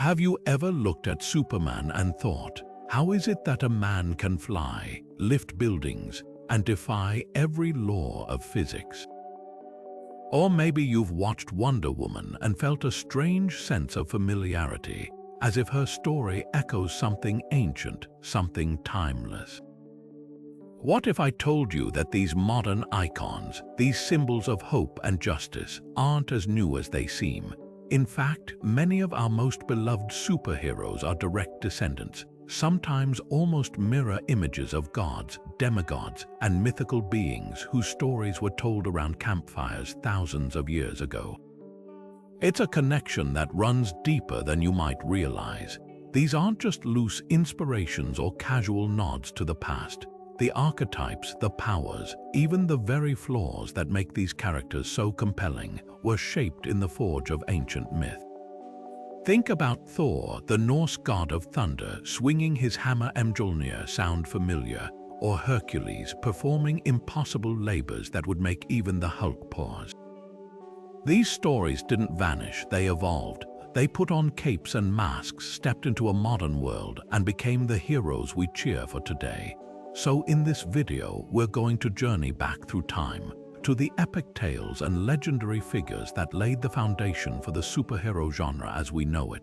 Have you ever looked at Superman and thought, how is it that a man can fly, lift buildings, and defy every law of physics? Or maybe you've watched Wonder Woman and felt a strange sense of familiarity, as if her story echoes something ancient, something timeless. What if I told you that these modern icons, these symbols of hope and justice, aren't as new as they seem? In fact, many of our most beloved superheroes are direct descendants, sometimes almost mirror images of gods, demigods, and mythical beings whose stories were told around campfires thousands of years ago. It's a connection that runs deeper than you might realize. These aren't just loose inspirations or casual nods to the past. The archetypes, the powers, even the very flaws that make these characters so compelling were shaped in the forge of ancient myth. Think about Thor, the Norse god of thunder, swinging his hammer. Mjolnir sound familiar? Or Hercules performing impossible labors that would make even the Hulk pause. These stories didn't vanish, they evolved. They put on capes and masks, stepped into a modern world, and became the heroes we cheer for today. So in this video, we're going to journey back through time, to the epic tales and legendary figures that laid the foundation for the superhero genre as we know it.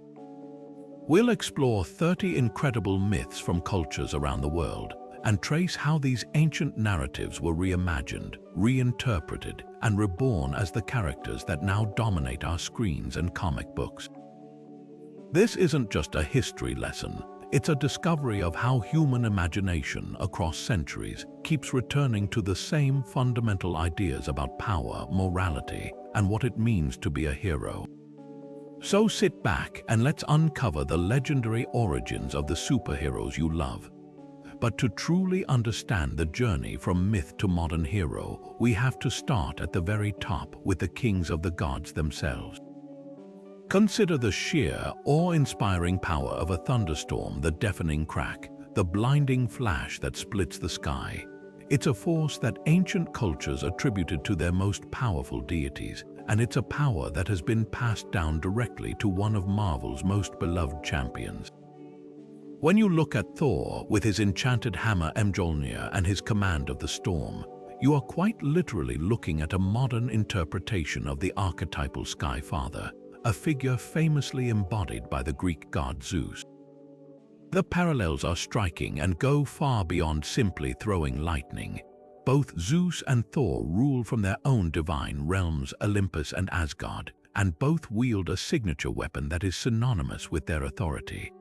We'll explore 30 incredible myths from cultures around the world, and trace how these ancient narratives were reimagined, reinterpreted, and reborn as the characters that now dominate our screens and comic books. This isn't just a history lesson. It's a discovery of how human imagination across centuries keeps returning to the same fundamental ideas about power, morality, and what it means to be a hero. So sit back and let's uncover the legendary origins of the superheroes you love. But to truly understand the journey from myth to modern hero, we have to start at the very top with the kings of the gods themselves. Consider the sheer, awe-inspiring power of a thunderstorm, the deafening crack, the blinding flash that splits the sky. It's a force that ancient cultures attributed to their most powerful deities, and it's a power that has been passed down directly to one of Marvel's most beloved champions. When you look at Thor with his enchanted hammer Mjolnir and his command of the storm, you are quite literally looking at a modern interpretation of the archetypal Sky Father, a figure famously embodied by the Greek god Zeus. The parallels are striking and go far beyond simply throwing lightning. Both Zeus and Thor rule from their own divine realms, Olympus and Asgard, and both wield a signature weapon that is synonymous with their authority.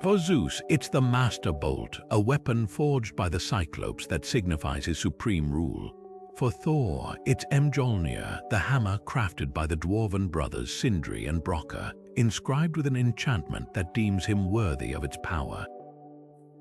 For Zeus, it's the Master Bolt, a weapon forged by the Cyclops that signifies his supreme rule. For Thor, it's Mjolnir, the hammer crafted by the dwarven brothers Sindri and Brokkr, inscribed with an enchantment that deems him worthy of its power.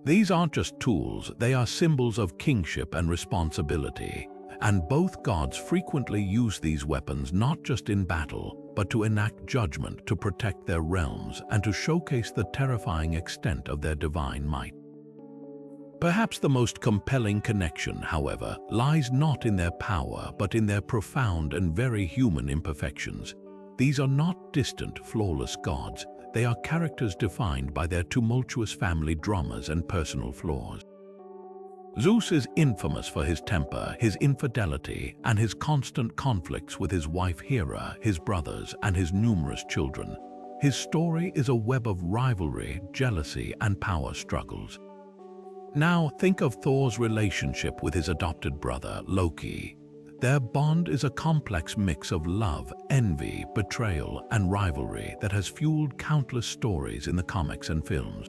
These aren't just tools, they are symbols of kingship and responsibility, and both gods frequently use these weapons not just in battle, but to enact judgment, to protect their realms, and to showcase the terrifying extent of their divine might. Perhaps the most compelling connection, however, lies not in their power, but in their profound and very human imperfections. These are not distant, flawless gods. They are characters defined by their tumultuous family dramas and personal flaws. Zeus is infamous for his temper, his infidelity, and his constant conflicts with his wife Hera, his brothers, and his numerous children. His story is a web of rivalry, jealousy, and power struggles. Now think of Thor's relationship with his adopted brother, Loki. Their bond is a complex mix of love, envy, betrayal, and rivalry that has fueled countless stories in the comics and films.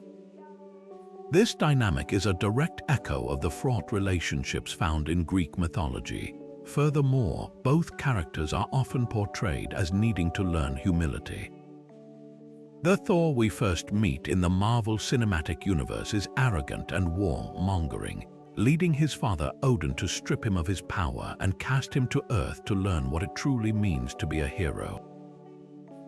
This dynamic is a direct echo of the fraught relationships found in Greek mythology. Furthermore, both characters are often portrayed as needing to learn humility. The Thor we first meet in the Marvel Cinematic Universe is arrogant and war-mongering, leading his father Odin to strip him of his power and cast him to Earth to learn what it truly means to be a hero.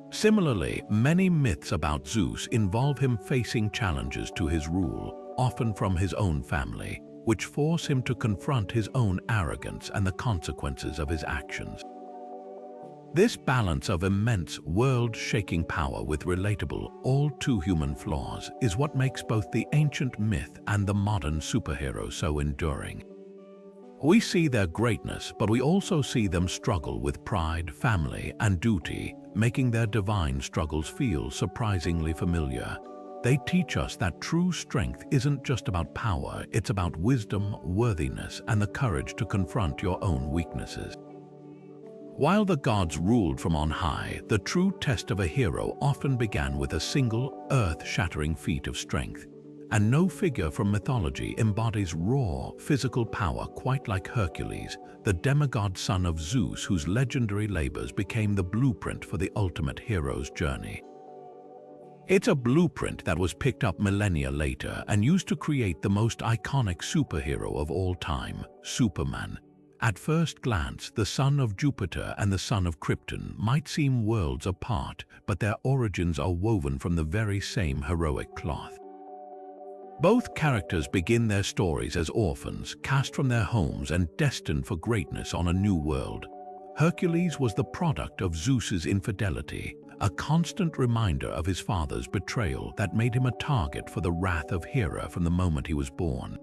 Similarly, many myths about Zeus involve him facing challenges to his rule, often from his own family, which force him to confront his own arrogance and the consequences of his actions. This balance of immense, world-shaking power with relatable, all-too-human flaws is what makes both the ancient myth and the modern superhero so enduring. We see their greatness, but we also see them struggle with pride, family, and duty, making their divine struggles feel surprisingly familiar. They teach us that true strength isn't just about power, it's about wisdom, worthiness, and the courage to confront your own weaknesses. While the gods ruled from on high, the true test of a hero often began with a single, earth-shattering feat of strength. And no figure from mythology embodies raw, physical power quite like Hercules, the demigod son of Zeus whose legendary labors became the blueprint for the ultimate hero's journey. It's a blueprint that was picked up millennia later and used to create the most iconic superhero of all time, Superman. At first glance, the son of Jupiter and the son of Krypton might seem worlds apart, but their origins are woven from the very same heroic cloth. Both characters begin their stories as orphans, cast from their homes and destined for greatness on a new world. Hercules was the product of Zeus's infidelity, a constant reminder of his father's betrayal that made him a target for the wrath of Hera from the moment he was born.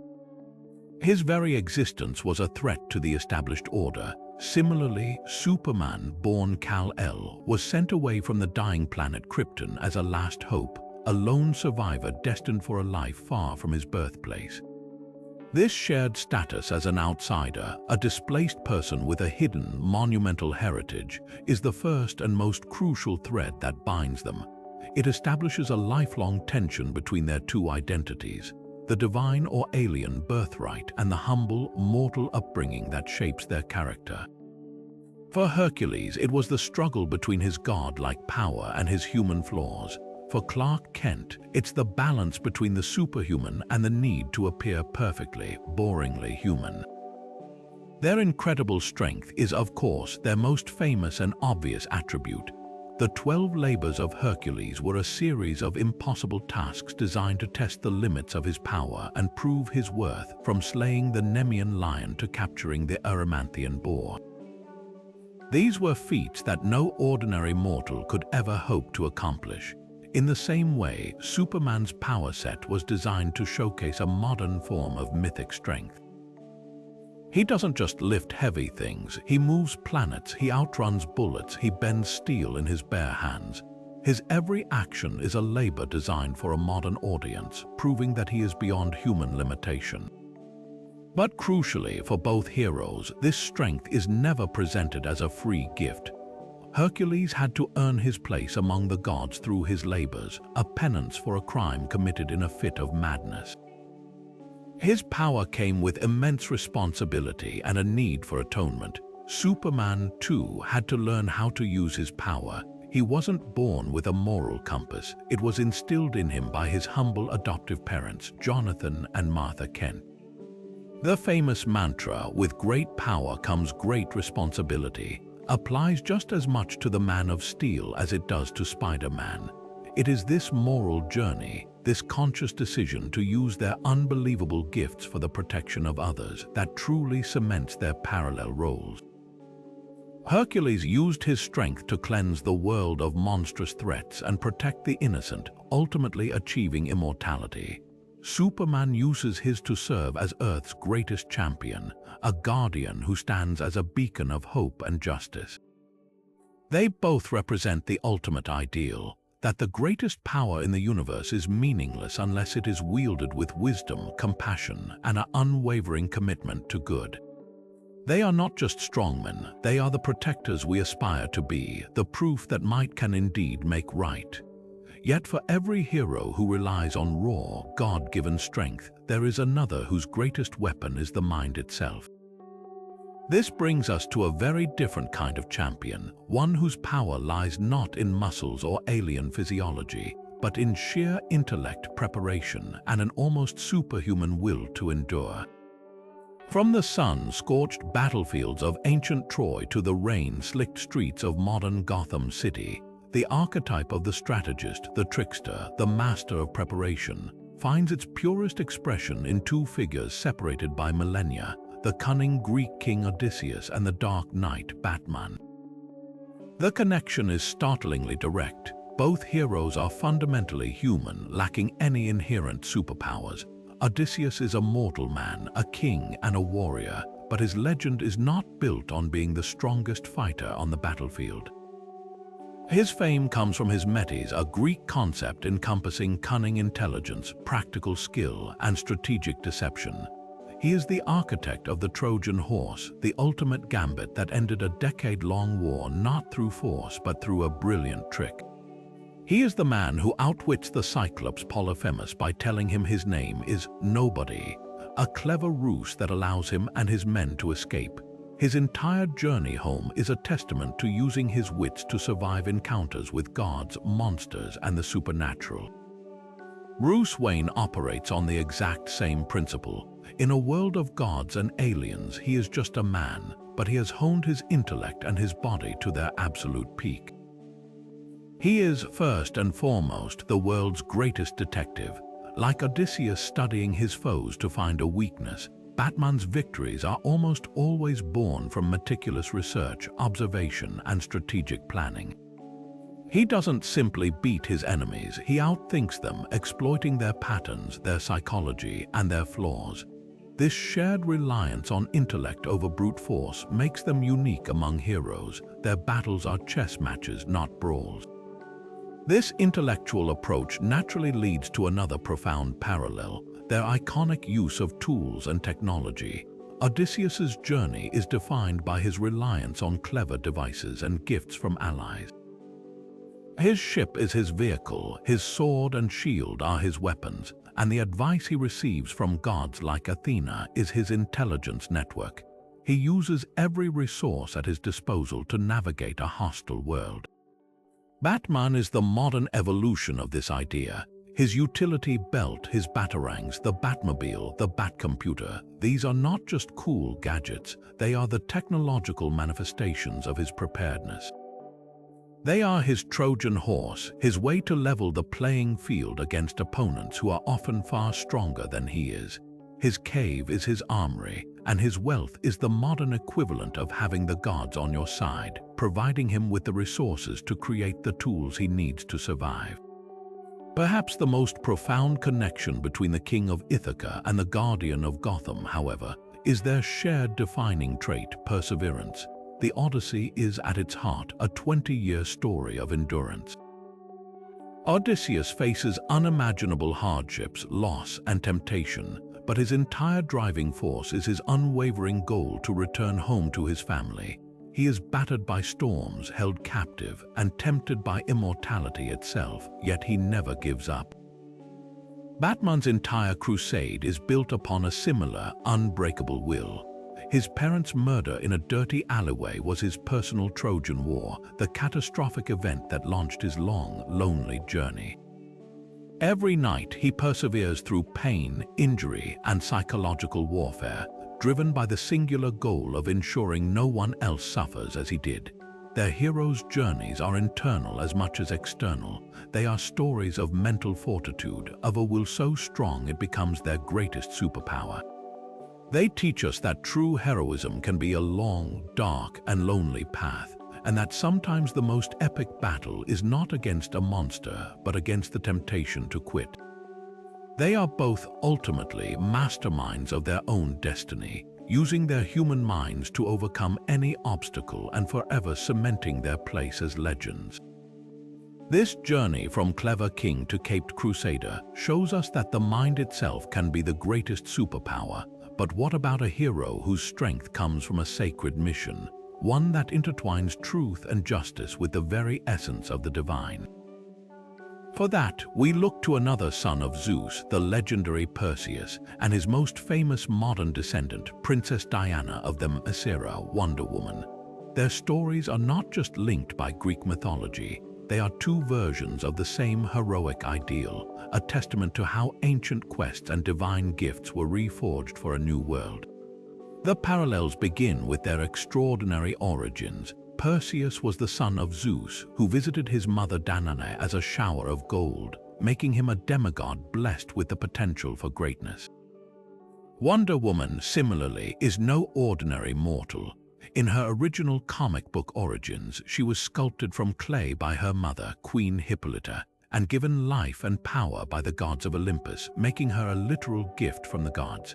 His very existence was a threat to the established order. Similarly, Superman, born Kal-El, was sent away from the dying planet Krypton as a last hope, a lone survivor destined for a life far from his birthplace. This shared status as an outsider, a displaced person with a hidden, monumental heritage, is the first and most crucial thread that binds them. It establishes a lifelong tension between their two identities, the divine or alien birthright and the humble, mortal upbringing that shapes their character. For Hercules, it was the struggle between his god-like power and his human flaws. For Clark Kent, it's the balance between the superhuman and the need to appear perfectly, boringly human. Their incredible strength is, of course, their most famous and obvious attribute. The 12 labors of Hercules were a series of impossible tasks designed to test the limits of his power and prove his worth, from slaying the Nemean lion to capturing the Erymanthian boar. These were feats that no ordinary mortal could ever hope to accomplish. In the same way, Superman's power set was designed to showcase a modern form of mythic strength. He doesn't just lift heavy things, he moves planets, he outruns bullets, he bends steel in his bare hands. His every action is a labor designed for a modern audience, proving that he is beyond human limitation. But crucially, for both heroes, this strength is never presented as a free gift. Hercules had to earn his place among the gods through his labors, a penance for a crime committed in a fit of madness. His power came with immense responsibility and a need for atonement. Superman, too, had to learn how to use his power. He wasn't born with a moral compass. It was instilled in him by his humble adoptive parents, Jonathan and Martha Kent. The famous mantra, "With great power comes great responsibility," applies just as much to the Man of Steel as it does to Spider-Man. It is this moral journey, this conscious decision to use their unbelievable gifts for the protection of others, that truly cements their parallel roles. Hercules used his strength to cleanse the world of monstrous threats and protect the innocent, ultimately achieving immortality. Superman uses his to serve as Earth's greatest champion, a guardian who stands as a beacon of hope and justice. They both represent the ultimate ideal, that the greatest power in the universe is meaningless unless it is wielded with wisdom, compassion, and an unwavering commitment to good. They are not just strongmen, they are the protectors we aspire to be, the proof that might can indeed make right. Yet for every hero who relies on raw, God-given strength, there is another whose greatest weapon is the mind itself. This brings us to a very different kind of champion, one whose power lies not in muscles or alien physiology, but in sheer intellect, preparation, and an almost superhuman will to endure. From the sun-scorched battlefields of ancient Troy to the rain-slicked streets of modern Gotham City, the archetype of the strategist, the trickster, the master of preparation, finds its purest expression in two figures separated by millennia, the cunning Greek king Odysseus and the dark knight Batman. The connection is startlingly direct. Both heroes are fundamentally human, lacking any inherent superpowers. Odysseus is a mortal man, a king and a warrior, but his legend is not built on being the strongest fighter on the battlefield. His fame comes from his metis, a Greek concept encompassing cunning intelligence, practical skill, and strategic deception. He is the architect of the Trojan horse, the ultimate gambit that ended a decade-long war not through force but through a brilliant trick. He is the man who outwits the Cyclops Polyphemus by telling him his name is Nobody, a clever ruse that allows him and his men to escape. His entire journey home is a testament to using his wits to survive encounters with gods, monsters, and the supernatural. Bruce Wayne operates on the exact same principle. In a world of gods and aliens, he is just a man, but he has honed his intellect and his body to their absolute peak. He is, first and foremost, the world's greatest detective. Like Odysseus studying his foes to find a weakness, Batman's victories are almost always born from meticulous research, observation, and strategic planning. He doesn't simply beat his enemies, he outthinks them, exploiting their patterns, their psychology, and their flaws. This shared reliance on intellect over brute force makes them unique among heroes. Their battles are chess matches, not brawls. This intellectual approach naturally leads to another profound parallel, their iconic use of tools and technology. Odysseus's journey is defined by his reliance on clever devices and gifts from allies. His ship is his vehicle, his sword and shield are his weapons, and the advice he receives from gods like Athena is his intelligence network. He uses every resource at his disposal to navigate a hostile world. Batman is the modern evolution of this idea. His utility belt, his batarangs, the Batmobile, the Batcomputer, these are not just cool gadgets, they are the technological manifestations of his preparedness. They are his Trojan horse, his way to level the playing field against opponents who are often far stronger than he is. His cave is his armory, and his wealth is the modern equivalent of having the gods on your side, providing him with the resources to create the tools he needs to survive. Perhaps the most profound connection between the King of Ithaca and the Guardian of Gotham, however, is their shared defining trait, perseverance. The Odyssey is at its heart a 20-year story of endurance. Odysseus faces unimaginable hardships, loss, and temptation, but his entire driving force is his unwavering goal to return home to his family. He is battered by storms, held captive, and tempted by immortality itself, yet he never gives up. Batman's entire crusade is built upon a similar, unbreakable will. His parents' murder in a dirty alleyway was his personal Trojan War, the catastrophic event that launched his long, lonely journey. Every night he perseveres through pain, injury, and psychological warfare, driven by the singular goal of ensuring no one else suffers as he did. Their heroes' journeys are internal as much as external. They are stories of mental fortitude, of a will so strong it becomes their greatest superpower. They teach us that true heroism can be a long, dark, and lonely path, and that sometimes the most epic battle is not against a monster, but against the temptation to quit. They are both ultimately masterminds of their own destiny, using their human minds to overcome any obstacle and forever cementing their place as legends. This journey from clever king to caped crusader shows us that the mind itself can be the greatest superpower, but what about a hero whose strength comes from a sacred mission, one that intertwines truth and justice with the very essence of the divine? For that, we look to another son of Zeus, the legendary Perseus, and his most famous modern descendant, Princess Diana of the Mythology, Wonder Woman. Their stories are not just linked by Greek mythology, they are two versions of the same heroic ideal, a testament to how ancient quests and divine gifts were reforged for a new world. The parallels begin with their extraordinary origins. Perseus was the son of Zeus, who visited his mother Danae as a shower of gold, making him a demigod blessed with the potential for greatness. Wonder Woman, similarly, is no ordinary mortal. In her original comic book origins, she was sculpted from clay by her mother, Queen Hippolyta, and given life and power by the gods of Olympus, making her a literal gift from the gods.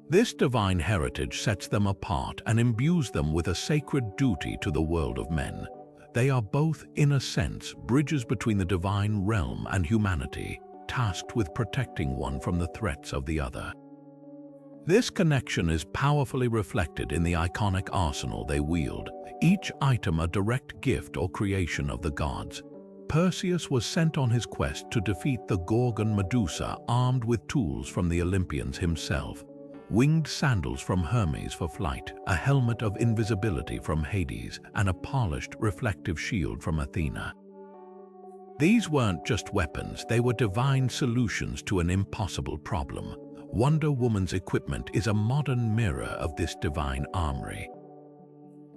This divine heritage sets them apart and imbues them with a sacred duty to the world of men. They are both, in a sense, bridges between the divine realm and humanity, tasked with protecting one from the threats of the other. This connection is powerfully reflected in the iconic arsenal they wield, each item a direct gift or creation of the gods. Perseus was sent on his quest to defeat the Gorgon Medusa, armed with tools from the Olympians himself. Winged sandals from Hermes for flight, a helmet of invisibility from Hades, and a polished, reflective shield from Athena. These weren't just weapons, they were divine solutions to an impossible problem. Wonder Woman's equipment is a modern mirror of this divine armory.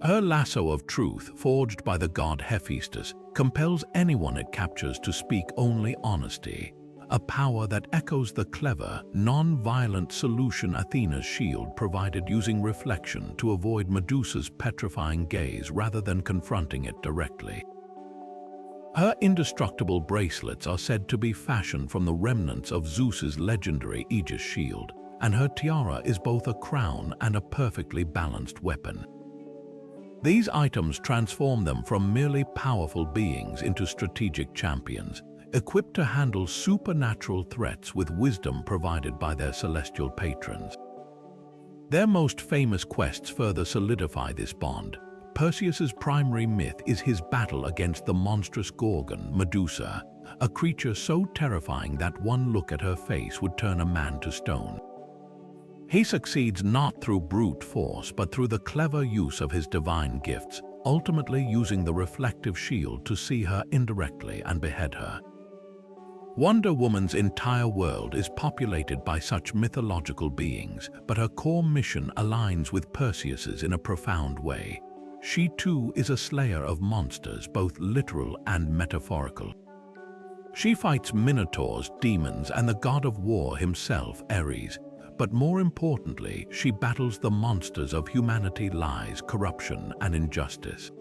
Her lasso of truth, forged by the god Hephaestus, compels anyone it captures to speak only honesty. A power that echoes the clever, non-violent solution Athena's shield provided, using reflection to avoid Medusa's petrifying gaze rather than confronting it directly. Her indestructible bracelets are said to be fashioned from the remnants of Zeus's legendary Aegis shield, and her tiara is both a crown and a perfectly balanced weapon. These items transform them from merely powerful beings into strategic champions, equipped to handle supernatural threats with wisdom provided by their celestial patrons. Their most famous quests further solidify this bond. Perseus's primary myth is his battle against the monstrous Gorgon, Medusa, a creature so terrifying that one look at her face would turn a man to stone. He succeeds not through brute force, but through the clever use of his divine gifts, ultimately using the reflective shield to see her indirectly and behead her. Wonder Woman's entire world is populated by such mythological beings, but her core mission aligns with Perseus's in a profound way. She too is a slayer of monsters, both literal and metaphorical. She fights minotaurs, demons, and the god of war himself, Ares. But more importantly, she battles the monsters of humanity, lies, corruption, and injustice.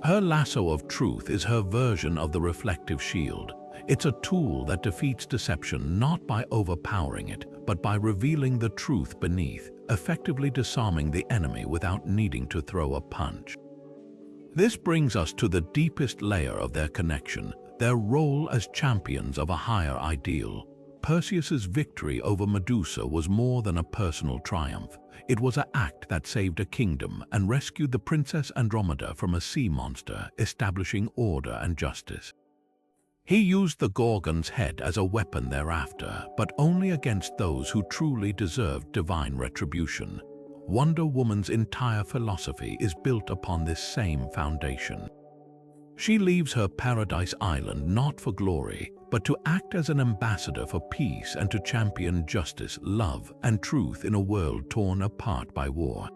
Her lasso of truth is her version of the reflective shield. It's a tool that defeats deception not by overpowering it, but by revealing the truth beneath, effectively disarming the enemy without needing to throw a punch. This brings us to the deepest layer of their connection, their role as champions of a higher ideal. Perseus's victory over Medusa was more than a personal triumph. It was an act that saved a kingdom and rescued the princess Andromeda from a sea monster, establishing order and justice. He used the Gorgon's head as a weapon thereafter, but only against those who truly deserved divine retribution. Wonder Woman's entire philosophy is built upon this same foundation. She leaves her paradise island not for glory, but to act as an ambassador for peace and to champion justice, love, and truth in a world torn apart by war.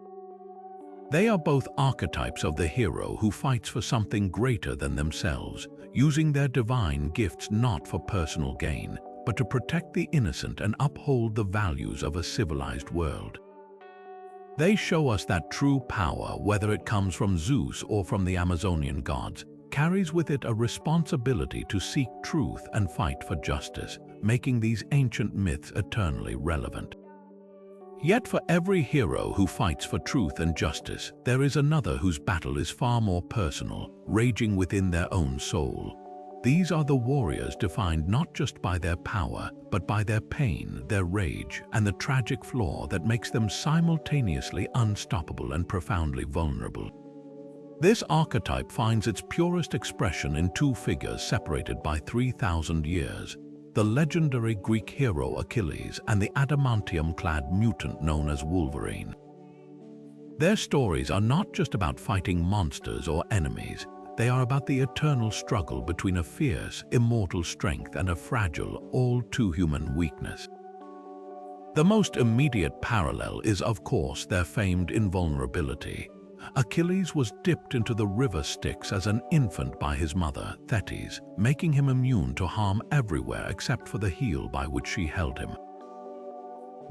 They are both archetypes of the hero who fights for something greater than themselves, using their divine gifts not for personal gain, but to protect the innocent and uphold the values of a civilized world. They show us that true power, whether it comes from Zeus or from the Amazonian gods, carries with it a responsibility to seek truth and fight for justice, making these ancient myths eternally relevant. Yet for every hero who fights for truth and justice, there is another whose battle is far more personal, raging within their own soul. These are the warriors defined not just by their power, but by their pain, their rage, and the tragic flaw that makes them simultaneously unstoppable and profoundly vulnerable. This archetype finds its purest expression in two figures separated by 3,000 years. The legendary Greek hero Achilles and the adamantium-clad mutant known as Wolverine. Their stories are not just about fighting monsters or enemies, they are about the eternal struggle between a fierce, immortal strength and a fragile, all-too-human weakness. The most immediate parallel is, of course, their famed invulnerability. Achilles was dipped into the river Styx as an infant by his mother, Thetis, making him immune to harm everywhere except for the heel by which she held him.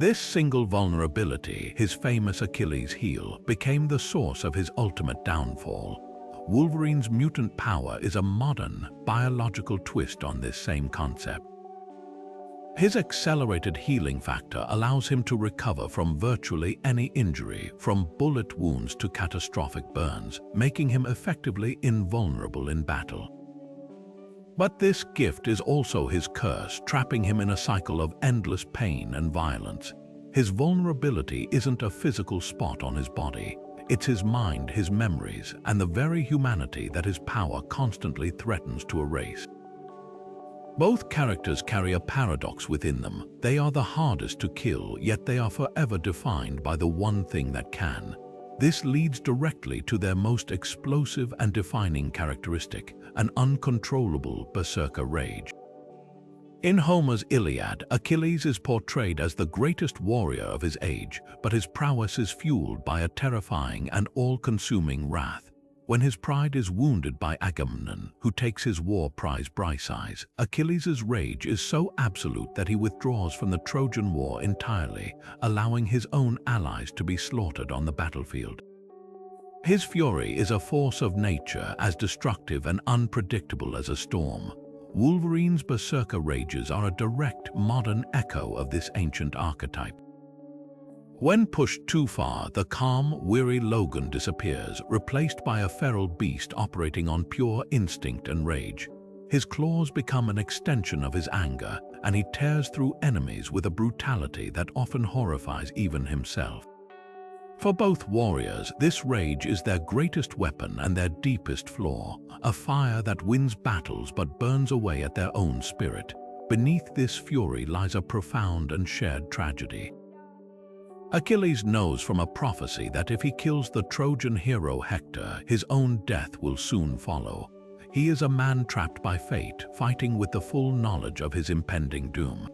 This single vulnerability, his famous Achilles' heel, became the source of his ultimate downfall. Wolverine's mutant power is a modern, biological twist on this same concept. His accelerated healing factor allows him to recover from virtually any injury, from bullet wounds to catastrophic burns, making him effectively invulnerable in battle. But this gift is also his curse, trapping him in a cycle of endless pain and violence. His vulnerability isn't a physical spot on his body. It's his mind, his memories, and the very humanity that his power constantly threatens to erase. Both characters carry a paradox within them. They are the hardest to kill, yet they are forever defined by the one thing that can. This leads directly to their most explosive and defining characteristic, an uncontrollable berserker rage. In Homer's Iliad, Achilles is portrayed as the greatest warrior of his age, but his prowess is fueled by a terrifying and all-consuming wrath. When his pride is wounded by Agamemnon, who takes his war prize Briseis, Achilles' rage is so absolute that he withdraws from the Trojan War entirely, allowing his own allies to be slaughtered on the battlefield. His fury is a force of nature, as destructive and unpredictable as a storm. Wolverine's berserker rages are a direct modern echo of this ancient archetype. When pushed too far, the calm, weary Logan disappears, replaced by a feral beast operating on pure instinct and rage. His claws become an extension of his anger, and he tears through enemies with a brutality that often horrifies even himself. For both warriors, this rage is their greatest weapon and their deepest flaw, a fire that wins battles but burns away at their own spirit. Beneath this fury lies a profound and shared tragedy. Achilles knows from a prophecy that if he kills the Trojan hero Hector, his own death will soon follow. He is a man trapped by fate, fighting with the full knowledge of his impending doom.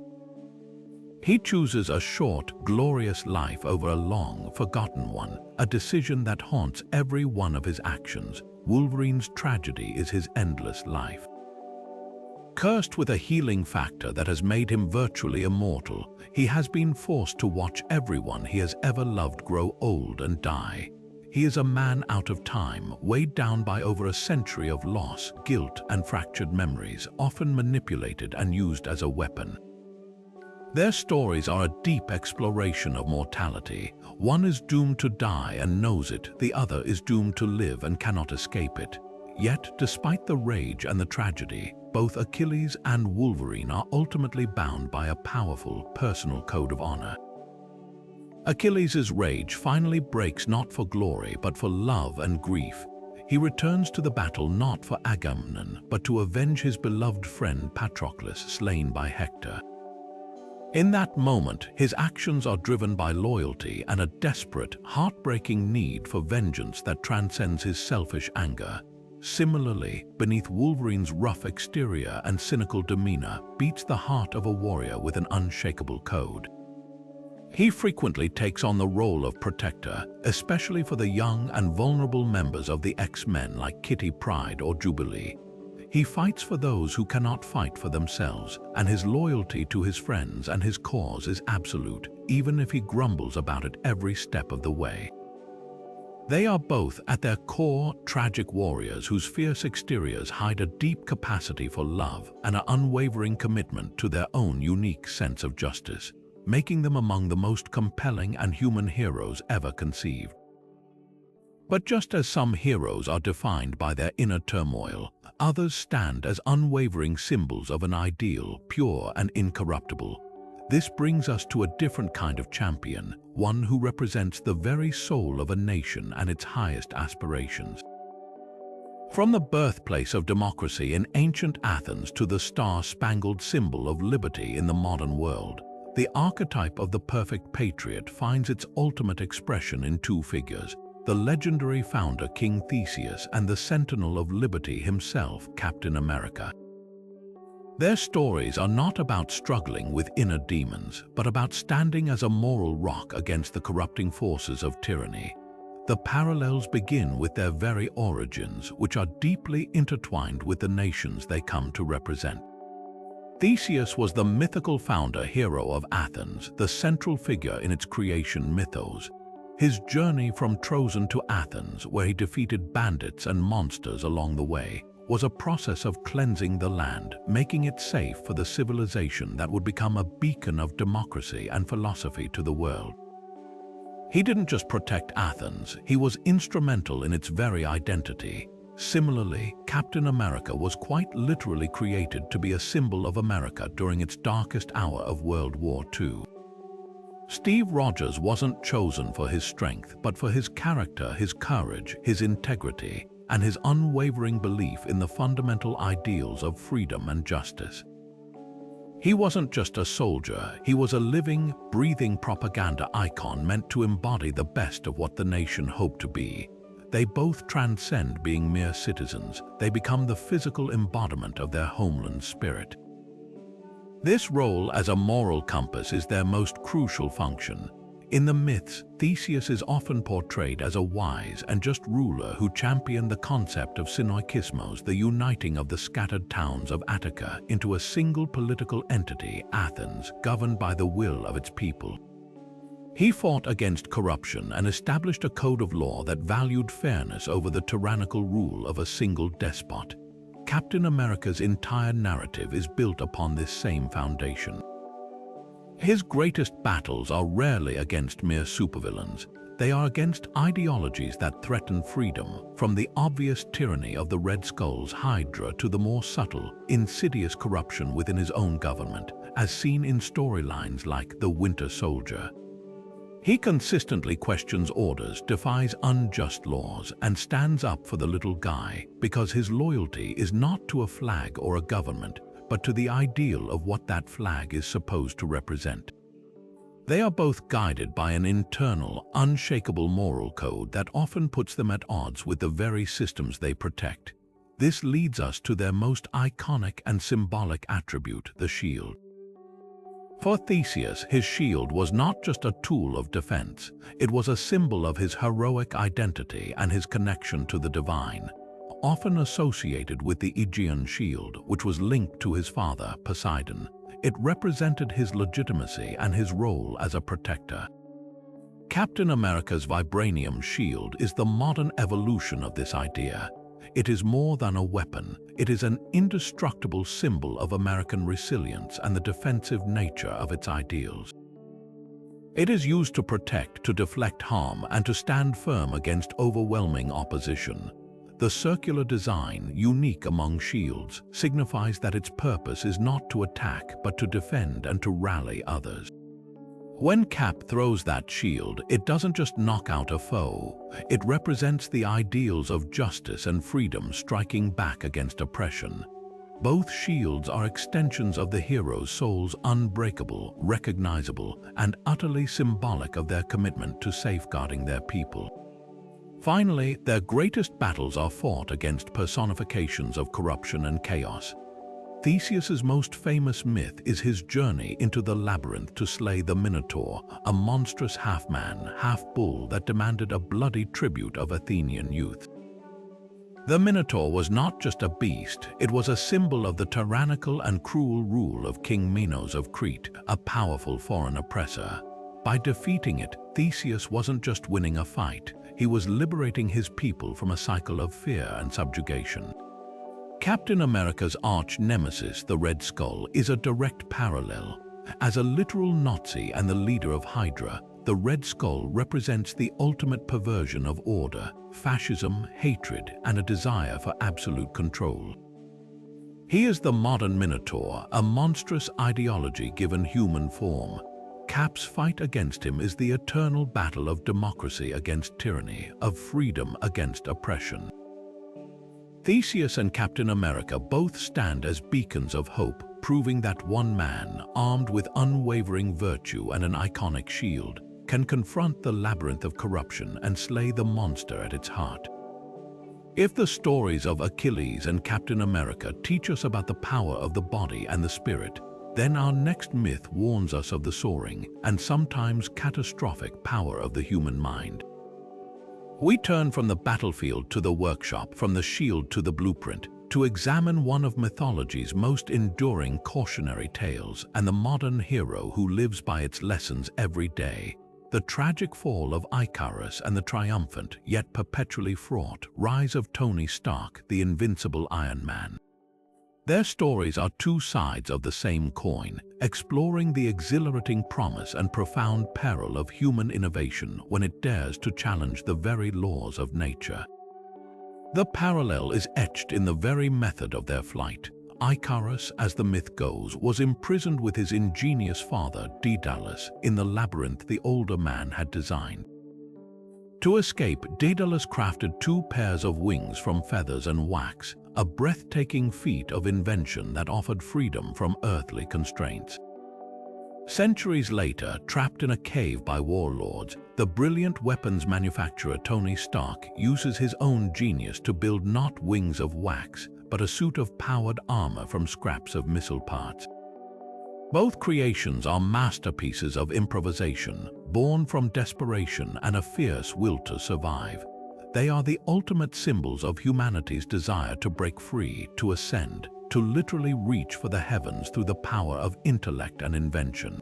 He chooses a short, glorious life over a long, forgotten one, a decision that haunts every one of his actions. Wolverine's tragedy is his endless life. Cursed with a healing factor that has made him virtually immortal, he has been forced to watch everyone he has ever loved grow old and die. He is a man out of time, weighed down by over a century of loss, guilt, and fractured memories, often manipulated and used as a weapon. Their stories are a deep exploration of mortality. One is doomed to die and knows it, the other is doomed to live and cannot escape it. Yet, despite the rage and the tragedy, both Achilles and Wolverine are ultimately bound by a powerful, personal code of honor. Achilles' rage finally breaks not for glory but for love and grief. He returns to the battle not for Agamemnon, but to avenge his beloved friend Patroclus, slain by Hector. In that moment, his actions are driven by loyalty and a desperate, heartbreaking need for vengeance that transcends his selfish anger. Similarly, beneath Wolverine's rough exterior and cynical demeanor beats the heart of a warrior with an unshakable code. He frequently takes on the role of protector, especially for the young and vulnerable members of the X-Men like Kitty Pryde or Jubilee. He fights for those who cannot fight for themselves, and his loyalty to his friends and his cause is absolute, even if he grumbles about it every step of the way. They are both, at their core, tragic warriors whose fierce exteriors hide a deep capacity for love and an unwavering commitment to their own unique sense of justice, making them among the most compelling and human heroes ever conceived. But just as some heroes are defined by their inner turmoil, others stand as unwavering symbols of an ideal, pure and incorruptible. This brings us to a different kind of champion, one who represents the very soul of a nation and its highest aspirations. From the birthplace of democracy in ancient Athens to the star-spangled symbol of liberty in the modern world, the archetype of the perfect patriot finds its ultimate expression in two figures: the legendary founder King Theseus and the sentinel of liberty himself, Captain America. Their stories are not about struggling with inner demons, but about standing as a moral rock against the corrupting forces of tyranny. The parallels begin with their very origins, which are deeply intertwined with the nations they come to represent. Theseus was the mythical founder-hero of Athens, the central figure in its creation mythos. His journey from Trojan to Athens, where he defeated bandits and monsters along the way, was a process of cleansing the land, making it safe for the civilization that would become a beacon of democracy and philosophy to the world. He didn't just protect Athens, he was instrumental in its very identity. Similarly, Captain America was quite literally created to be a symbol of America during its darkest hour of World War II. Steve Rogers wasn't chosen for his strength, but for his character, his courage, his integrity, and his unwavering belief in the fundamental ideals of freedom and justice. He wasn't just a soldier, he was a living, breathing propaganda icon meant to embody the best of what the nation hoped to be. They both transcend being mere citizens, they become the physical embodiment of their homeland spirit. This role as a moral compass is their most crucial function. In the myths, Theseus is often portrayed as a wise and just ruler who championed the concept of synoikismos, the uniting of the scattered towns of Attica into a single political entity, Athens, governed by the will of its people. He fought against corruption and established a code of law that valued fairness over the tyrannical rule of a single despot. Captain America's entire narrative is built upon this same foundation. His greatest battles are rarely against mere supervillains. They are against ideologies that threaten freedom, from the obvious tyranny of the Red Skull's Hydra to the more subtle, insidious corruption within his own government, as seen in storylines like The Winter Soldier. He consistently questions orders, defies unjust laws, and stands up for the little guy because his loyalty is not to a flag or a government, but to the ideal of what that flag is supposed to represent. They are both guided by an internal, unshakable moral code that often puts them at odds with the very systems they protect. This leads us to their most iconic and symbolic attribute, the shield. For Theseus, his shield was not just a tool of defense, it was a symbol of his heroic identity and his connection to the divine. Often associated with the Aegean shield, which was linked to his father, Poseidon, it represented his legitimacy and his role as a protector. Captain America's vibranium shield is the modern evolution of this idea. It is more than a weapon, it is an indestructible symbol of American resilience and the defensive nature of its ideals. It is used to protect, to deflect harm, and to stand firm against overwhelming opposition. The circular design, unique among shields, signifies that its purpose is not to attack but to defend and to rally others. When Cap throws that shield, it doesn't just knock out a foe, it represents the ideals of justice and freedom striking back against oppression. Both shields are extensions of the hero's souls, unbreakable, recognizable, and utterly symbolic of their commitment to safeguarding their people. Finally, their greatest battles are fought against personifications of corruption and chaos. Theseus's most famous myth is his journey into the labyrinth to slay the Minotaur, a monstrous half-man, half-bull that demanded a bloody tribute of Athenian youth. The Minotaur was not just a beast, it was a symbol of the tyrannical and cruel rule of King Minos of Crete, a powerful foreign oppressor. By defeating it, Theseus wasn't just winning a fight, he was liberating his people from a cycle of fear and subjugation. Captain America's arch-nemesis, the Red Skull, is a direct parallel. As a literal Nazi and the leader of Hydra, the Red Skull represents the ultimate perversion of order, fascism, hatred, and a desire for absolute control. He is the modern Minotaur, a monstrous ideology given human form. Cap's fight against him is the eternal battle of democracy against tyranny, of freedom against oppression. Theseus and Captain America both stand as beacons of hope, proving that one man, armed with unwavering virtue and an iconic shield, can confront the labyrinth of corruption and slay the monster at its heart. If the stories of Achilles and Captain America teach us about the power of the body and the spirit, then our next myth warns us of the soaring and sometimes catastrophic power of the human mind. We turn from the battlefield to the workshop, from the shield to the blueprint. to examine one of mythology's most enduring cautionary tales and the modern hero who lives by its lessons every day, the tragic fall of Icarus and the triumphant, yet perpetually fraught, rise of Tony Stark, the invincible Iron Man. Their stories are two sides of the same coin, exploring the exhilarating promise and profound peril of human innovation when it dares to challenge the very laws of nature. The parallel is etched in the very method of their flight. Icarus, as the myth goes, was imprisoned with his ingenious father, Daedalus, in the labyrinth the older man had designed. To escape, Daedalus crafted 2 pairs of wings from feathers and wax, a breathtaking feat of invention that offered freedom from earthly constraints. Centuries later, trapped in a cave by warlords, the brilliant weapons manufacturer Tony Stark uses his own genius to build not wings of wax, but a suit of powered armor from scraps of missile parts. Both creations are masterpieces of improvisation, born from desperation and a fierce will to survive. They are the ultimate symbols of humanity's desire to break free, to ascend, to literally reach for the heavens through the power of intellect and invention.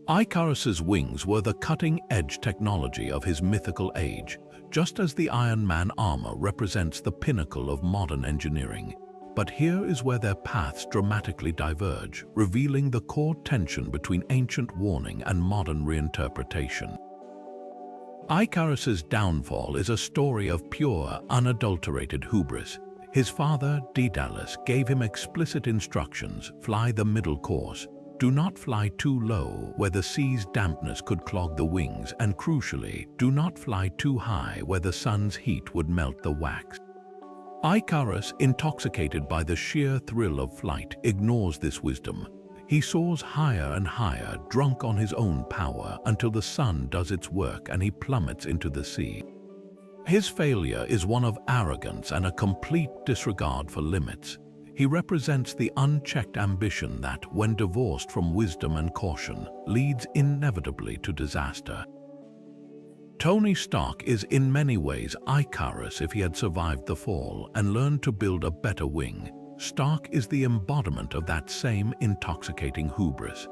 Icarus's wings were the cutting-edge technology of his mythical age, just as the Iron Man armor represents the pinnacle of modern engineering. But here is where their paths dramatically diverge, revealing the core tension between ancient warning and modern reinterpretation. Icarus's downfall is a story of pure, unadulterated hubris. His father, Daedalus, gave him explicit instructions: fly the middle course. Do not fly too low, where the sea's dampness could clog the wings, and crucially, do not fly too high where the sun's heat would melt the wax. Icarus, intoxicated by the sheer thrill of flight, ignores this wisdom. He soars higher and higher, drunk on his own power, until the sun does its work and he plummets into the sea. His failure is one of arrogance and a complete disregard for limits. He represents the unchecked ambition that, when divorced from wisdom and caution, leads inevitably to disaster. Tony Stark is in many ways Icarus if he had survived the fall and learned to build a better wing. Stark is the embodiment of that same intoxicating hubris.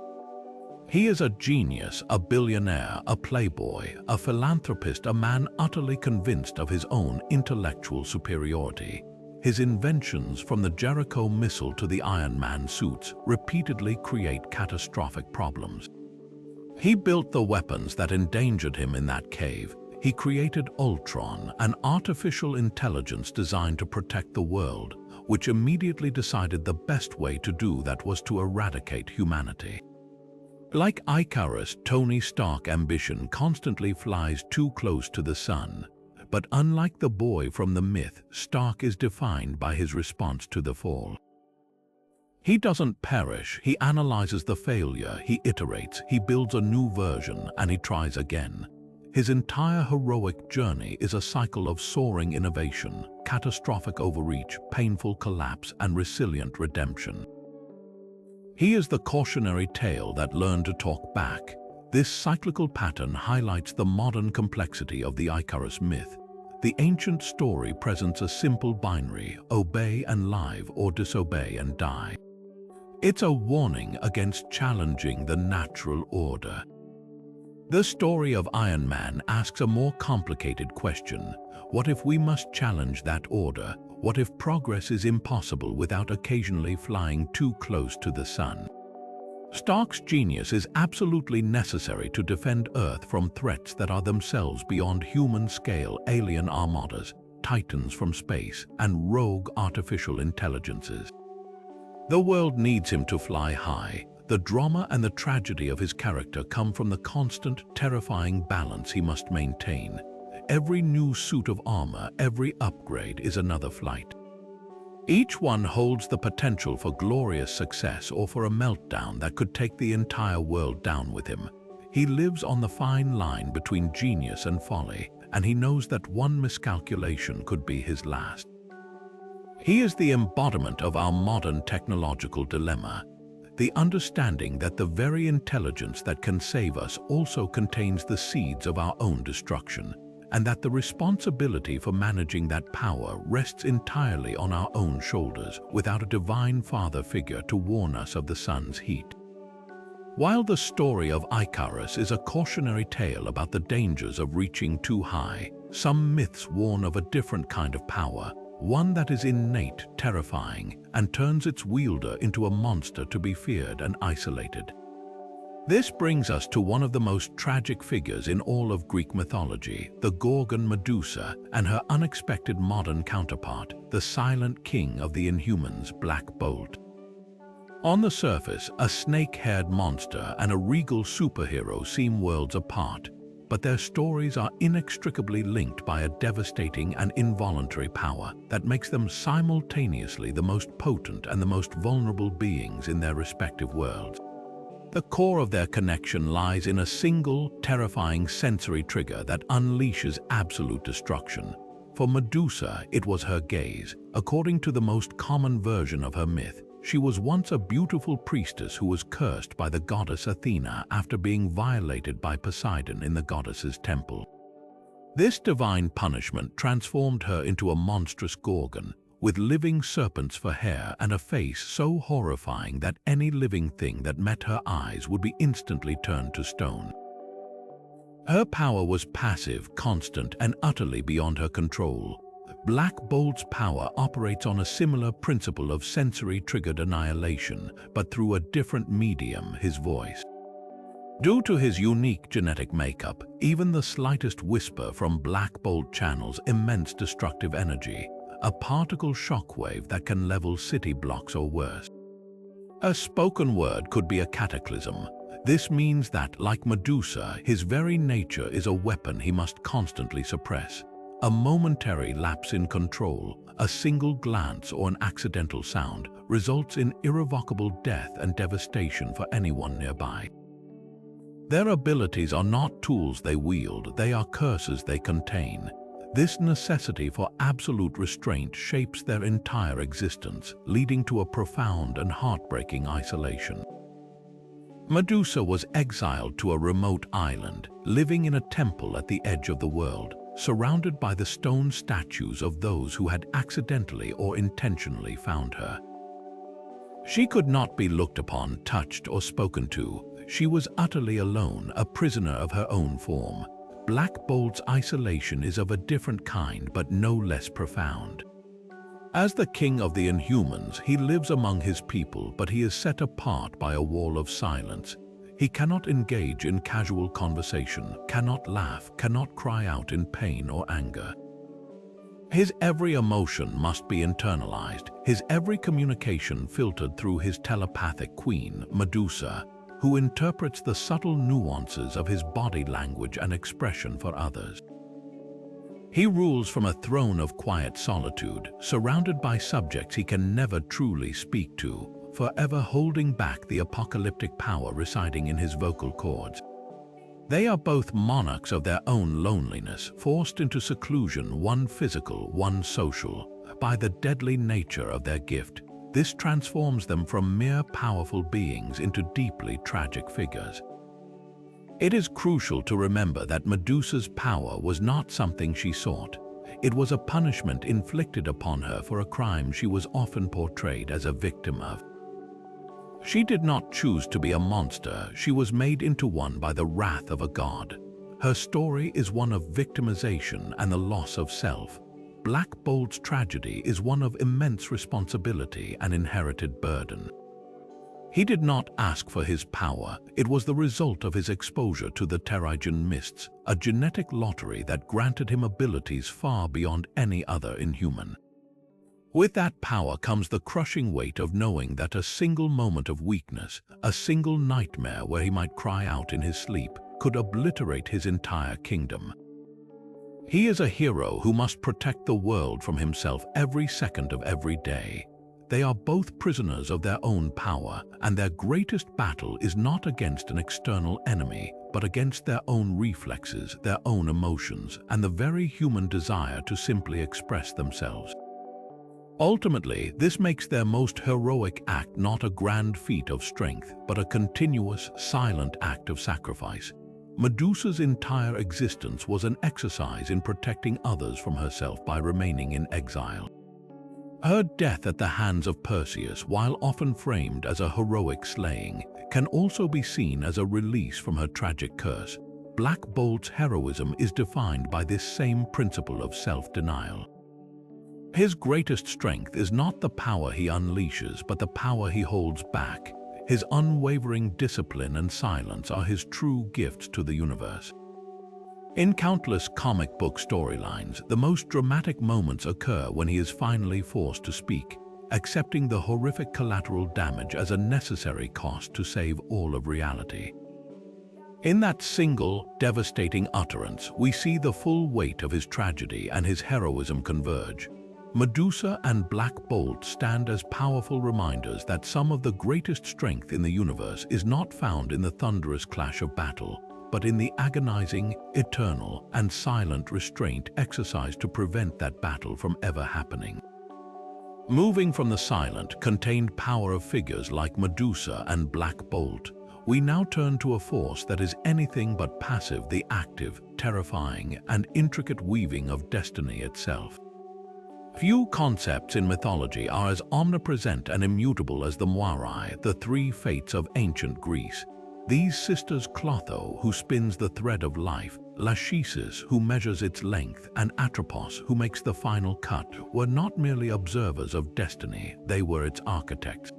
He is a genius, a billionaire, a playboy, a philanthropist, a man utterly convinced of his own intellectual superiority. His inventions, from the Jericho missile to the Iron Man suits, repeatedly create catastrophic problems. He built the weapons that endangered him in that cave. He created Ultron, an artificial intelligence designed to protect the world, which immediately decided the best way to do that was to eradicate humanity. Like Icarus, Tony Stark's ambition constantly flies too close to the sun. But unlike the boy from the myth, Stark is defined by his response to the fall. He doesn't perish, he analyzes the failure, he iterates, he builds a new version, and he tries again. His entire heroic journey is a cycle of soaring innovation, catastrophic overreach, painful collapse, and resilient redemption. He is the cautionary tale that learned to talk back. This cyclical pattern highlights the modern complexity of the Icarus myth. The ancient story presents a simple binary: obey and live, or disobey and die. It's a warning against challenging the natural order. The story of Iron Man asks a more complicated question. What if we must challenge that order? What if progress is impossible without occasionally flying too close to the sun? Stark's genius is absolutely necessary to defend Earth from threats that are themselves beyond human scale: alien armadas, titans from space, and rogue artificial intelligences. The world needs him to fly high. The drama and the tragedy of his character come from the constant, terrifying balance he must maintain. Every new suit of armor, every upgrade is another flight. Each one holds the potential for glorious success or for a meltdown that could take the entire world down with him. He lives on the fine line between genius and folly, and he knows that one miscalculation could be his last. He is the embodiment of our modern technological dilemma. The understanding that the very intelligence that can save us also contains the seeds of our own destruction. and that the responsibility for managing that power rests entirely on our own shoulders without a divine father figure to warn us of the sun's heat. While the story of Icarus is a cautionary tale about the dangers of reaching too high, some myths warn of a different kind of power, one that is innate, terrifying, and turns its wielder into a monster to be feared and isolated. This brings us to one of the most tragic figures in all of Greek mythology, the Gorgon Medusa, and her unexpected modern counterpart, the silent king of the Inhumans, Black Bolt. On the surface, a snake-haired monster and a regal superhero seem worlds apart, but their stories are inextricably linked by a devastating and involuntary power that makes them simultaneously the most potent and the most vulnerable beings in their respective worlds. The core of their connection lies in a single, terrifying sensory trigger that unleashes absolute destruction. For Medusa, it was her gaze. According to the most common version of her myth, she was once a beautiful priestess who was cursed by the goddess Athena after being violated by Poseidon in the goddess's temple. This divine punishment transformed her into a monstrous gorgon, with living serpents for hair and a face so horrifying that any living thing that met her eyes would be instantly turned to stone. Her power was passive, constant, and utterly beyond her control. Black Bolt's power operates on a similar principle of sensory-triggered annihilation, but through a different medium, his voice. Due to his unique genetic makeup, even the slightest whisper from Black Bolt channels immense destructive energy, a particle shockwave that can level city blocks or worse. A spoken word could be a cataclysm. This means that, like Medusa, his very nature is a weapon he must constantly suppress. A momentary lapse in control, a single glance or an accidental sound results in irrevocable death and devastation for anyone nearby. Their abilities are not tools they wield, they are curses they contain. This necessity for absolute restraint shapes their entire existence, leading to a profound and heartbreaking isolation. Medusa was exiled to a remote island, living in a temple at the edge of the world, surrounded by the stone statues of those who had accidentally or intentionally found her. She could not be looked upon, touched, or spoken to. She was utterly alone, a prisoner of her own form. Black Bolt's isolation is of a different kind, but no less profound. As the king of the Inhumans, he lives among his people, but he is set apart by a wall of silence. He cannot engage in casual conversation, cannot laugh, cannot cry out in pain or anger. His every emotion must be internalized, his every communication filtered through his telepathic queen, Medusa, who interprets the subtle nuances of his body language and expression for others. He rules from a throne of quiet solitude, surrounded by subjects he can never truly speak to, forever holding back the apocalyptic power residing in his vocal cords. They are both monarchs of their own loneliness, forced into seclusion, one physical, one social, by the deadly nature of their gift. This transforms them from mere powerful beings into deeply tragic figures. It is crucial to remember that Medusa's power was not something she sought. It was a punishment inflicted upon her for a crime she was often portrayed as a victim of. She did not choose to be a monster, she was made into one by the wrath of a god. Her story is one of victimization and the loss of self. Black Bolt's tragedy is one of immense responsibility and inherited burden. He did not ask for his power, it was the result of his exposure to the Terrigen mists, a genetic lottery that granted him abilities far beyond any other inhuman. With that power comes the crushing weight of knowing that a single moment of weakness, a single nightmare where he might cry out in his sleep, could obliterate his entire kingdom. He is a hero who must protect the world from himself every second of every day. They are both prisoners of their own power, and their greatest battle is not against an external enemy, but against their own reflexes, their own emotions, and the very human desire to simply express themselves. Ultimately, this makes their most heroic act not a grand feat of strength, but a continuous, silent act of sacrifice. Medusa's entire existence was an exercise in protecting others from herself by remaining in exile. Her death at the hands of Perseus, while often framed as a heroic slaying, can also be seen as a release from her tragic curse. Black Bolt's heroism is defined by this same principle of self-denial. His greatest strength is not the power he unleashes, but the power he holds back. His unwavering discipline and silence are his true gifts to the universe. In countless comic book storylines, the most dramatic moments occur when he is finally forced to speak, accepting the horrific collateral damage as a necessary cost to save all of reality. In that single, devastating utterance, we see the full weight of his tragedy and his heroism converge. Medusa and Black Bolt stand as powerful reminders that some of the greatest strength in the universe is not found in the thunderous clash of battle, but in the agonizing, eternal, and silent restraint exercised to prevent that battle from ever happening. Moving from the silent, contained power of figures like Medusa and Black Bolt, we now turn to a force that is anything but passive: the active, terrifying, and intricate weaving of destiny itself. Few concepts in mythology are as omnipresent and immutable as the Moirai, the three fates of ancient Greece. These sisters, Clotho, who spins the thread of life, Lachesis, who measures its length, and Atropos, who makes the final cut, were not merely observers of destiny, they were its architects.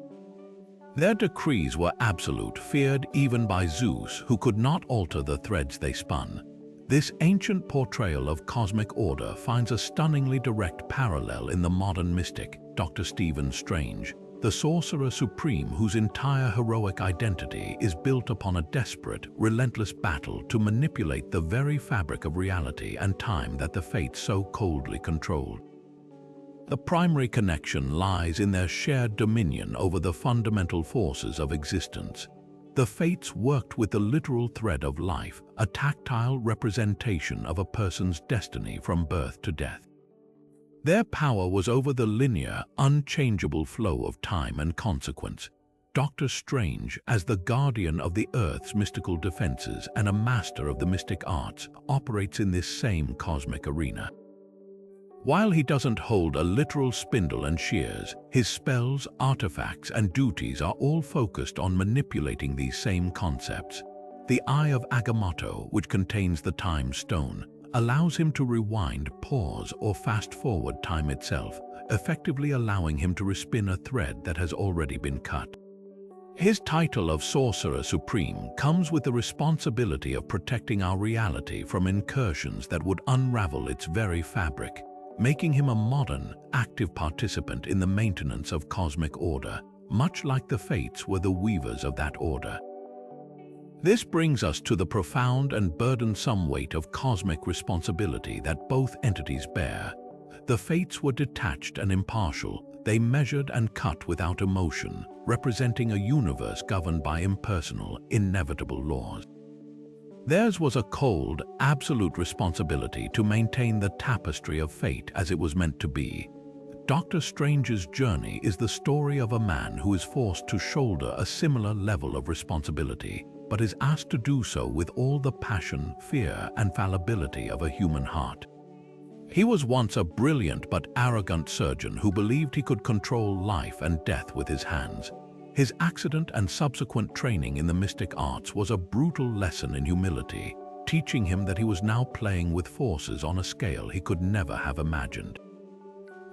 Their decrees were absolute, feared even by Zeus, who could not alter the threads they spun. This ancient portrayal of cosmic order finds a stunningly direct parallel in the modern mystic, Dr. Stephen Strange, the sorcerer supreme whose entire heroic identity is built upon a desperate, relentless battle to manipulate the very fabric of reality and time that the fates so coldly control. The primary connection lies in their shared dominion over the fundamental forces of existence. The fates worked with the literal thread of life, a tactile representation of a person's destiny from birth to death. Their power was over the linear, unchangeable flow of time and consequence. Doctor Strange, as the guardian of the Earth's mystical defenses and a master of the mystic arts, operates in this same cosmic arena. While he doesn't hold a literal spindle and shears, his spells, artifacts, and duties are all focused on manipulating these same concepts. The Eye of Agamotto, which contains the Time Stone, allows him to rewind, pause, or fast-forward time itself, effectively allowing him to respin a thread that has already been cut. His title of Sorcerer Supreme comes with the responsibility of protecting our reality from incursions that would unravel its very fabric, making him a modern, active participant in the maintenance of cosmic order, much like the fates were the weavers of that order. This brings us to the profound and burdensome weight of cosmic responsibility that both entities bear. The fates were detached and impartial. They measured and cut without emotion, representing a universe governed by impersonal, inevitable laws. Theirs was a cold, absolute responsibility to maintain the tapestry of fate as it was meant to be. Doctor Strange's journey is the story of a man who is forced to shoulder a similar level of responsibility, but is asked to do so with all the passion, fear, and fallibility of a human heart. He was once a brilliant but arrogant surgeon who believed he could control life and death with his hands. His accident and subsequent training in the mystic arts was a brutal lesson in humility, teaching him that he was now playing with forces on a scale he could never have imagined.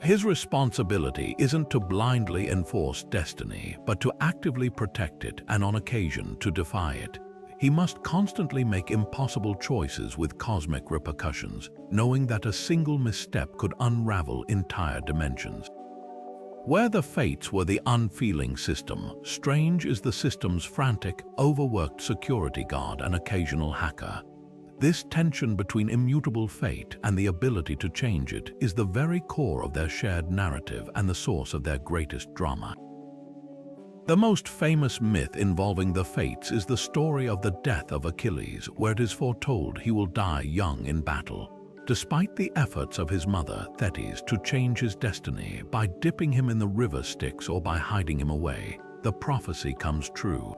His responsibility isn't to blindly enforce destiny, but to actively protect it and, on occasion, to defy it. He must constantly make impossible choices with cosmic repercussions, knowing that a single misstep could unravel entire dimensions. Where the fates were the unfeeling system, Strange is the system's frantic, overworked security guard and occasional hacker. This tension between immutable fate and the ability to change it is the very core of their shared narrative and the source of their greatest drama. The most famous myth involving the fates is the story of the death of Achilles, where it is foretold he will die young in battle. Despite the efforts of his mother, Thetis, to change his destiny by dipping him in the river Styx or by hiding him away, the prophecy comes true.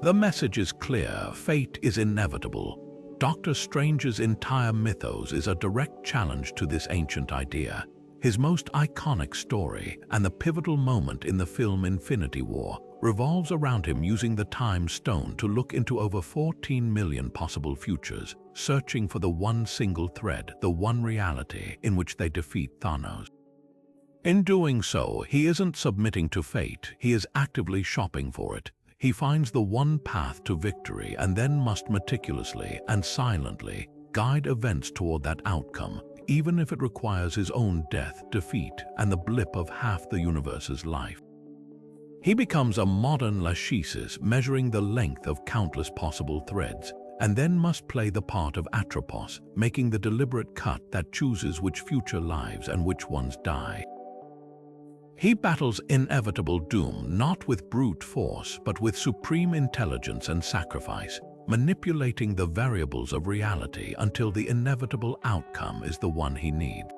The message is clear: fate is inevitable. Doctor Strange's entire mythos is a direct challenge to this ancient idea. His most iconic story, and the pivotal moment in the film Infinity War, revolves around him using the Time Stone to look into over 14 million possible futures, searching for the one single thread, the one reality in which they defeat Thanos. In doing so, he isn't submitting to fate, he is actively shopping for it. He finds the one path to victory and then must meticulously and silently guide events toward that outcome, even if it requires his own death, defeat, and the blip of half the universe's life. He becomes a modern Lachesis, measuring the length of countless possible threads, and then must play the part of Atropos, making the deliberate cut that chooses which future lives and which ones die. He battles inevitable doom not with brute force, but with supreme intelligence and sacrifice, manipulating the variables of reality until the inevitable outcome is the one he needs.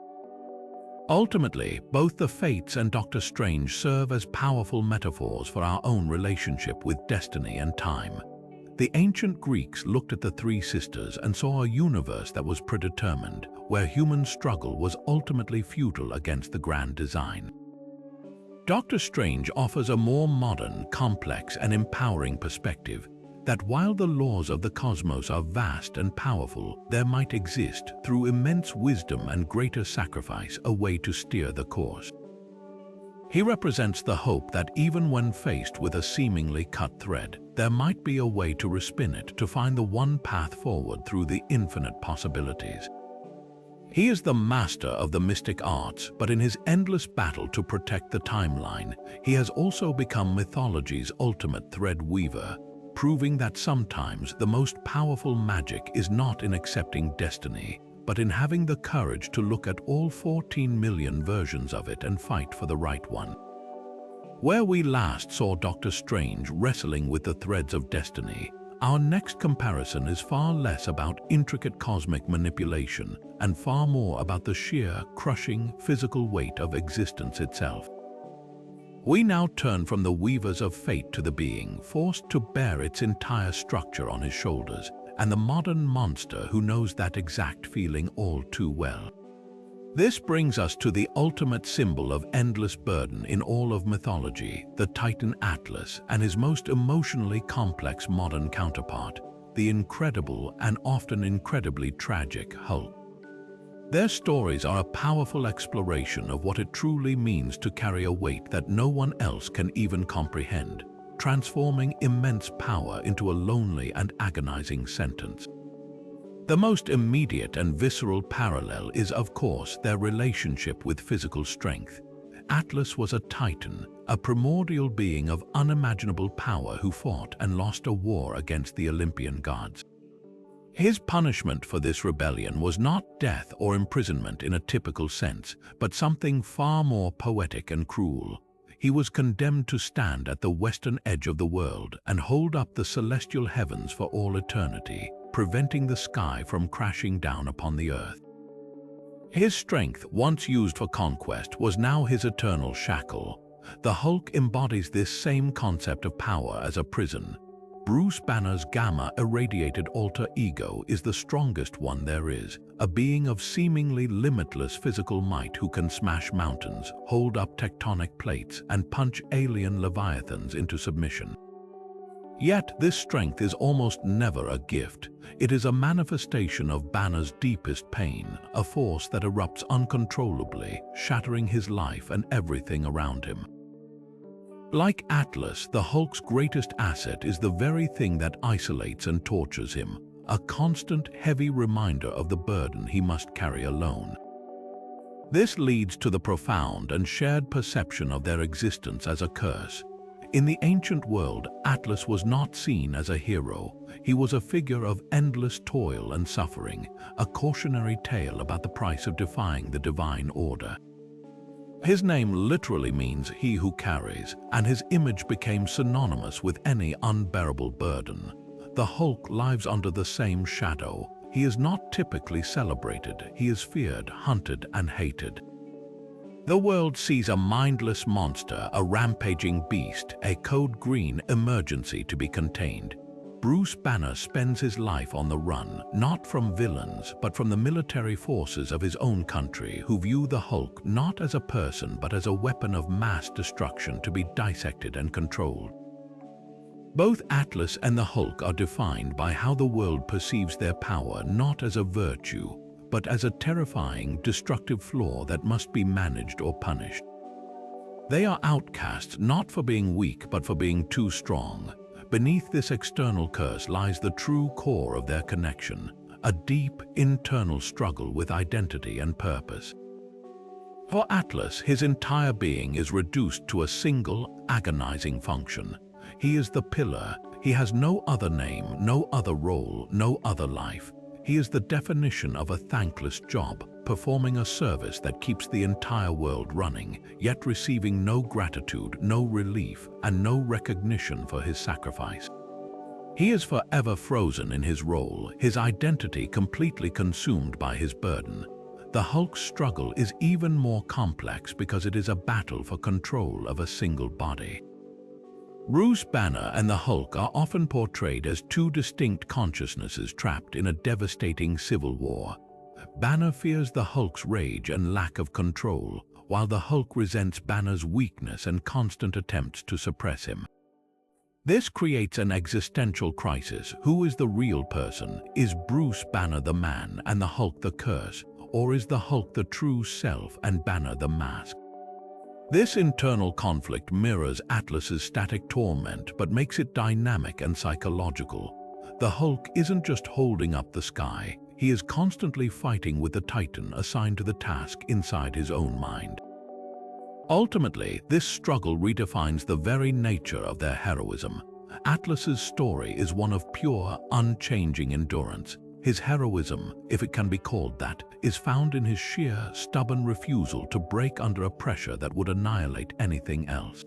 Ultimately, both the Fates and Doctor Strange serve as powerful metaphors for our own relationship with destiny and time. The ancient Greeks looked at the three sisters and saw a universe that was predetermined, where human struggle was ultimately futile against the grand design. Doctor Strange offers a more modern, complex, and empowering perspective that while the laws of the cosmos are vast and powerful, there might exist, through immense wisdom and greater sacrifice, a way to steer the course. He represents the hope that even when faced with a seemingly cut thread, there might be a way to respin it, to find the one path forward through the infinite possibilities. He is the master of the mystic arts, but in his endless battle to protect the timeline, he has also become mythology's ultimate thread weaver, proving that sometimes the most powerful magic is not in accepting destiny, but in having the courage to look at all 14 million versions of it and fight for the right one. Where we last saw Doctor Strange wrestling with the threads of destiny, our next comparison is far less about intricate cosmic manipulation and far more about the sheer, crushing, physical weight of existence itself. We now turn from the weavers of fate to the being forced to bear its entire structure on his shoulders, and the modern monster who knows that exact feeling all too well. This brings us to the ultimate symbol of endless burden in all of mythology, the Titan Atlas, and his most emotionally complex modern counterpart, the incredible and often incredibly tragic Hulk. Their stories are a powerful exploration of what it truly means to carry a weight that no one else can even comprehend, transforming immense power into a lonely and agonizing sentence. The most immediate and visceral parallel is, of course, their relationship with physical strength. Atlas was a titan, a primordial being of unimaginable power who fought and lost a war against the Olympian gods. His punishment for this rebellion was not death or imprisonment in a typical sense, but something far more poetic and cruel. He was condemned to stand at the western edge of the world and hold up the celestial heavens for all eternity, preventing the sky from crashing down upon the earth. His strength, once used for conquest, was now his eternal shackle. The Hulk embodies this same concept of power as a prison. Bruce Banner's gamma-irradiated alter ego is the strongest one there is, a being of seemingly limitless physical might who can smash mountains, hold up tectonic plates, and punch alien leviathans into submission. Yet this strength is almost never a gift. It is a manifestation of Banner's deepest pain, a force that erupts uncontrollably, shattering his life and everything around him. Like Atlas, the Hulk's greatest asset is the very thing that isolates and tortures him, a constant, heavy reminder of the burden he must carry alone. This leads to the profound and shared perception of their existence as a curse. In the ancient world, Atlas was not seen as a hero. He was a figure of endless toil and suffering, a cautionary tale about the price of defying the divine order. His name literally means "he who carries," and his image became synonymous with any unbearable burden. The Hulk lives under the same shadow. He is not typically celebrated. He is feared, hunted, and hated. The world sees a mindless monster, a rampaging beast, a code green emergency to be contained. Bruce Banner spends his life on the run, not from villains, but from the military forces of his own country, who view the Hulk not as a person but as a weapon of mass destruction to be dissected and controlled. Both Atlas and the Hulk are defined by how the world perceives their power not as a virtue, but as a terrifying, destructive flaw that must be managed or punished. They are outcasts not for being weak but for being too strong. Beneath this external curse lies the true core of their connection, a deep internal struggle with identity and purpose. For Atlas, his entire being is reduced to a single, agonizing function. He is the pillar. He has no other name, no other role, no other life. He is the definition of a thankless job, performing a service that keeps the entire world running, yet receiving no gratitude, no relief, and no recognition for his sacrifice. He is forever frozen in his role, his identity completely consumed by his burden. The Hulk's struggle is even more complex because it is a battle for control of a single body. Bruce Banner and the Hulk are often portrayed as two distinct consciousnesses trapped in a devastating civil war. Banner fears the Hulk's rage and lack of control, while the Hulk resents Banner's weakness and constant attempts to suppress him. This creates an existential crisis. Who is the real person? Is Bruce Banner the man and the Hulk the curse? Or is the Hulk the true self and Banner the mask? This internal conflict mirrors Atlas's static torment but makes it dynamic and psychological. The Hulk isn't just holding up the sky, he is constantly fighting with the Titan assigned to the task inside his own mind. Ultimately, this struggle redefines the very nature of their heroism. Atlas's story is one of pure, unchanging endurance. His heroism, if it can be called that, is found in his sheer, stubborn refusal to break under a pressure that would annihilate anything else.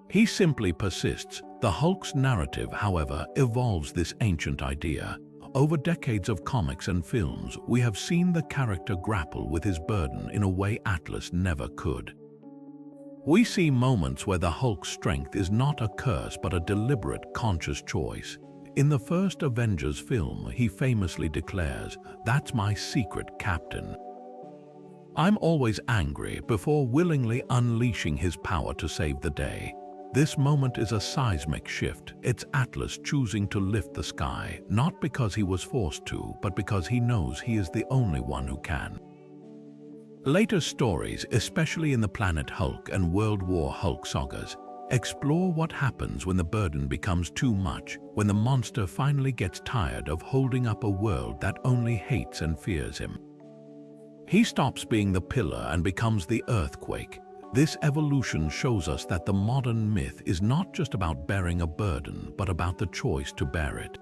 He simply persists. The Hulk's narrative, however, evolves this ancient idea. Over decades of comics and films, we have seen the character grapple with his burden in a way Atlas never could. We see moments where the Hulk's strength is not a curse but a deliberate, conscious choice. In the first Avengers film, he famously declares, "That's my secret, Captain." I'm always angry before willingly unleashing his power to save the day. This moment is a seismic shift. It's Atlas choosing to lift the sky, not because he was forced to, but because he knows he is the only one who can. Later stories, especially in the Planet Hulk and World War Hulk sagas, explore what happens when the burden becomes too much, when the monster finally gets tired of holding up a world that only hates and fears him. He stops being the pillar and becomes the earthquake. This evolution shows us that the modern myth is not just about bearing a burden, but about the choice to bear it.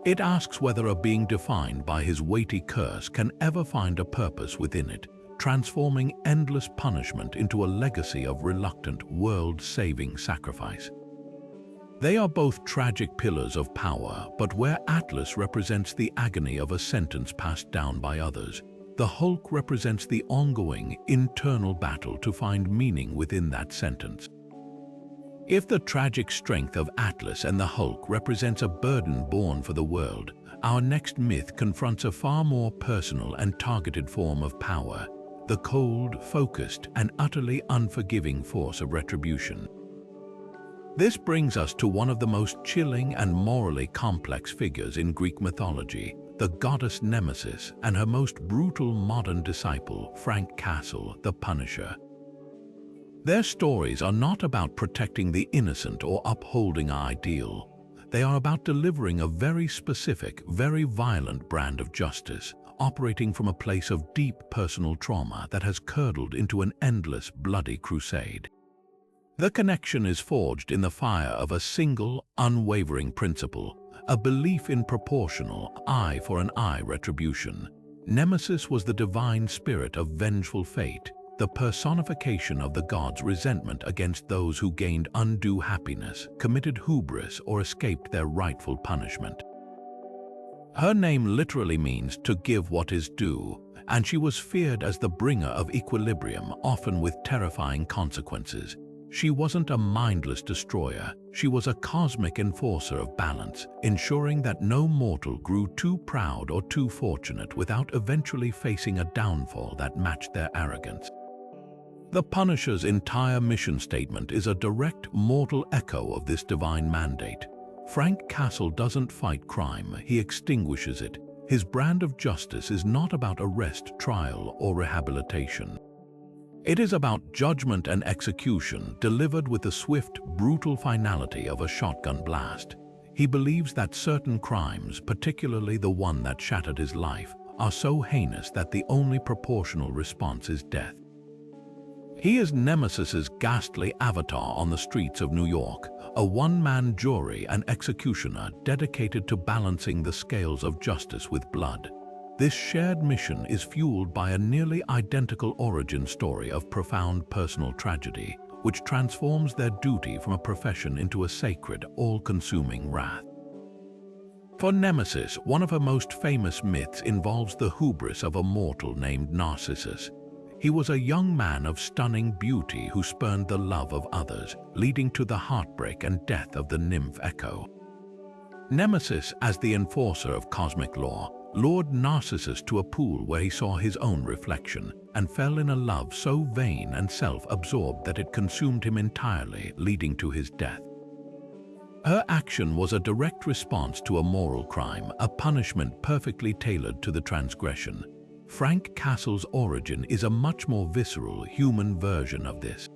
It asks whether a being defined by his weighty curse can ever find a purpose within it, transforming endless punishment into a legacy of reluctant, world-saving sacrifice. They are both tragic pillars of power, but where Atlas represents the agony of a sentence passed down by others, the Hulk represents the ongoing, internal battle to find meaning within that sentence. If the tragic strength of Atlas and the Hulk represents a burden borne for the world, our next myth confronts a far more personal and targeted form of power, the cold, focused, and utterly unforgiving force of retribution. This brings us to one of the most chilling and morally complex figures in Greek mythology, the goddess Nemesis and her most brutal modern disciple, Frank Castle, the Punisher. Their stories are not about protecting the innocent or upholding our ideal. They are about delivering a very specific, very violent brand of justice, operating from a place of deep personal trauma that has curdled into an endless, bloody crusade. The connection is forged in the fire of a single, unwavering principle, a belief in proportional, eye for an eye retribution. Nemesis was the divine spirit of vengeful fate, the personification of the gods' resentment against those who gained undue happiness, committed hubris, or escaped their rightful punishment. Her name literally means to give what is due, and she was feared as the bringer of equilibrium, often with terrifying consequences. She wasn't a mindless destroyer, she was a cosmic enforcer of balance, ensuring that no mortal grew too proud or too fortunate without eventually facing a downfall that matched their arrogance. The Punisher's entire mission statement is a direct mortal echo of this divine mandate. Frank Castle doesn't fight crime, he extinguishes it. His brand of justice is not about arrest, trial, or rehabilitation. It is about judgment and execution delivered with the swift, brutal finality of a shotgun blast. He believes that certain crimes, particularly the one that shattered his life, are so heinous that the only proportional response is death. He is Nemesis's ghastly avatar on the streets of New York, a one-man jury and executioner dedicated to balancing the scales of justice with blood. This shared mission is fueled by a nearly identical origin story of profound personal tragedy, which transforms their duty from a profession into a sacred, all-consuming wrath. For Nemesis, one of her most famous myths involves the hubris of a mortal named Narcissus. He was a young man of stunning beauty who spurned the love of others, leading to the heartbreak and death of the nymph Echo. Nemesis, as the enforcer of cosmic law, lured Narcissus to a pool where he saw his own reflection and fell in a love so vain and self-absorbed that it consumed him entirely, leading to his death. Her action was a direct response to a moral crime, a punishment perfectly tailored to the transgression. Frank Castle's origin is a much more visceral, human version of this.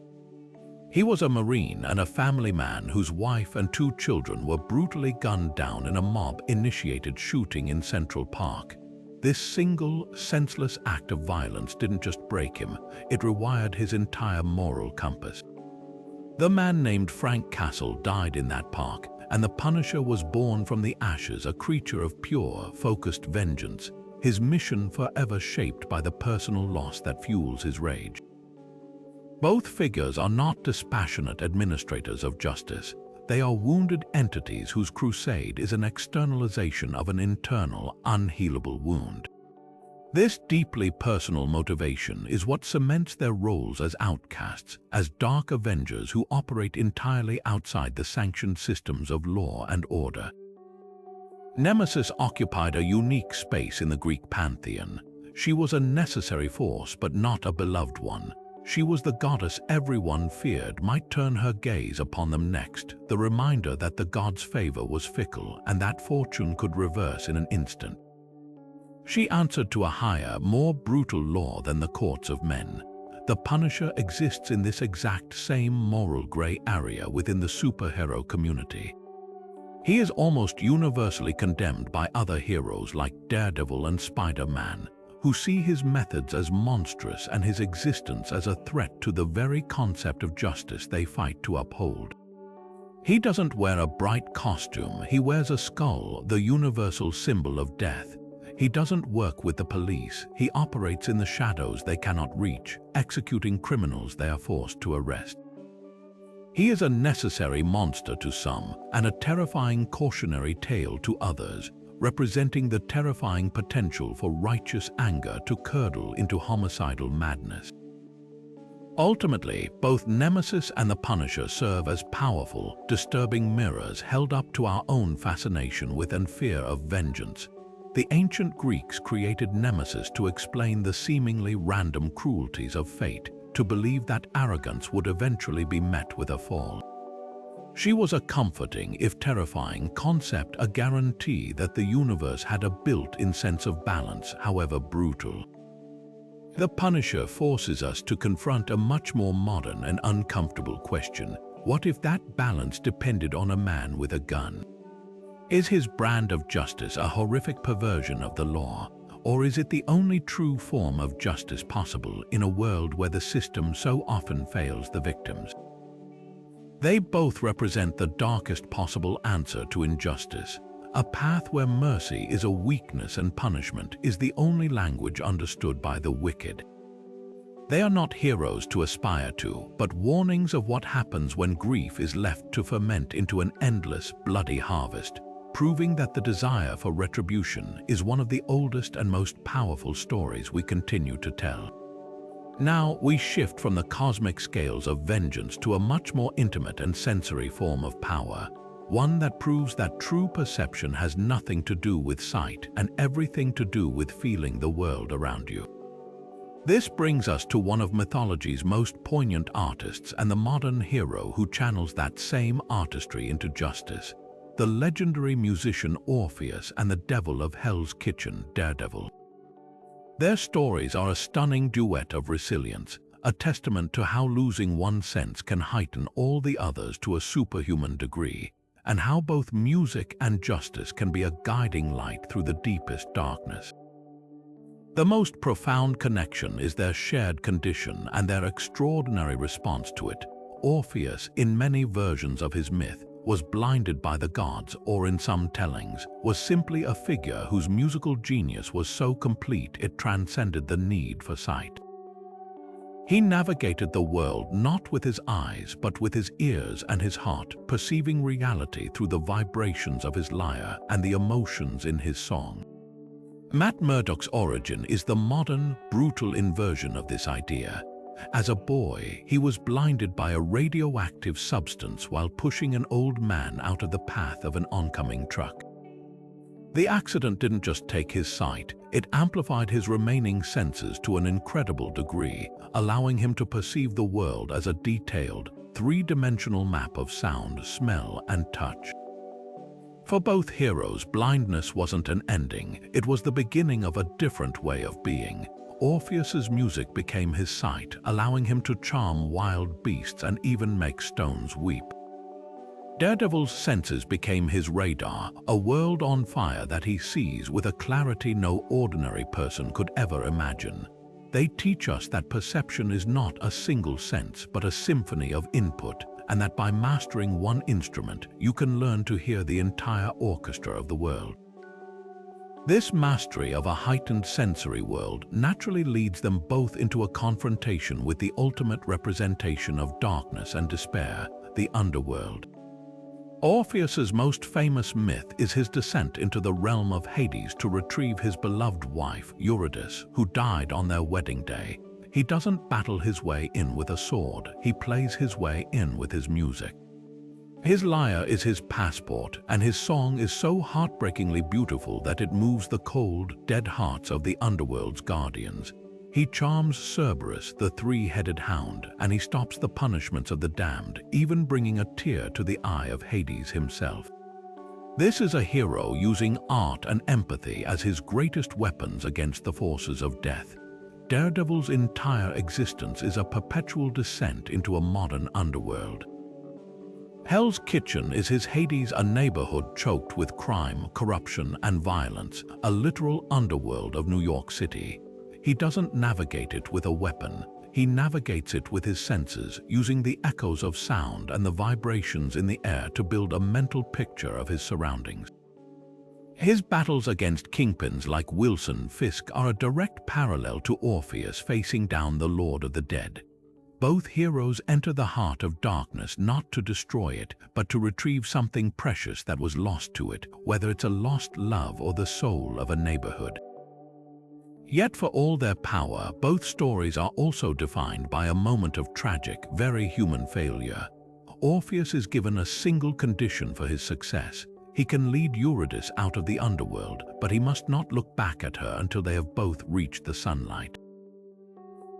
He was a Marine and a family man whose wife and 2 children were brutally gunned down in a mob-initiated shooting in Central Park. This single, senseless act of violence didn't just break him, it rewired his entire moral compass. The man named Frank Castle died in that park, and the Punisher was born from the ashes, a creature of pure, focused vengeance, his mission forever shaped by the personal loss that fuels his rage. Both figures are not dispassionate administrators of justice. They are wounded entities whose crusade is an externalization of an internal, unhealable wound. This deeply personal motivation is what cements their roles as outcasts, as dark avengers who operate entirely outside the sanctioned systems of law and order. Nemesis occupied a unique space in the Greek pantheon. She was a necessary force, but not a beloved one. She was the goddess everyone feared might turn her gaze upon them next, the reminder that the gods' favor was fickle and that fortune could reverse in an instant. She answered to a higher, more brutal law than the courts of men. The Punisher exists in this exact same moral gray area within the superhero community. He is almost universally condemned by other heroes like Daredevil and Spider-Man, who see his methods as monstrous and his existence as a threat to the very concept of justice they fight to uphold. He doesn't wear a bright costume, he wears a skull, the universal symbol of death. He doesn't work with the police, he operates in the shadows they cannot reach, executing criminals they are forced to arrest. He is a necessary monster to some and a terrifying cautionary tale to others, representing the terrifying potential for righteous anger to curdle into homicidal madness. Ultimately, both Nemesis and the Punisher serve as powerful, disturbing mirrors held up to our own fascination with and fear of vengeance. The ancient Greeks created Nemesis to explain the seemingly random cruelties of fate, to believe that arrogance would eventually be met with a fall. She was a comforting, if terrifying, concept, a guarantee that the universe had a built-in sense of balance, however brutal. The Punisher forces us to confront a much more modern and uncomfortable question. What if that balance depended on a man with a gun? Is his brand of justice a horrific perversion of the law, or is it the only true form of justice possible in a world where the system so often fails the victims? They both represent the darkest possible answer to injustice, a path where mercy is a weakness and punishment is the only language understood by the wicked. They are not heroes to aspire to, but warnings of what happens when grief is left to ferment into an endless, bloody harvest, proving that the desire for retribution is one of the oldest and most powerful stories we continue to tell. Now we shift from the cosmic scales of vengeance to a much more intimate and sensory form of power, one that proves that true perception has nothing to do with sight and everything to do with feeling the world around you. This brings us to one of mythology's most poignant artists and the modern hero who channels that same artistry into justice, the legendary musician Orpheus and the devil of Hell's Kitchen, Daredevil. Their stories are a stunning duet of resilience, a testament to how losing one sense can heighten all the others to a superhuman degree, and how both music and justice can be a guiding light through the deepest darkness. The most profound connection is their shared condition and their extraordinary response to it. Orpheus, in many versions of his myth, was blinded by the gods, or in some tellings, was simply a figure whose musical genius was so complete it transcended the need for sight. He navigated the world not with his eyes but with his ears and his heart, perceiving reality through the vibrations of his lyre and the emotions in his song. Matt Murdock's origin is the modern, brutal inversion of this idea. As a boy, he was blinded by a radioactive substance while pushing an old man out of the path of an oncoming truck. The accident didn't just take his sight, it amplified his remaining senses to an incredible degree, allowing him to perceive the world as a detailed, three-dimensional map of sound, smell, and touch. For both heroes, blindness wasn't an ending, it was the beginning of a different way of being. Orpheus's music became his sight, allowing him to charm wild beasts and even make stones weep. Daredevil's senses became his radar, a world on fire that he sees with a clarity no ordinary person could ever imagine. They teach us that perception is not a single sense but a symphony of input, and that by mastering one instrument, you can learn to hear the entire orchestra of the world. This mastery of a heightened sensory world naturally leads them both into a confrontation with the ultimate representation of darkness and despair, the underworld. Orpheus's most famous myth is his descent into the realm of Hades to retrieve his beloved wife, Eurydice, who died on their wedding day. He doesn't battle his way in with a sword, he plays his way in with his music. His lyre is his passport, and his song is so heartbreakingly beautiful that it moves the cold, dead hearts of the underworld's guardians. He charms Cerberus, the three-headed hound, and he stops the punishments of the damned, even bringing a tear to the eye of Hades himself. This is a hero using art and empathy as his greatest weapons against the forces of death. Daredevil's entire existence is a perpetual descent into a modern underworld. Hell's Kitchen is his Hades, a neighborhood choked with crime, corruption, and violence, a literal underworld of New York City. He doesn't navigate it with a weapon. He navigates it with his senses, using the echoes of sound and the vibrations in the air to build a mental picture of his surroundings. His battles against kingpins like Wilson Fisk are a direct parallel to Orpheus facing down the Lord of the Dead. Both heroes enter the heart of darkness not to destroy it, but to retrieve something precious that was lost to it, whether it's a lost love or the soul of a neighborhood. Yet for all their power, both stories are also defined by a moment of tragic, very human failure. Orpheus is given a single condition for his success. He can lead Eurydice out of the underworld, but he must not look back at her until they have both reached the sunlight.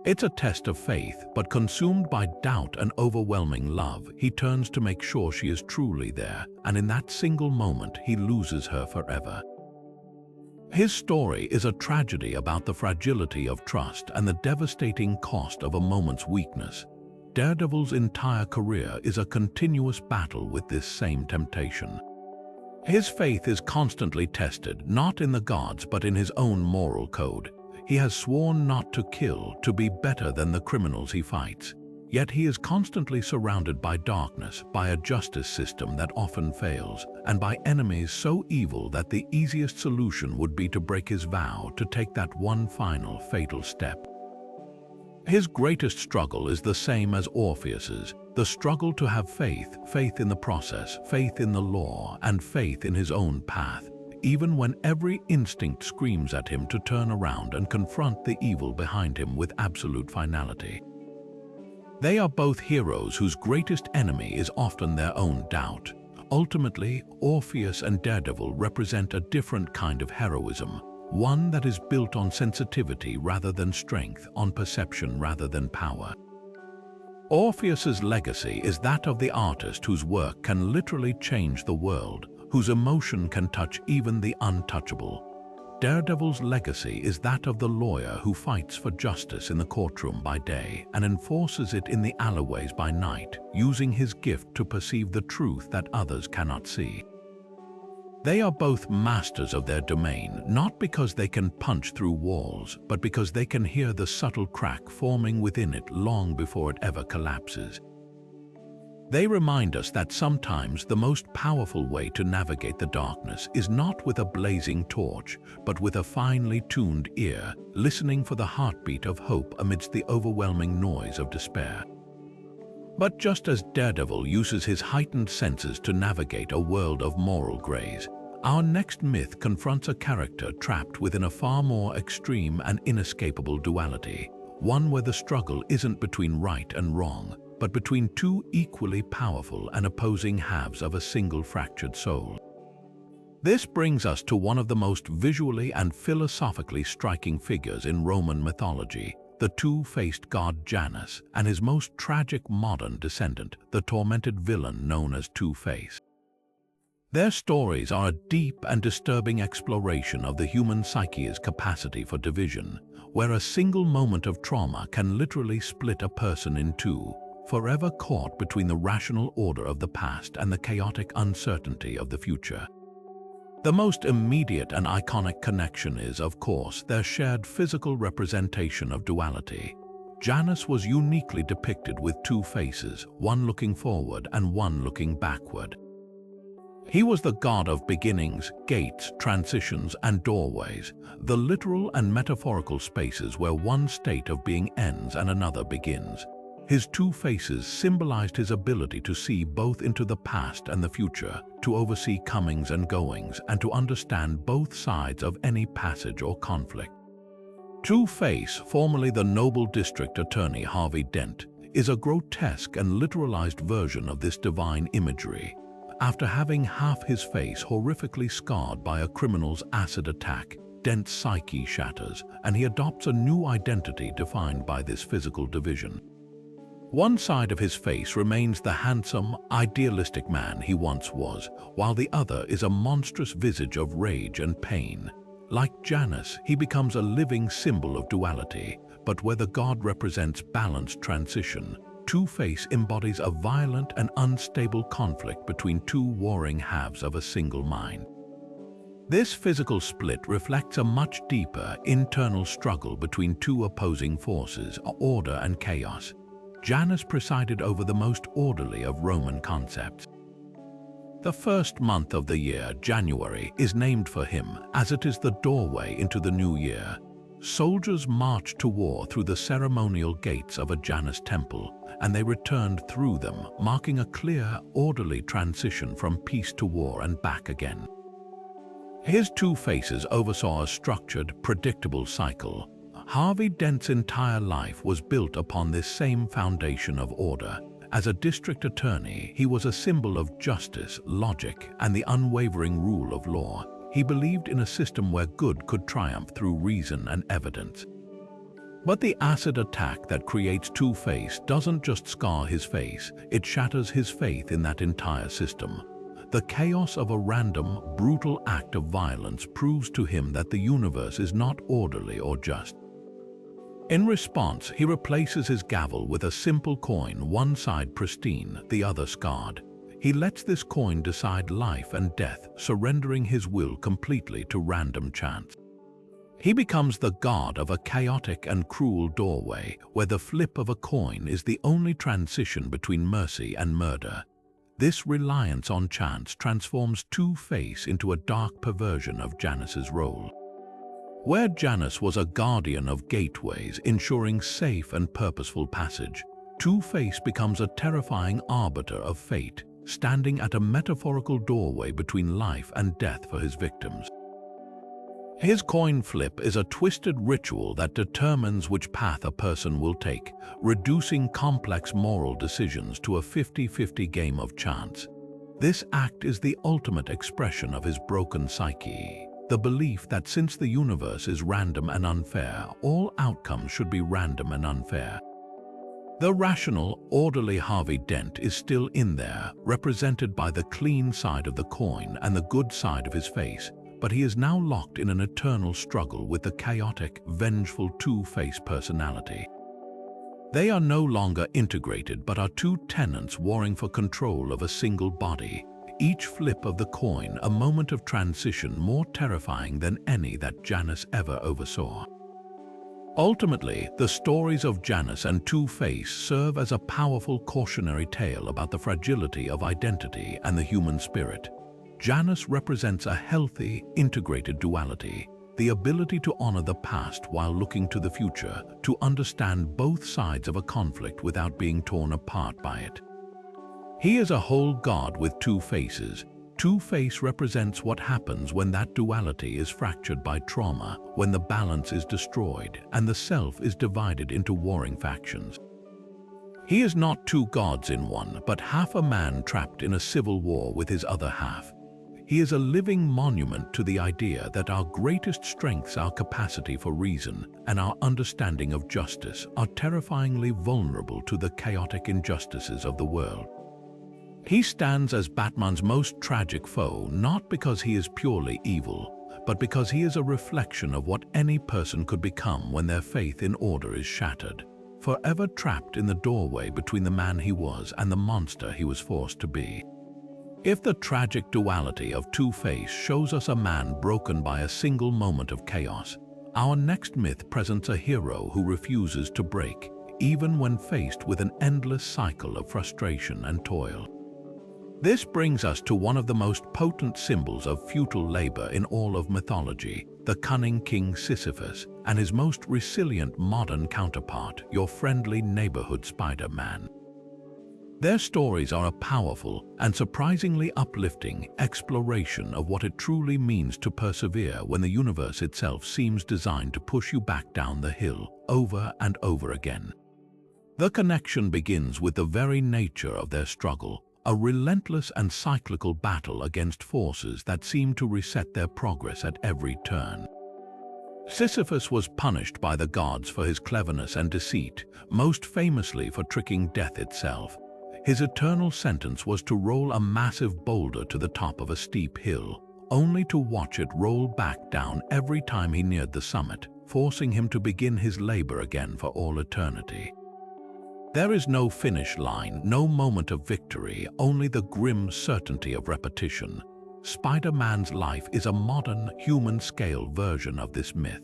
It's a test of faith, but consumed by doubt and overwhelming love, he turns to make sure she is truly there, and in that single moment he loses her forever. His story is a tragedy about the fragility of trust and the devastating cost of a moment's weakness. Daredevil's entire career is a continuous battle with this same temptation. His faith is constantly tested, not in the gods but in his own moral code. He has sworn not to kill, to be better than the criminals he fights. Yet he is constantly surrounded by darkness, by a justice system that often fails, and by enemies so evil that the easiest solution would be to break his vow, to take that one final fatal step. His greatest struggle is the same as Orpheus's, the struggle to have faith, faith in the process, faith in the law, and faith in his own path, even when every instinct screams at him to turn around and confront the evil behind him with absolute finality. They are both heroes whose greatest enemy is often their own doubt. Ultimately, Orpheus and Daredevil represent a different kind of heroism, one that is built on sensitivity rather than strength, on perception rather than power. Orpheus's legacy is that of the artist whose work can literally change the world, whose emotion can touch even the untouchable. Daredevil's legacy is that of the lawyer who fights for justice in the courtroom by day and enforces it in the alleyways by night, using his gift to perceive the truth that others cannot see. They are both masters of their domain, not because they can punch through walls, but because they can hear the subtle crack forming within it long before it ever collapses. They remind us that sometimes the most powerful way to navigate the darkness is not with a blazing torch, but with a finely tuned ear, listening for the heartbeat of hope amidst the overwhelming noise of despair. But just as Daredevil uses his heightened senses to navigate a world of moral grays, our next myth confronts a character trapped within a far more extreme and inescapable duality, one where the struggle isn't between right and wrong, but between two equally powerful and opposing halves of a single fractured soul. This brings us to one of the most visually and philosophically striking figures in Roman mythology, the two-faced god Janus, and his most tragic modern descendant, the tormented villain known as Two-Face. Their stories are a deep and disturbing exploration of the human psyche's capacity for division, where a single moment of trauma can literally split a person in two, forever caught between the rational order of the past and the chaotic uncertainty of the future. The most immediate and iconic connection is, of course, their shared physical representation of duality. Janus was uniquely depicted with two faces, one looking forward and one looking backward. He was the god of beginnings, gates, transitions, and doorways, the literal and metaphorical spaces where one state of being ends and another begins. His two faces symbolized his ability to see both into the past and the future, to oversee comings and goings, and to understand both sides of any passage or conflict. Two-Face, formerly the noble district attorney Harvey Dent, is a grotesque and literalized version of this divine imagery. After having half his face horrifically scarred by a criminal's acid attack, Dent's psyche shatters, and he adopts a new identity defined by this physical division. One side of his face remains the handsome, idealistic man he once was, while the other is a monstrous visage of rage and pain. Like Janus, he becomes a living symbol of duality, but where the god represents balanced transition, Two-Face embodies a violent and unstable conflict between two warring halves of a single mind. This physical split reflects a much deeper internal struggle between two opposing forces, order and chaos. Janus presided over the most orderly of Roman concepts. The first month of the year, January, is named for him, as it is the doorway into the new year. Soldiers marched to war through the ceremonial gates of a Janus temple, and they returned through them, marking a clear, orderly transition from peace to war and back again. His two faces oversaw a structured, predictable cycle. Harvey Dent's entire life was built upon this same foundation of order. As a district attorney, he was a symbol of justice, logic, and the unwavering rule of law. He believed in a system where good could triumph through reason and evidence. But the acid attack that creates Two-Face doesn't just scar his face, it shatters his faith in that entire system. The chaos of a random, brutal act of violence proves to him that the universe is not orderly or just. In response, he replaces his gavel with a simple coin, one side pristine, the other scarred. He lets this coin decide life and death, surrendering his will completely to random chance. He becomes the god of a chaotic and cruel doorway, where the flip of a coin is the only transition between mercy and murder. This reliance on chance transforms Two-Face into a dark perversion of Janus's role. Where Janus was a guardian of gateways, ensuring safe and purposeful passage, Two-Face becomes a terrifying arbiter of fate, standing at a metaphorical doorway between life and death for his victims. His coin flip is a twisted ritual that determines which path a person will take, reducing complex moral decisions to a 50-50 game of chance. This act is the ultimate expression of his broken psyche, the belief that since the universe is random and unfair, all outcomes should be random and unfair. The rational, orderly Harvey Dent is still in there, represented by the clean side of the coin and the good side of his face, but he is now locked in an eternal struggle with the chaotic, vengeful Two-Face personality. They are no longer integrated but are two tenants warring for control of a single body, each flip of the coin a moment of transition more terrifying than any that Janus ever oversaw. Ultimately, the stories of Janus and Two-Face serve as a powerful cautionary tale about the fragility of identity and the human spirit. Janus represents a healthy, integrated duality, the ability to honor the past while looking to the future, to understand both sides of a conflict without being torn apart by it. He is a whole god with two faces. Two-Face represents what happens when that duality is fractured by trauma, when the balance is destroyed and the self is divided into warring factions. He is not two gods in one, but half a man trapped in a civil war with his other half. He is a living monument to the idea that our greatest strengths, our capacity for reason, and our understanding of justice are terrifyingly vulnerable to the chaotic injustices of the world. He stands as Batman's most tragic foe, not because he is purely evil, but because he is a reflection of what any person could become when their faith in order is shattered, forever trapped in the doorway between the man he was and the monster he was forced to be. If the tragic duality of Two-Face shows us a man broken by a single moment of chaos, our next myth presents a hero who refuses to break, even when faced with an endless cycle of frustration and toil. This brings us to one of the most potent symbols of futile labor in all of mythology, the cunning king Sisyphus, and his most resilient modern counterpart, your friendly neighborhood Spider-Man. Their stories are a powerful and surprisingly uplifting exploration of what it truly means to persevere when the universe itself seems designed to push you back down the hill over and over again. The connection begins with the very nature of their struggle, a relentless and cyclical battle against forces that seem to reset their progress at every turn. Sisyphus was punished by the gods for his cleverness and deceit, most famously for tricking death itself. His eternal sentence was to roll a massive boulder to the top of a steep hill, only to watch it roll back down every time he neared the summit, forcing him to begin his labor again for all eternity. There is no finish line, no moment of victory, only the grim certainty of repetition. Spider-Man's life is a modern, human-scale version of this myth.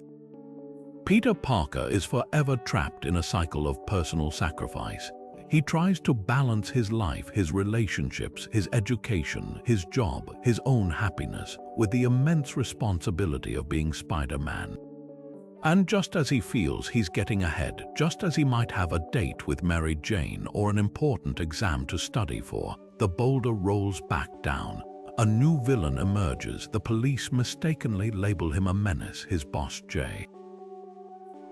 Peter Parker is forever trapped in a cycle of personal sacrifice. He tries to balance his life, his relationships, his education, his job, his own happiness, with the immense responsibility of being Spider-Man. And just as he feels he's getting ahead, just as he might have a date with Mary Jane or an important exam to study for, the boulder rolls back down. A new villain emerges. The police mistakenly label him a menace, his boss Jay.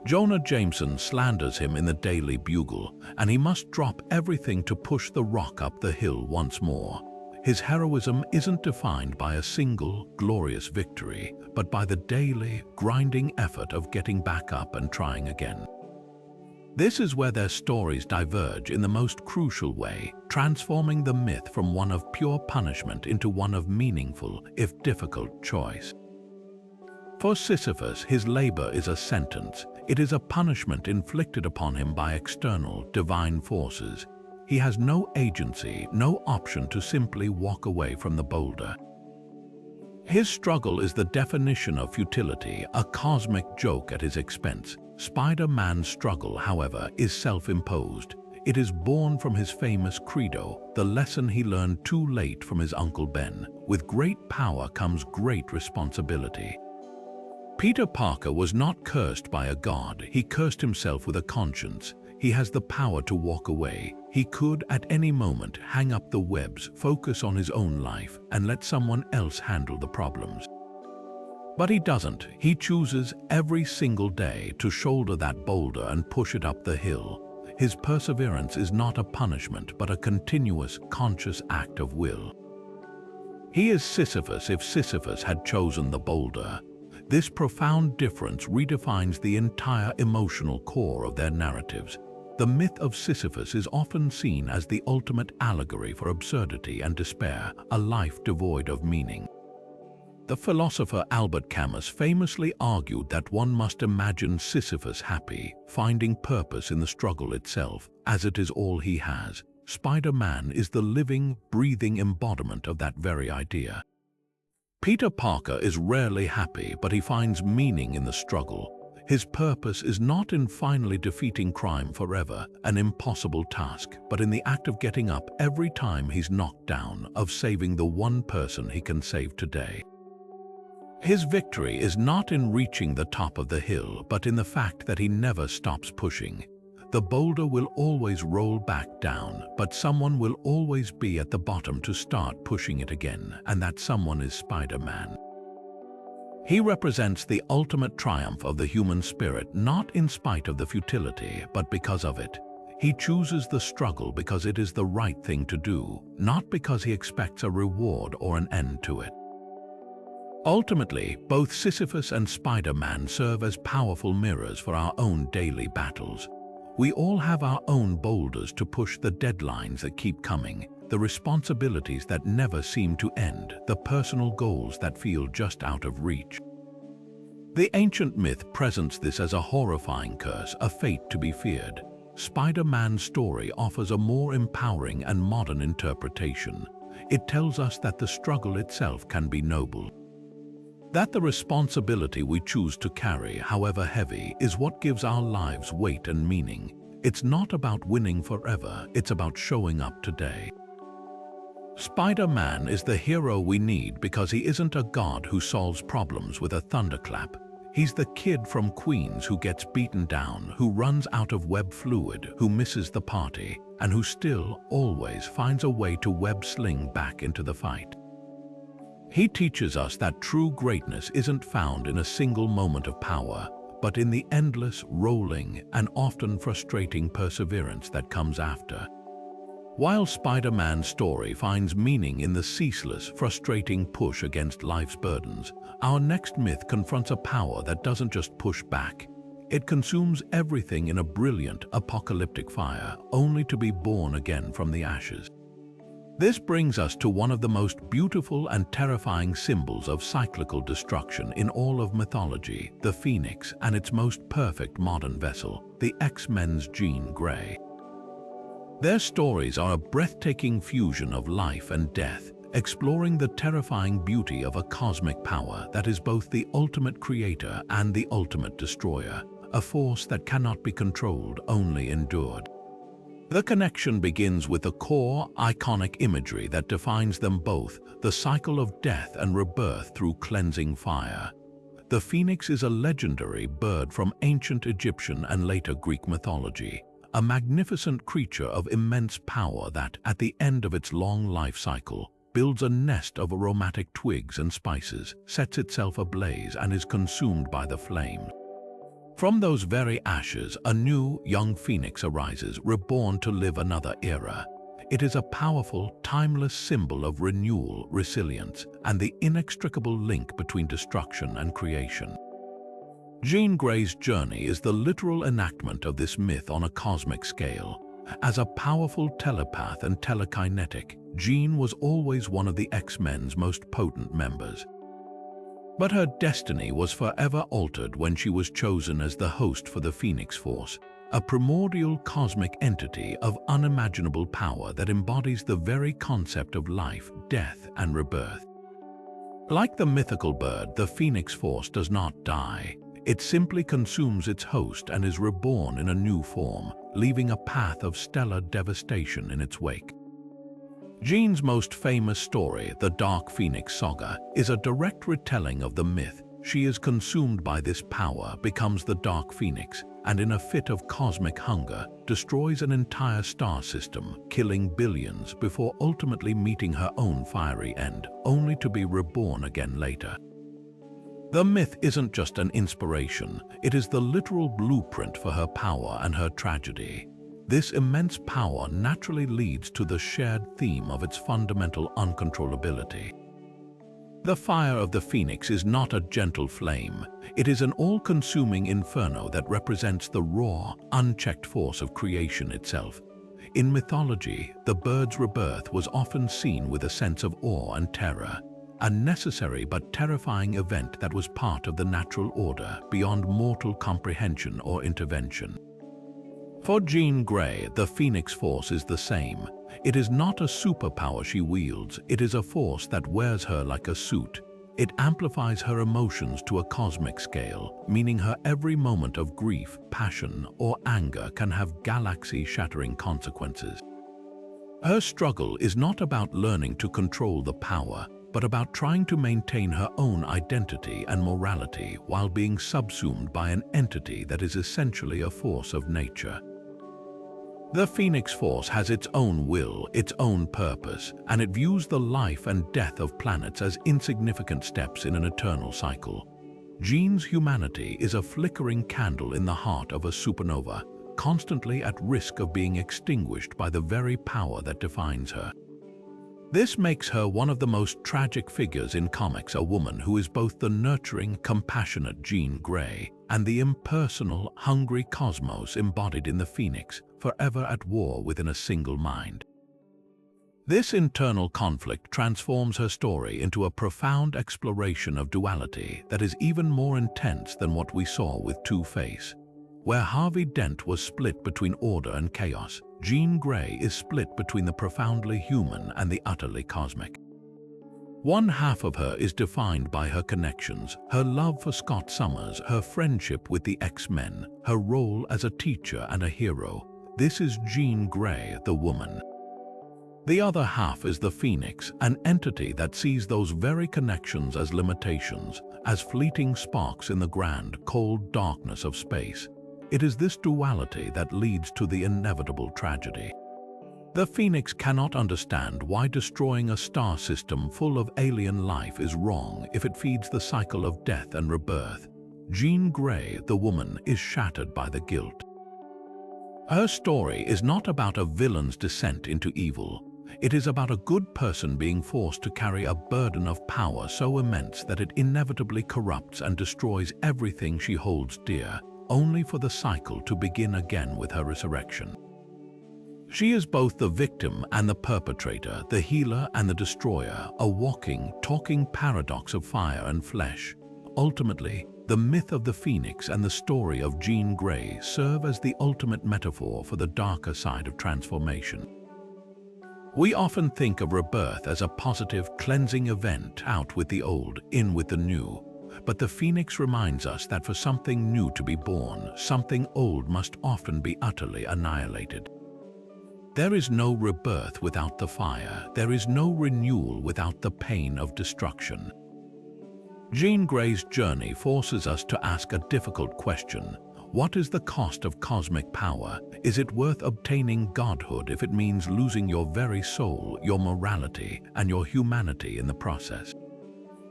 Jonah Jameson slanders him in the Daily Bugle, and he must drop everything to push the rock up the hill once more. His heroism isn't defined by a single, glorious victory, but by the daily, grinding effort of getting back up and trying again. This is where their stories diverge in the most crucial way, transforming the myth from one of pure punishment into one of meaningful, if difficult, choice. For Sisyphus, his labor is a sentence. It is a punishment inflicted upon him by external, divine forces. He has no agency, no option to simply walk away from the boulder. His struggle is the definition of futility, a cosmic joke at his expense. Spider-Man's struggle, however, is self-imposed. It is born from his famous credo, the lesson he learned too late from his Uncle Ben. With great power comes great responsibility. Peter Parker was not cursed by a god, he cursed himself with a conscience. He has the power to walk away. He could, at any moment, hang up the webs, focus on his own life, and let someone else handle the problems. But he doesn't. He chooses every single day to shoulder that boulder and push it up the hill. His perseverance is not a punishment, but a continuous, conscious act of will. He is Sisyphus if Sisyphus had chosen the boulder. This profound difference redefines the entire emotional core of their narratives. The myth of Sisyphus is often seen as the ultimate allegory for absurdity and despair, a life devoid of meaning. The philosopher Albert Camus famously argued that one must imagine Sisyphus happy, finding purpose in the struggle itself, as it is all he has. Spider-Man is the living, breathing embodiment of that very idea. Peter Parker is rarely happy, but he finds meaning in the struggle. His purpose is not in finally defeating crime forever, an impossible task, but in the act of getting up every time he's knocked down, of saving the one person he can save today. His victory is not in reaching the top of the hill, but in the fact that he never stops pushing. The boulder will always roll back down, but someone will always be at the bottom to start pushing it again, and that someone is Spider-Man. He represents the ultimate triumph of the human spirit, not in spite of the futility, but because of it. He chooses the struggle because it is the right thing to do, not because he expects a reward or an end to it. Ultimately, both Sisyphus and Spider-Man serve as powerful mirrors for our own daily battles. We all have our own boulders to push, the deadlines that keep coming, the responsibilities that never seem to end, the personal goals that feel just out of reach. The ancient myth presents this as a horrifying curse, a fate to be feared. Spider-Man's story offers a more empowering and modern interpretation. It tells us that the struggle itself can be noble. That the responsibility we choose to carry, however heavy, is what gives our lives weight and meaning. It's not about winning forever, it's about showing up today. Spider-Man is the hero we need because he isn't a god who solves problems with a thunderclap. He's the kid from Queens who gets beaten down, who runs out of web fluid, who misses the party, and who still, always finds a way to web sling back into the fight. He teaches us that true greatness isn't found in a single moment of power, but in the endless, rolling, and often frustrating perseverance that comes after. While Spider-Man's story finds meaning in the ceaseless, frustrating push against life's burdens, our next myth confronts a power that doesn't just push back. It consumes everything in a brilliant, apocalyptic fire, only to be born again from the ashes. This brings us to one of the most beautiful and terrifying symbols of cyclical destruction in all of mythology, the Phoenix, and its most perfect modern vessel, the X-Men's Jean Grey. Their stories are a breathtaking fusion of life and death, exploring the terrifying beauty of a cosmic power that is both the ultimate creator and the ultimate destroyer, a force that cannot be controlled, only endured. The connection begins with the core, iconic imagery that defines them both, the cycle of death and rebirth through cleansing fire. The phoenix is a legendary bird from ancient Egyptian and later Greek mythology, a magnificent creature of immense power that, at the end of its long life cycle, builds a nest of aromatic twigs and spices, sets itself ablaze, and is consumed by the flames. From those very ashes, a new, young phoenix arises, reborn to live another era. It is a powerful, timeless symbol of renewal, resilience, and the inextricable link between destruction and creation. Jean Grey's journey is the literal enactment of this myth on a cosmic scale. As a powerful telepath and telekinetic, Jean was always one of the X-Men's most potent members. But her destiny was forever altered when she was chosen as the host for the Phoenix Force, a primordial cosmic entity of unimaginable power that embodies the very concept of life, death, and rebirth. Like the mythical bird, the Phoenix Force does not die. It simply consumes its host and is reborn in a new form, leaving a path of stellar devastation in its wake. Jean's most famous story, the Dark Phoenix Saga, is a direct retelling of the myth. She is consumed by this power, becomes the Dark Phoenix, and in a fit of cosmic hunger, destroys an entire star system, killing billions before ultimately meeting her own fiery end, only to be reborn again later. The myth isn't just an inspiration, it is the literal blueprint for her power and her tragedy. This immense power naturally leads to the shared theme of its fundamental uncontrollability. The fire of the phoenix is not a gentle flame. It is an all-consuming inferno that represents the raw, unchecked force of creation itself. In mythology, the bird's rebirth was often seen with a sense of awe and terror, a necessary but terrifying event that was part of the natural order, beyond mortal comprehension or intervention. For Jean Grey, the Phoenix Force is the same. It is not a superpower she wields, it is a force that wears her like a suit. It amplifies her emotions to a cosmic scale, meaning her every moment of grief, passion, or anger can have galaxy-shattering consequences. Her struggle is not about learning to control the power, but about trying to maintain her own identity and morality while being subsumed by an entity that is essentially a force of nature. The Phoenix Force has its own will, its own purpose, and it views the life and death of planets as insignificant steps in an eternal cycle. Jean's humanity is a flickering candle in the heart of a supernova, constantly at risk of being extinguished by the very power that defines her. This makes her one of the most tragic figures in comics, a woman who is both the nurturing, compassionate Jean Grey and the impersonal, hungry cosmos embodied in the Phoenix, forever at war within a single mind. This internal conflict transforms her story into a profound exploration of duality that is even more intense than what we saw with Two-Face. Where Harvey Dent was split between order and chaos, Jean Grey is split between the profoundly human and the utterly cosmic. One half of her is defined by her connections, her love for Scott Summers, her friendship with the X-Men, her role as a teacher and a hero. This is Jean Grey, the woman. The other half is the Phoenix, an entity that sees those very connections as limitations, as fleeting sparks in the grand, cold darkness of space. It is this duality that leads to the inevitable tragedy. The Phoenix cannot understand why destroying a star system full of alien life is wrong if it feeds the cycle of death and rebirth. Jean Grey, the woman, is shattered by the guilt. Her story is not about a villain's descent into evil. It is about a good person being forced to carry a burden of power so immense that it inevitably corrupts and destroys everything she holds dear, only for the cycle to begin again with her resurrection. She is both the victim and the perpetrator, the healer and the destroyer, a walking, talking paradox of fire and flesh. Ultimately, the myth of the Phoenix and the story of Jean Grey serve as the ultimate metaphor for the darker side of transformation. We often think of rebirth as a positive, cleansing event, out with the old, in with the new. But the Phoenix reminds us that for something new to be born, something old must often be utterly annihilated. There is no rebirth without the fire. There is no renewal without the pain of destruction. Jean Grey's journey forces us to ask a difficult question. What is the cost of cosmic power? Is it worth obtaining godhood if it means losing your very soul, your morality, and your humanity in the process?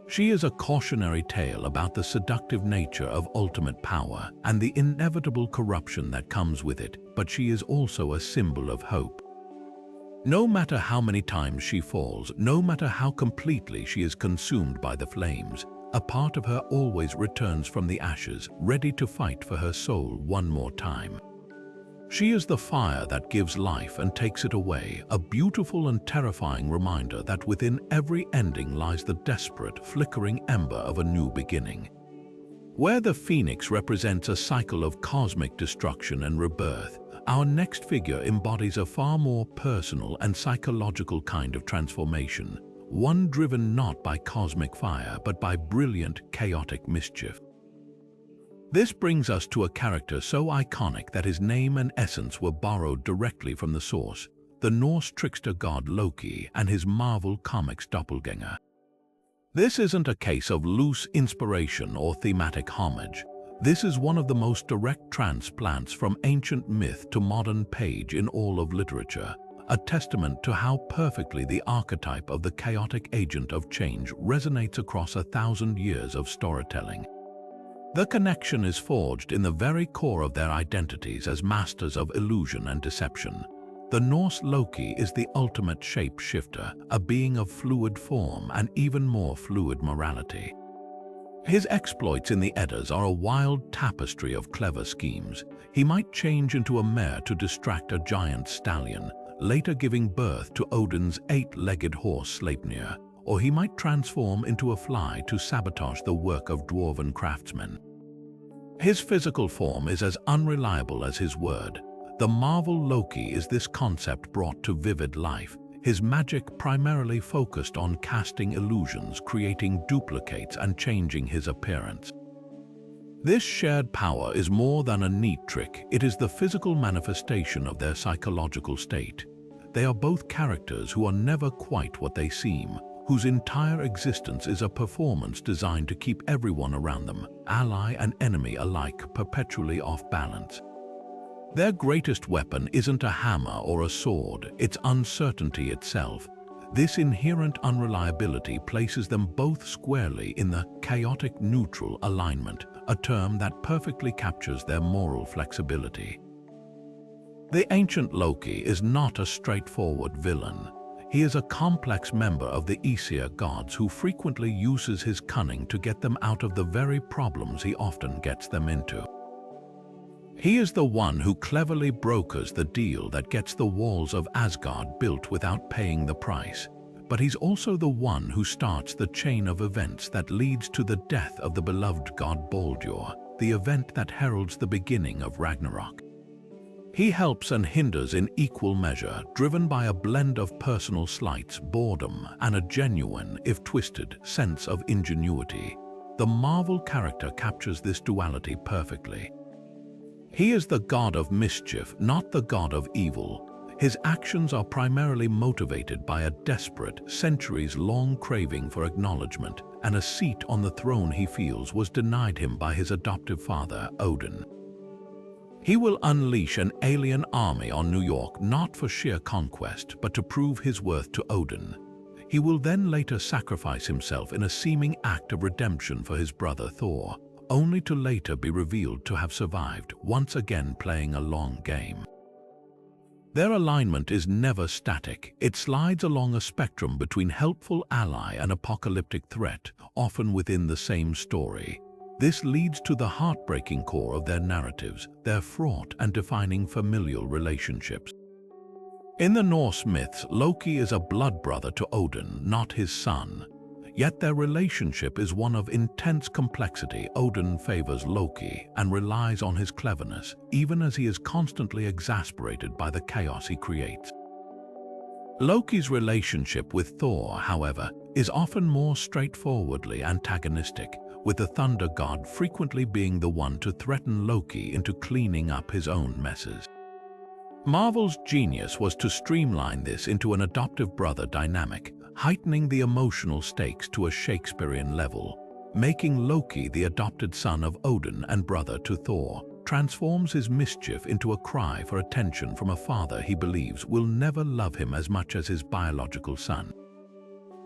She is a cautionary tale about the seductive nature of ultimate power and the inevitable corruption that comes with it, but she is also a symbol of hope. No matter how many times she falls, no matter how completely she is consumed by the flames, a part of her always returns from the ashes, ready to fight for her soul one more time. She is the fire that gives life and takes it away, a beautiful and terrifying reminder that within every ending lies the desperate, flickering ember of a new beginning. Where the Phoenix represents a cycle of cosmic destruction and rebirth, our next figure embodies a far more personal and psychological kind of transformation, one driven not by cosmic fire but by brilliant, chaotic mischief. This brings us to a character so iconic that his name and essence were borrowed directly from the source, the Norse trickster god Loki and his Marvel Comics doppelganger. This isn't a case of loose inspiration or thematic homage. This is one of the most direct transplants from ancient myth to modern page in all of literature, a testament to how perfectly the archetype of the chaotic agent of change resonates across 1,000 years of storytelling. The connection is forged in the very core of their identities as masters of illusion and deception. The Norse Loki is the ultimate shape-shifter, a being of fluid form and even more fluid morality. His exploits in the Eddas are a wild tapestry of clever schemes. He might change into a mare to distract a giant stallion, later giving birth to Odin's 8-legged horse Sleipnir, or he might transform into a fly to sabotage the work of dwarven craftsmen. His physical form is as unreliable as his word. The Marvel Loki is this concept brought to vivid life, his magic primarily focused on casting illusions, creating duplicates, and changing his appearance. This shared power is more than a neat trick, it is the physical manifestation of their psychological state. They are both characters who are never quite what they seem, whose entire existence is a performance designed to keep everyone around them, ally and enemy alike, perpetually off balance. Their greatest weapon isn't a hammer or a sword, it's uncertainty itself. This inherent unreliability places them both squarely in the chaotic neutral alignment, a term that perfectly captures their moral flexibility. The ancient Loki is not a straightforward villain. He is a complex member of the Aesir gods who frequently uses his cunning to get them out of the very problems he often gets them into. He is the one who cleverly brokers the deal that gets the walls of Asgard built without paying the price. But he's also the one who starts the chain of events that leads to the death of the beloved god Baldur, the event that heralds the beginning of Ragnarok. He helps and hinders in equal measure, driven by a blend of personal slights, boredom, and a genuine, if twisted, sense of ingenuity. The Marvel character captures this duality perfectly. He is the god of mischief, not the god of evil. His actions are primarily motivated by a desperate, centuries-long craving for acknowledgement, and a seat on the throne he feels was denied him by his adoptive father, Odin. He will unleash an alien army on New York not for sheer conquest, but to prove his worth to Odin. He will then later sacrifice himself in a seeming act of redemption for his brother Thor, only to later be revealed to have survived, once again playing a long game. Their alignment is never static. It slides along a spectrum between helpful ally and apocalyptic threat, often within the same story. This leads to the heartbreaking core of their narratives, their fraught and defining familial relationships. In the Norse myths, Loki is a blood brother to Odin, not his son. Yet their relationship is one of intense complexity. Odin favors Loki and relies on his cleverness, even as he is constantly exasperated by the chaos he creates. Loki's relationship with Thor, however, is often more straightforwardly antagonistic, with the thunder god frequently being the one to threaten Loki into cleaning up his own messes. Marvel's genius was to streamline this into an adoptive brother dynamic, heightening the emotional stakes to a Shakespearean level. Making Loki the adopted son of Odin and brother to Thor transforms his mischief into a cry for attention from a father he believes will never love him as much as his biological son.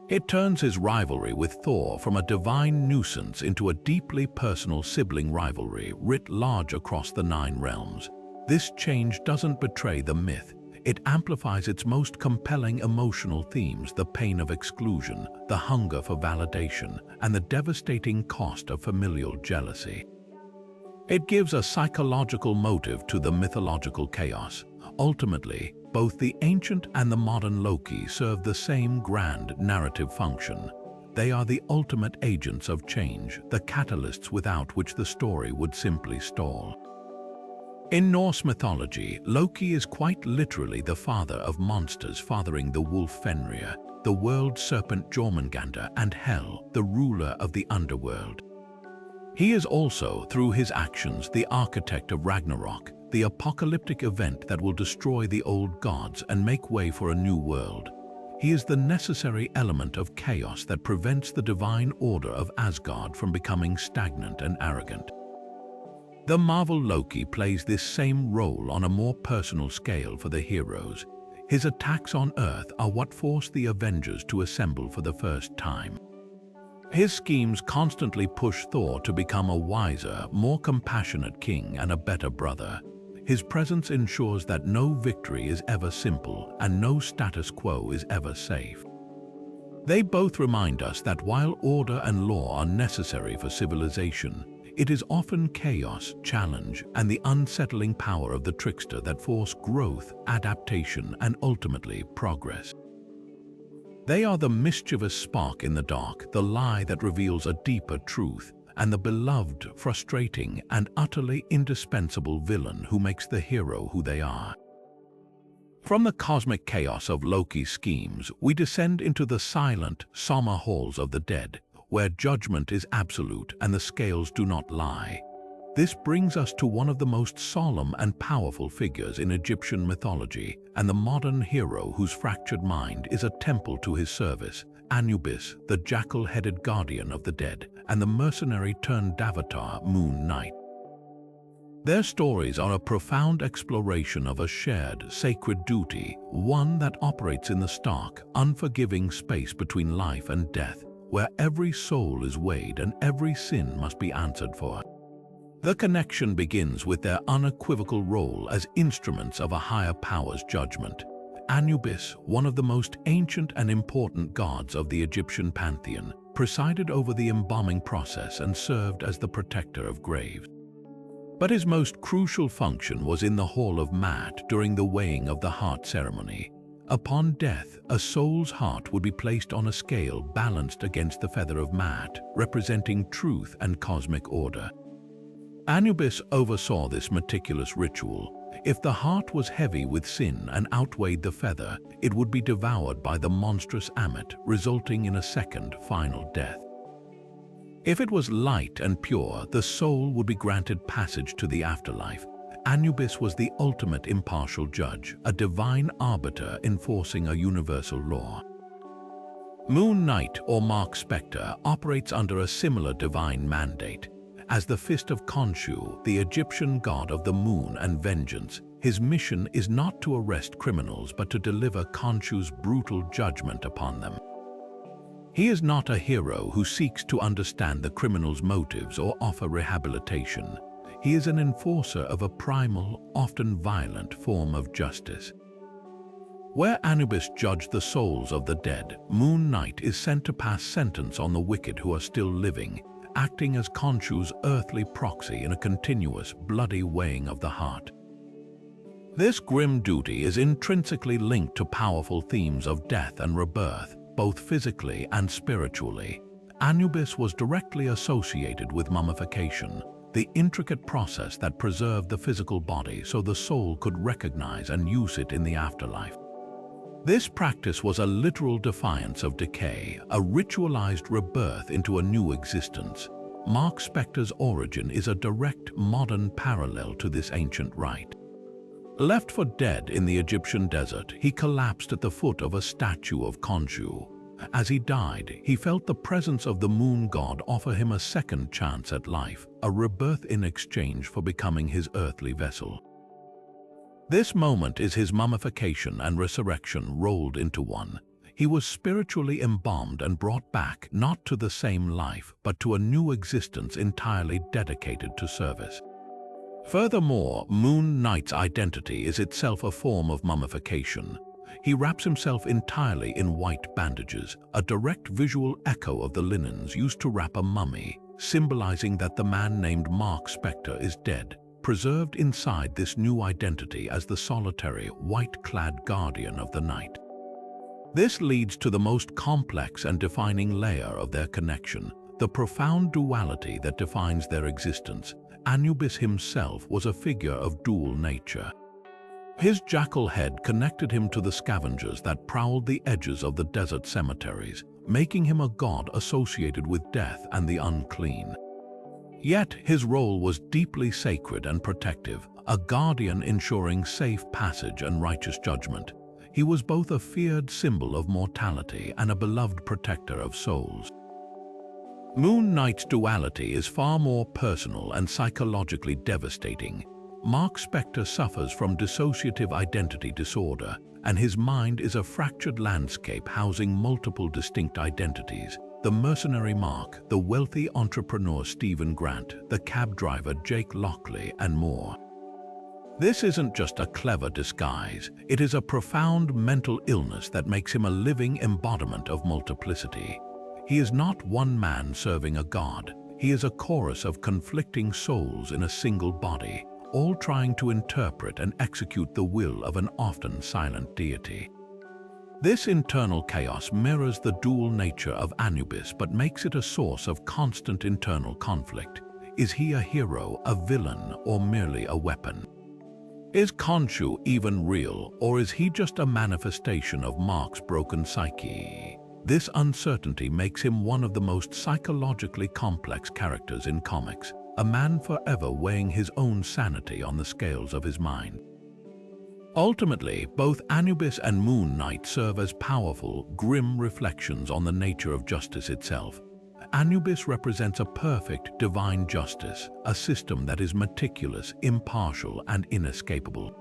It turns his rivalry with Thor from a divine nuisance into a deeply personal sibling rivalry writ large across the 9 realms. This change doesn't betray the myth. It amplifies its most compelling emotional themes: the pain of exclusion, the hunger for validation, and the devastating cost of familial jealousy. It gives a psychological motive to the mythological chaos. Ultimately, both the ancient and the modern Loki serve the same grand narrative function. They are the ultimate agents of change, the catalysts without which the story would simply stall. In Norse mythology, Loki is quite literally the father of monsters, fathering the wolf Fenrir, the world serpent Jormungandr, and Hel, the ruler of the underworld. He is also, through his actions, the architect of Ragnarok, the apocalyptic event that will destroy the old gods and make way for a new world. He is the necessary element of chaos that prevents the divine order of Asgard from becoming stagnant and arrogant. The Marvel Loki plays this same role on a more personal scale for the heroes. His attacks on Earth are what forced the Avengers to assemble for the first time. His schemes constantly push Thor to become a wiser, more compassionate king and a better brother. His presence ensures that no victory is ever simple and no status quo is ever safe. They both remind us that while order and law are necessary for civilization, it is often chaos, challenge, and the unsettling power of the trickster that force growth, adaptation, and ultimately progress. They are the mischievous spark in the dark, the lie that reveals a deeper truth, and the beloved, frustrating, and utterly indispensable villain who makes the hero who they are. From the cosmic chaos of Loki's schemes, we descend into the silent, somber halls of the dead, where judgment is absolute and the scales do not lie. This brings us to one of the most solemn and powerful figures in Egyptian mythology, and the modern hero whose fractured mind is a temple to his service, Anubis, the jackal-headed guardian of the dead, and the mercenary-turned-avatar Moon Knight. Their stories are a profound exploration of a shared, sacred duty, one that operates in the stark, unforgiving space between life and death, where every soul is weighed and every sin must be answered for. The connection begins with their unequivocal role as instruments of a higher power's judgment. Anubis, one of the most ancient and important gods of the Egyptian pantheon, presided over the embalming process and served as the protector of graves. But his most crucial function was in the Hall of Maat during the weighing of the heart ceremony. Upon death, a soul's heart would be placed on a scale balanced against the feather of Maat, representing truth and cosmic order. Anubis oversaw this meticulous ritual. If the heart was heavy with sin and outweighed the feather, it would be devoured by the monstrous Ammit, resulting in a second, final death. If it was light and pure, the soul would be granted passage to the afterlife. Anubis was the ultimate impartial judge, a divine arbiter enforcing a universal law. Moon Knight, or Mark Spector, operates under a similar divine mandate. As the Fist of Khonshu, the Egyptian god of the moon and vengeance, his mission is not to arrest criminals but to deliver Khonshu's brutal judgment upon them. He is not a hero who seeks to understand the criminal's motives or offer rehabilitation. He is an enforcer of a primal, often violent form of justice. Where Anubis judged the souls of the dead, Moon Knight is sent to pass sentence on the wicked who are still living, acting as Khonshu's earthly proxy in a continuous, bloody weighing of the heart. This grim duty is intrinsically linked to powerful themes of death and rebirth, both physically and spiritually. Anubis was directly associated with mummification, the intricate process that preserved the physical body so the soul could recognize and use it in the afterlife. This practice was a literal defiance of decay, a ritualized rebirth into a new existence. Mark Spector's origin is a direct modern parallel to this ancient rite. Left for dead in the Egyptian desert, he collapsed at the foot of a statue of Khonshu. As he died, he felt the presence of the moon god offer him a second chance at life, a rebirth in exchange for becoming his earthly vessel. This moment is his mummification and resurrection rolled into one. He was spiritually embalmed and brought back not to the same life, but to a new existence entirely dedicated to service. Furthermore, Moon Knight's identity is itself a form of mummification. He wraps himself entirely in white bandages, a direct visual echo of the linens used to wrap a mummy, symbolizing that the man named Mark Spector is dead, preserved inside this new identity as the solitary, white-clad guardian of the night. This leads to the most complex and defining layer of their connection, the profound duality that defines their existence. Anubis himself was a figure of dual nature. His jackal head connected him to the scavengers that prowled the edges of the desert cemeteries, making him a god associated with death and the unclean. Yet his role was deeply sacred and protective, a guardian ensuring safe passage and righteous judgment. He was both a feared symbol of mortality and a beloved protector of souls. Moon Knight's duality is far more personal and psychologically devastating. Mark Spector suffers from dissociative identity disorder, and his mind is a fractured landscape housing multiple distinct identities. The mercenary Mark, the wealthy entrepreneur Stephen Grant, the cab driver Jake Lockley, and more. This isn't just a clever disguise, it is a profound mental illness that makes him a living embodiment of multiplicity. He is not one man serving a god, he is a chorus of conflicting souls in a single body, all trying to interpret and execute the will of an often silent deity. This internal chaos mirrors the dual nature of Anubis but makes it a source of constant internal conflict. Is he a hero, a villain, or merely a weapon? Is Khonshu even real, or is he just a manifestation of Mark's broken psyche? This uncertainty makes him one of the most psychologically complex characters in comics, a man forever weighing his own sanity on the scales of his mind. Ultimately, both Anubis and Moon Knight serve as powerful, grim reflections on the nature of justice itself. Anubis represents a perfect, divine justice, a system that is meticulous, impartial, and inescapable.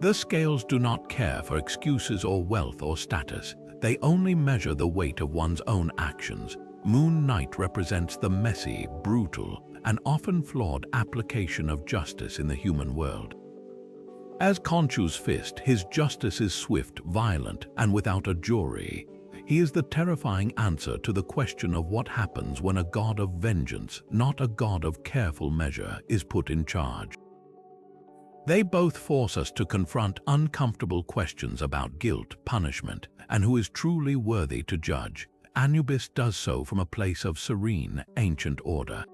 The scales do not care for excuses or wealth or status. They only measure the weight of one's own actions. Moon Knight represents the messy, brutal, and often flawed application of justice in the human world. As Khonshu's fist, his justice is swift, violent, and without a jury. He is the terrifying answer to the question of what happens when a god of vengeance, not a god of careful measure, is put in charge. They both force us to confront uncomfortable questions about guilt, punishment, and who is truly worthy to judge. Anubis does so from a place of serene, ancient order.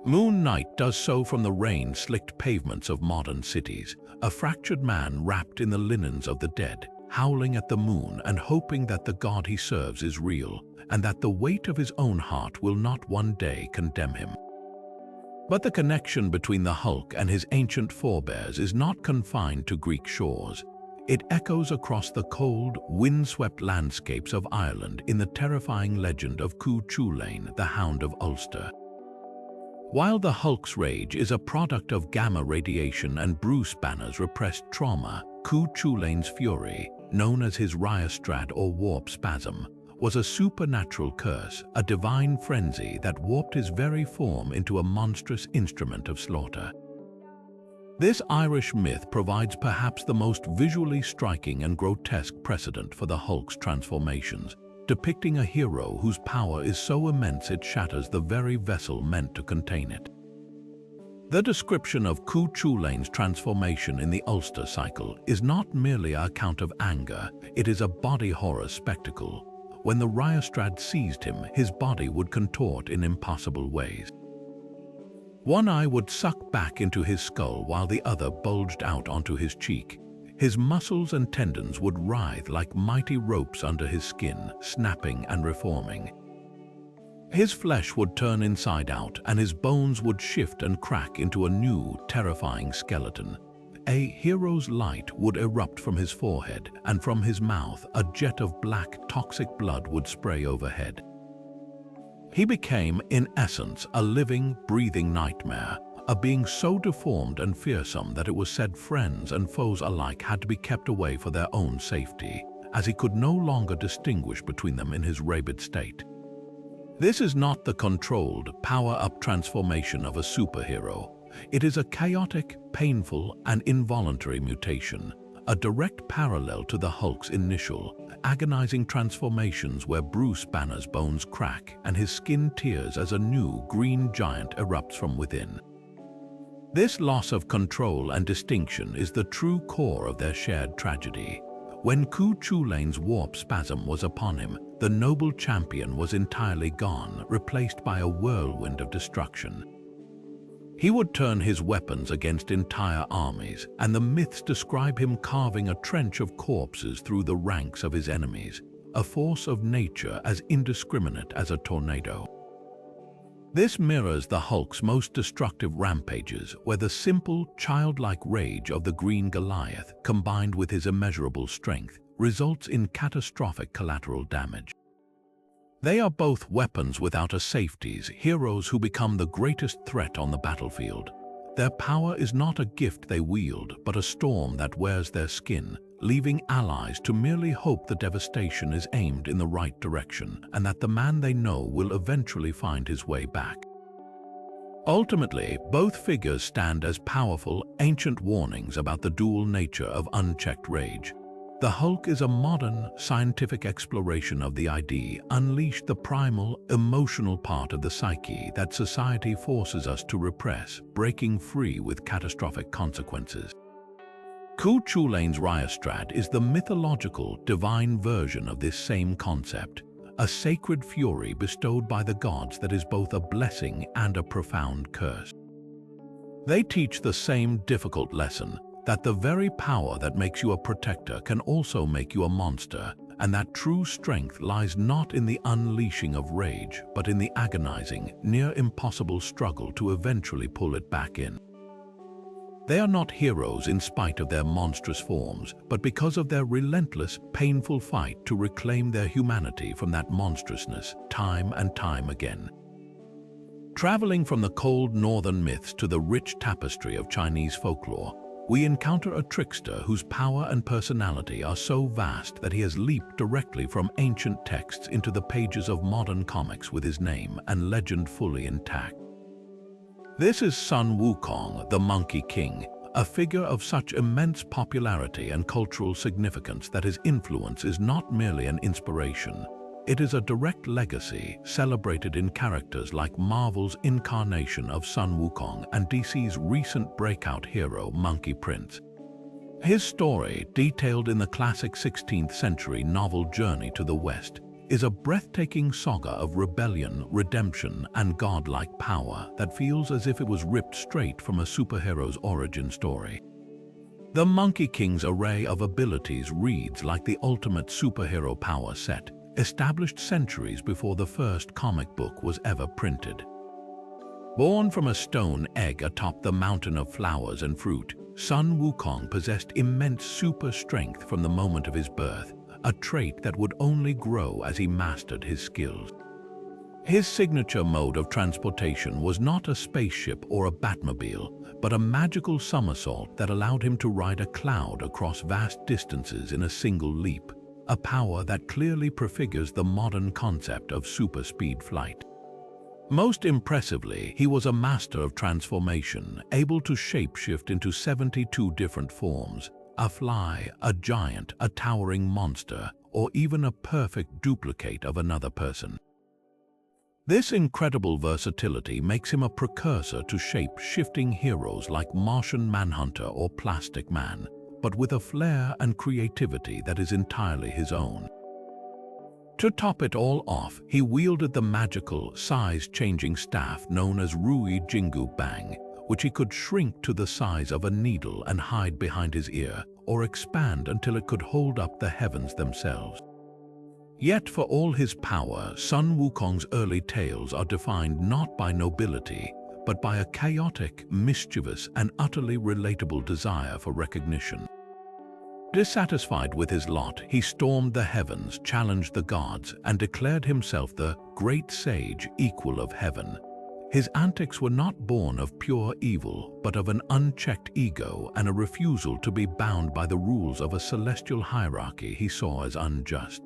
Moon Knight does so from the rain-slicked pavements of modern cities, a fractured man wrapped in the linens of the dead, howling at the moon and hoping that the god he serves is real, and that the weight of his own heart will not one day condemn him. But the connection between the Hulk and his ancient forebears is not confined to Greek shores. It echoes across the cold, windswept landscapes of Ireland in the terrifying legend of Cu Chulainn, the Hound of Ulster. While the Hulk's rage is a product of gamma radiation and Bruce Banner's repressed trauma, Cu Chulainn's fury, known as his Ryostrad or warp spasm, was a supernatural curse, a divine frenzy that warped his very form into a monstrous instrument of slaughter. This Irish myth provides perhaps the most visually striking and grotesque precedent for the Hulk's transformations, depicting a hero whose power is so immense it shatters the very vessel meant to contain it. The description of Cu Chulainn's transformation in the Ulster cycle is not merely an account of anger, it is a body horror spectacle. When the Ryostrad seized him, his body would contort in impossible ways. One eye would suck back into his skull while the other bulged out onto his cheek. His muscles and tendons would writhe like mighty ropes under his skin, snapping and reforming. His flesh would turn inside out, and his bones would shift and crack into a new, terrifying skeleton. A hero's light would erupt from his forehead, and from his mouth a jet of black, toxic blood would spray overhead. He became, in essence, a living, breathing nightmare, a being so deformed and fearsome that it was said friends and foes alike had to be kept away for their own safety, as he could no longer distinguish between them in his rabid state. This is not the controlled, power-up transformation of a superhero. It is a chaotic, painful, and involuntary mutation, a direct parallel to the Hulk's initial, agonizing transformations where Bruce Banner's bones crack and his skin tears as a new green giant erupts from within. This loss of control and distinction is the true core of their shared tragedy. When Cu Chulainn's warp spasm was upon him, the noble champion was entirely gone, replaced by a whirlwind of destruction. He would turn his weapons against entire armies, and the myths describe him carving a trench of corpses through the ranks of his enemies, a force of nature as indiscriminate as a tornado. This mirrors the Hulk's most destructive rampages, where the simple, childlike rage of the Green Goliath, combined with his immeasurable strength, results in catastrophic collateral damage. They are both weapons without a safeties, heroes who become the greatest threat on the battlefield. Their power is not a gift they wield, but a storm that wears their skin, leaving allies to merely hope the devastation is aimed in the right direction and that the man they know will eventually find his way back. Ultimately, both figures stand as powerful, ancient warnings about the dual nature of unchecked rage. The Hulk is a modern, scientific exploration of the idea, unleashed the primal, emotional part of the psyche that society forces us to repress, breaking free with catastrophic consequences. Cu Chulain's Rheostrad is the mythological, divine version of this same concept, a sacred fury bestowed by the gods that is both a blessing and a profound curse. They teach the same difficult lesson, that the very power that makes you a protector can also make you a monster, and that true strength lies not in the unleashing of rage, but in the agonizing, near-impossible struggle to eventually pull it back in. They are not heroes in spite of their monstrous forms, but because of their relentless, painful fight to reclaim their humanity from that monstrousness, time and time again. Traveling from the cold northern myths to the rich tapestry of Chinese folklore, we encounter a trickster whose power and personality are so vast that he has leaped directly from ancient texts into the pages of modern comics with his name and legend fully intact. This is Sun Wukong, the Monkey King, a figure of such immense popularity and cultural significance that his influence is not merely an inspiration. It is a direct legacy, celebrated in characters like Marvel's incarnation of Sun Wukong and DC's recent breakout hero, Monkey Prince. His story, detailed in the classic 16th century novel Journey to the West, is a breathtaking saga of rebellion, redemption, and godlike power that feels as if it was ripped straight from a superhero's origin story. The Monkey King's array of abilities reads like the ultimate superhero power set, established centuries before the first comic book was ever printed. Born from a stone egg atop the mountain of flowers and fruit, Sun Wukong possessed immense super strength from the moment of his birth, a trait that would only grow as he mastered his skills. His signature mode of transportation was not a spaceship or a Batmobile, but a magical somersault that allowed him to ride a cloud across vast distances in a single leap, a power that clearly prefigures the modern concept of super-speed flight. Most impressively, he was a master of transformation, able to shapeshift into 72 different forms, a fly, a giant, a towering monster, or even a perfect duplicate of another person. This incredible versatility makes him a precursor to shape-shifting heroes like Martian Manhunter or Plastic Man, but with a flair and creativity that is entirely his own. To top it all off, he wielded the magical, size-changing staff known as Rui Jingu Bang, which he could shrink to the size of a needle and hide behind his ear, or expand until it could hold up the heavens themselves. Yet for all his power, Sun Wukong's early tales are defined not by nobility, but by a chaotic, mischievous, and utterly relatable desire for recognition. Dissatisfied with his lot, he stormed the heavens, challenged the gods, and declared himself the great sage, equal of heaven. His antics were not born of pure evil, but of an unchecked ego and a refusal to be bound by the rules of a celestial hierarchy he saw as unjust.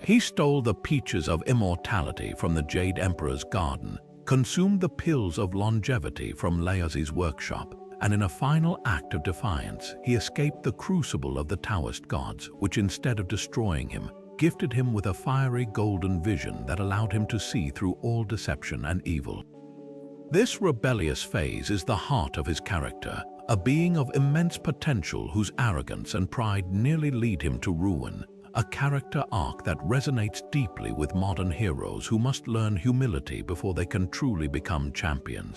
He stole the peaches of immortality from the Jade Emperor's garden, consumed the pills of longevity from Laozi's workshop, and in a final act of defiance, he escaped the crucible of the Taoist gods, which instead of destroying him, gifted him with a fiery golden vision that allowed him to see through all deception and evil. This rebellious phase is the heart of his character, a being of immense potential whose arrogance and pride nearly lead him to ruin, a character arc that resonates deeply with modern heroes who must learn humility before they can truly become champions.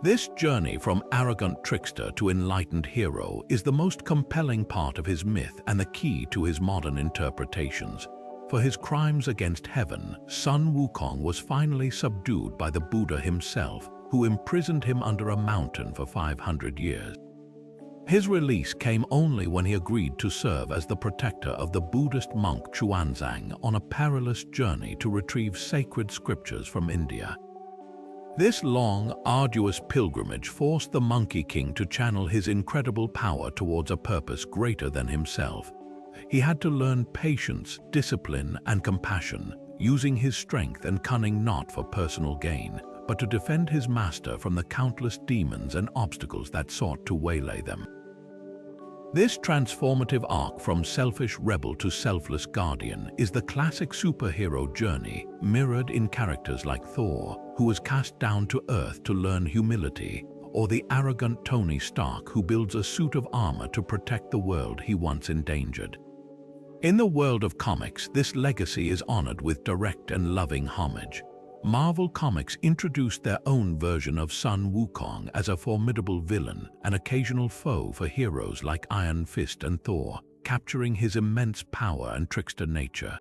This journey from arrogant trickster to enlightened hero is the most compelling part of his myth and the key to his modern interpretations. For his crimes against heaven, Sun Wukong was finally subdued by the Buddha himself, who imprisoned him under a mountain for 500 years. His release came only when he agreed to serve as the protector of the Buddhist monk Xuanzang on a perilous journey to retrieve sacred scriptures from India. This long, arduous pilgrimage forced the Monkey King to channel his incredible power towards a purpose greater than himself. He had to learn patience, discipline, and compassion, using his strength and cunning not for personal gain, but to defend his master from the countless demons and obstacles that sought to waylay them. This transformative arc from selfish rebel to selfless guardian is the classic superhero journey, mirrored in characters like Thor, who was cast down to earth to learn humility, or the arrogant Tony Stark, who builds a suit of armor to protect the world he once endangered. In the world of comics, this legacy is honored with direct and loving homage. Marvel Comics introduced their own version of Sun Wukong as a formidable villain, an occasional foe for heroes like Iron Fist and Thor, capturing his immense power and trickster nature.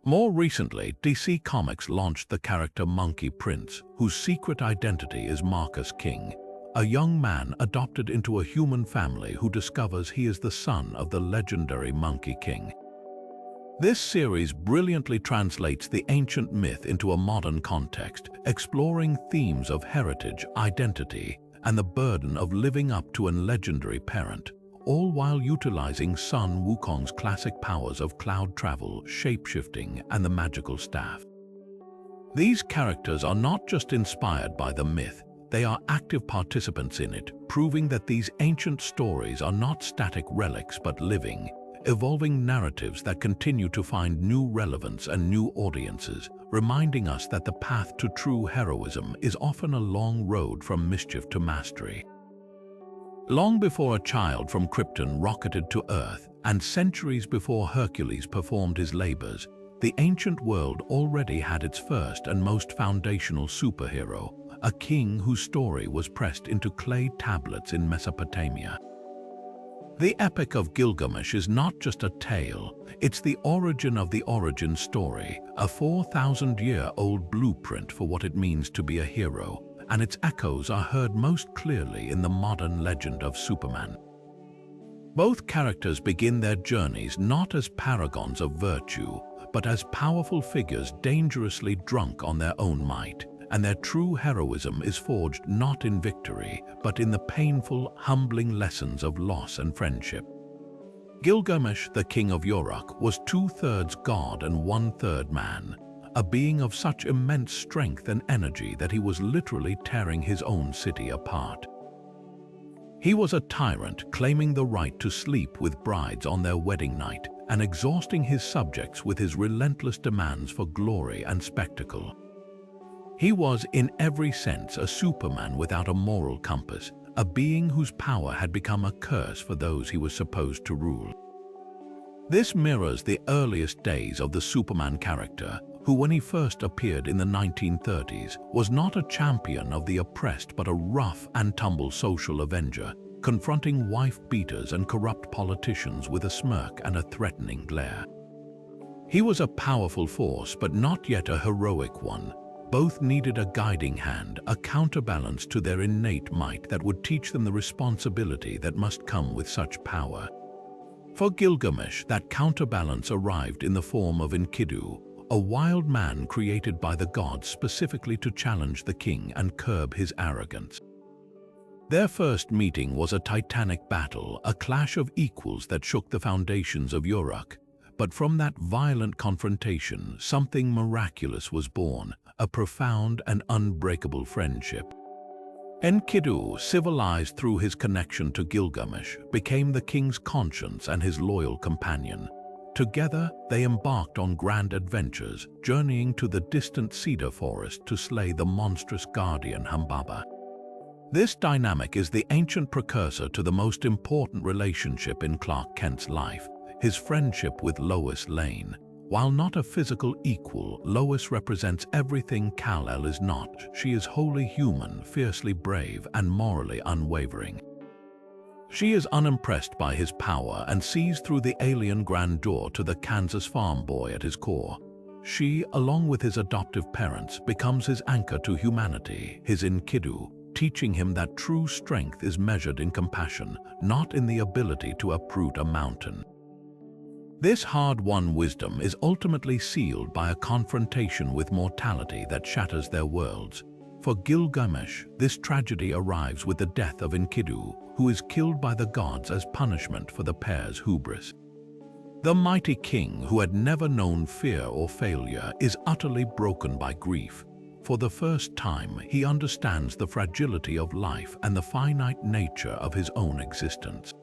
More recently, DC Comics launched the character Monkey Prince, whose secret identity is Marcus King, a young man adopted into a human family who discovers he is the son of the legendary Monkey King. This series brilliantly translates the ancient myth into a modern context, exploring themes of heritage, identity, and the burden of living up to a legendary parent, all while utilizing Sun Wukong's classic powers of cloud travel, shape-shifting, and the magical staff. These characters are not just inspired by the myth, they are active participants in it, proving that these ancient stories are not static relics but living, evolving narratives that continue to find new relevance and new audiences, reminding us that the path to true heroism is often a long road from mischief to mastery. Long before a child from Krypton rocketed to Earth, and centuries before Hercules performed his labors, the ancient world already had its first and most foundational superhero, a king whose story was pressed into clay tablets in Mesopotamia. The Epic of Gilgamesh is not just a tale, it's the origin of the origin story, a 4,000-year-old blueprint for what it means to be a hero, and its echoes are heard most clearly in the modern legend of Superman. Both characters begin their journeys not as paragons of virtue, but as powerful figures dangerously drunk on their own might, and their true heroism is forged not in victory, but in the painful, humbling lessons of loss and friendship. Gilgamesh, the king of Uruk, was 2/3 god and 1/3 man, a being of such immense strength and energy that he was literally tearing his own city apart. He was a tyrant, claiming the right to sleep with brides on their wedding night, and exhausting his subjects with his relentless demands for glory and spectacle. He was, in every sense, a Superman without a moral compass, a being whose power had become a curse for those he was supposed to rule. This mirrors the earliest days of the Superman character, who, when he first appeared in the 1930s, was not a champion of the oppressed but a rough-and-tumble social avenger, confronting wife-beaters and corrupt politicians with a smirk and a threatening glare. He was a powerful force, but not yet a heroic one. Both needed a guiding hand, a counterbalance to their innate might that would teach them the responsibility that must come with such power. For Gilgamesh, that counterbalance arrived in the form of Enkidu, a wild man created by the gods specifically to challenge the king and curb his arrogance. Their first meeting was a titanic battle, a clash of equals that shook the foundations of Uruk. But from that violent confrontation, something miraculous was born, a profound and unbreakable friendship. Enkidu, civilized through his connection to Gilgamesh, became the king's conscience and his loyal companion. Together, they embarked on grand adventures, journeying to the distant cedar forest to slay the monstrous guardian Humbaba. This dynamic is the ancient precursor to the most important relationship in Clark Kent's life, his friendship with Lois Lane. While not a physical equal, Lois represents everything Kal-El is not. She is wholly human, fiercely brave, and morally unwavering. She is unimpressed by his power and sees through the alien grandeur to the Kansas farm boy at his core. She, along with his adoptive parents, becomes his anchor to humanity, his Enkidu, teaching him that true strength is measured in compassion, not in the ability to uproot a mountain. This hard-won wisdom is ultimately sealed by a confrontation with mortality that shatters their worlds. For Gilgamesh, this tragedy arrives with the death of Enkidu, who is killed by the gods as punishment for the pair's hubris. The mighty king, who had never known fear or failure, is utterly broken by grief. For the first time, he understands the fragility of life and the finite nature of his own existence.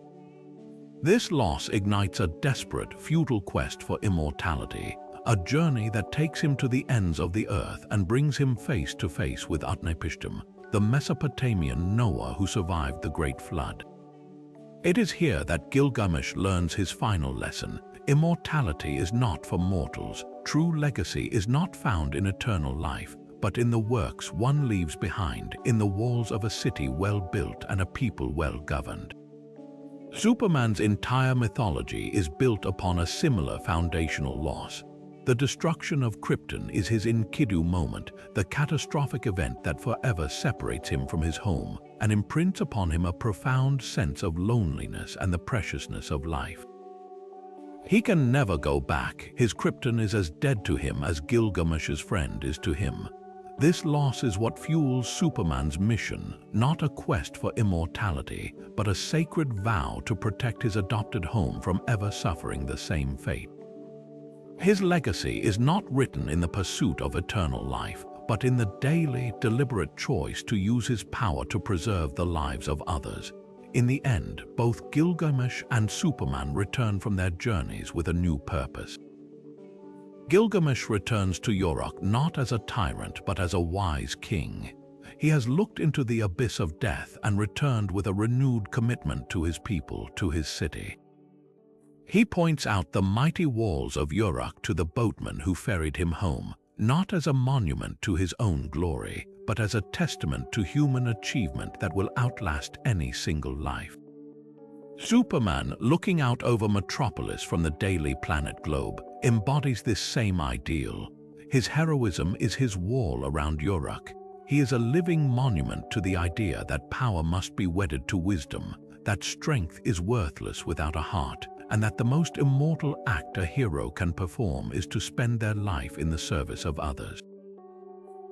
This loss ignites a desperate, futile quest for immortality, a journey that takes him to the ends of the earth and brings him face to face with Utnapishtim, the Mesopotamian Noah who survived the Great Flood. It is here that Gilgamesh learns his final lesson. Immortality is not for mortals. True legacy is not found in eternal life, but in the works one leaves behind, in the walls of a city well built and a people well governed. Superman's entire mythology is built upon a similar foundational loss. The destruction of Krypton is his Enkidu moment, the catastrophic event that forever separates him from his home and imprints upon him a profound sense of loneliness and the preciousness of life. He can never go back. His Krypton is as dead to him as Gilgamesh's friend is to him. This loss is what fuels Superman's mission, not a quest for immortality, but a sacred vow to protect his adopted home from ever suffering the same fate. His legacy is not written in the pursuit of eternal life, but in the daily, deliberate choice to use his power to preserve the lives of others. In the end, both Gilgamesh and Superman return from their journeys with a new purpose. Gilgamesh returns to Uruk not as a tyrant but as a wise king. He has looked into the abyss of death and returned with a renewed commitment to his people, to his city. He points out the mighty walls of Uruk to the boatman who ferried him home, not as a monument to his own glory, but as a testament to human achievement that will outlast any single life. Superman, looking out over Metropolis from the daily planet globe, embodies this same ideal. His heroism is his wall around Uruk. He is a living monument to the idea that power must be wedded to wisdom, that strength is worthless without a heart, and that the most immortal act a hero can perform is to spend their life in the service of others.